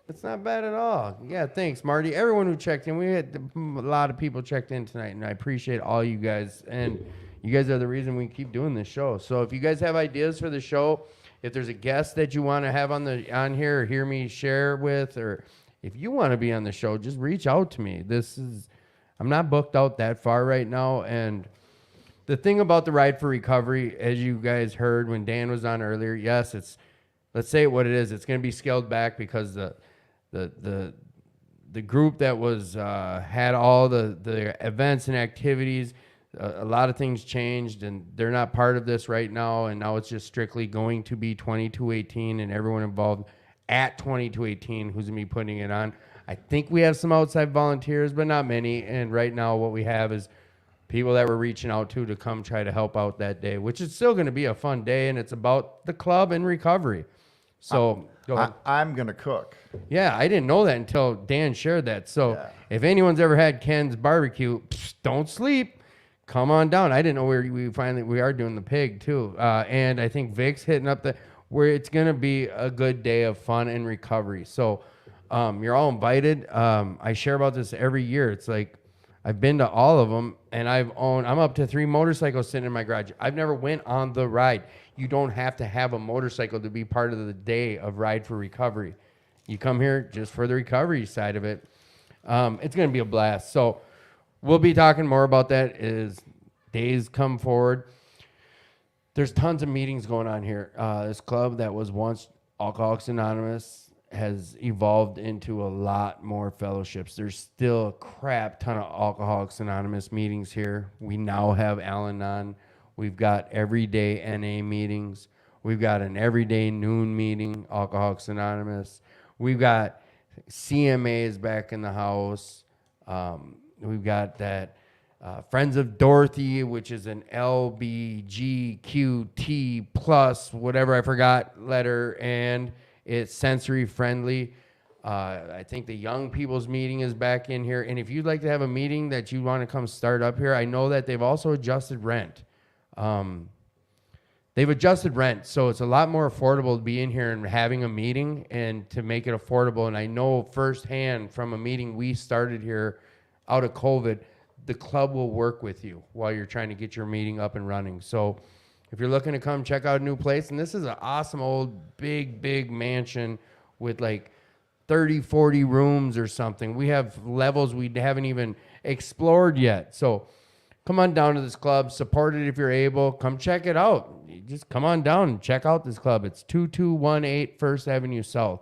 It's not bad at all. Yeah, thanks, Marty. Everyone who checked in, we had a lot of people checked in tonight, and I appreciate all you guys. And you guys are the reason we keep doing this show. So if you guys have ideas for the show, if there's a guest that you want to have on here or hear me share with, or if you want to be on the show, just reach out to me. I'm not booked out that far right now, and the thing about the Ride for Recovery, as you guys heard when Dan was on earlier, yes, let's say what it is. It's going to be scaled back because the group that was had all the events and activities, a lot of things changed, and they're not part of this right now. And now it's just strictly going to be 2218, and everyone involved at 2218 who's going to be putting it on. I think we have some outside volunteers, but not many. And right now what we have is people that we're reaching out to come try to help out that day, which is still going to be a fun day. And it's about the club and recovery. So go ahead. I'm gonna cook. Yeah, I didn't know that until Dan shared that. So if anyone's ever had Ken's barbecue, don't sleep. Come on down. I didn't know we are doing the pig too. And I think Vic's hitting up where it's gonna be a good day of fun and recovery. So you're all invited. I share about this every year. It's like I've been to all of them, and I'm up to 3 motorcycles sitting in my garage. I've never went on the ride. You don't have to have a motorcycle to be part of the day of Ride for Recovery. You come here just for the recovery side of it. It's going to be a blast. So we'll be talking more about that as days come forward. There's tons of meetings going on here. This club that was once Alcoholics Anonymous has evolved into a lot more fellowships. There's still a crap ton of Alcoholics Anonymous meetings here. We now have Al-Anon. We've got everyday NA meetings. We've got an everyday noon meeting, Alcoholics Anonymous. We've got CMAs back in the house. We've got that Friends of Dorothy, which is an LBGQT plus whatever I forgot letter, and it's sensory friendly. I think the young people's meeting is back in here. And if you'd like to have a meeting that you want to come start up here, I know that they've also adjusted rent. They've adjusted rent, so it's a lot more affordable to be in here and having a meeting and to make it affordable. And I know firsthand from a meeting we started here out of COVID, the club will work with you while you're trying to get your meeting up and running. So if you're looking to come check out a new place, and this is an awesome old big mansion with like 30, 40 rooms or something. We have levels we haven't even explored yet. So come on down to this club, support it if you're able. Come check it out. You just come on down and check out this club. It's 2218 First Avenue South.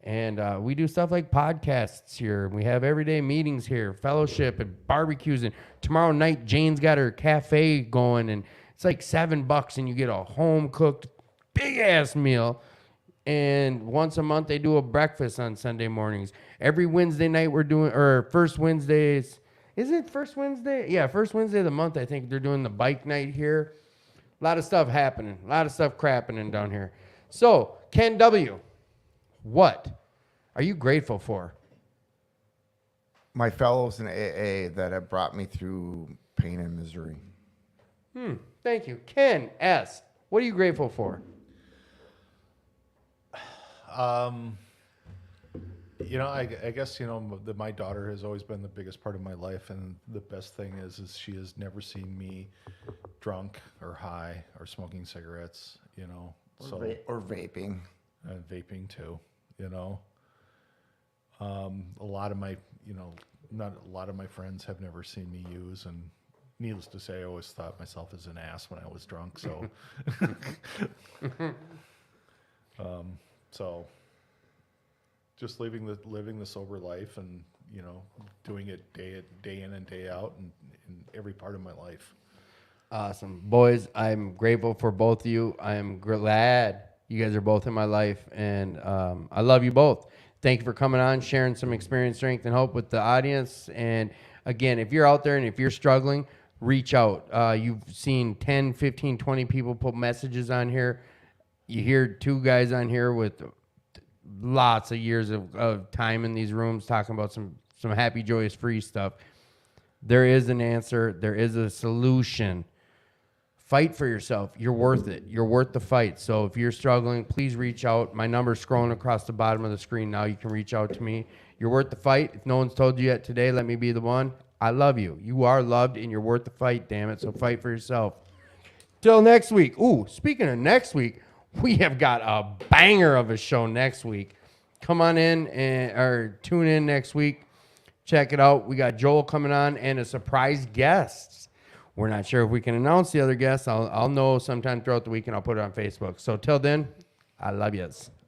And we do stuff like podcasts here. We have everyday meetings here, fellowship and barbecues. And tomorrow night, Jane's got her cafe going, and it's like $7 and you get a home cooked big ass meal. And once a month they do a breakfast on Sunday mornings. Every Wednesday night we're doing, or first Wednesdays, is it first Wednesday? Yeah, first Wednesday of the month I think they're doing the bike night here. A lot of stuff happening, a lot of stuff crapping down here. So, Ken W., what are you grateful for? My fellows in AA that have brought me through pain and misery. Thank you. Ken S., what are you grateful for? I guess, that my daughter has always been the biggest part of my life, and the best thing is she has never seen me drunk or high or smoking cigarettes, Or vaping. and vaping too, a lot of my, not a lot of my friends have never seen me use, and needless to say, I always thought myself as an ass when I was drunk. So, so just living the sober life, and doing it day in and day out, and in every part of my life. Awesome. Boys, I'm grateful for both of you. I'm glad you guys are both in my life, and I love you both. Thank you for coming on, sharing some experience, strength, and hope with the audience. And again, if you're out there and if you're struggling, reach out. You've seen 10, 15, 20 people put messages on here. You hear 2 guys on here with lots of years of time in these rooms talking about some happy, joyous, free stuff. There is an answer. There is a solution. Fight for yourself. You're worth it. You're worth the fight. So if you're struggling, please reach out. My number's scrolling across the bottom of the screen now. You can reach out to me. You're worth the fight. If no one's told you yet today, let me be the one. I love you. You are loved, and you're worth the fight, damn it. So fight for yourself. Till next week. Ooh, speaking of next week, we have got a banger of a show next week. Come on in or tune in next week. Check it out. We got Joel coming on and a surprise guest. We're not sure if we can announce the other guests. I'll know sometime throughout the week, and I'll put it on Facebook. So till then, I love yous.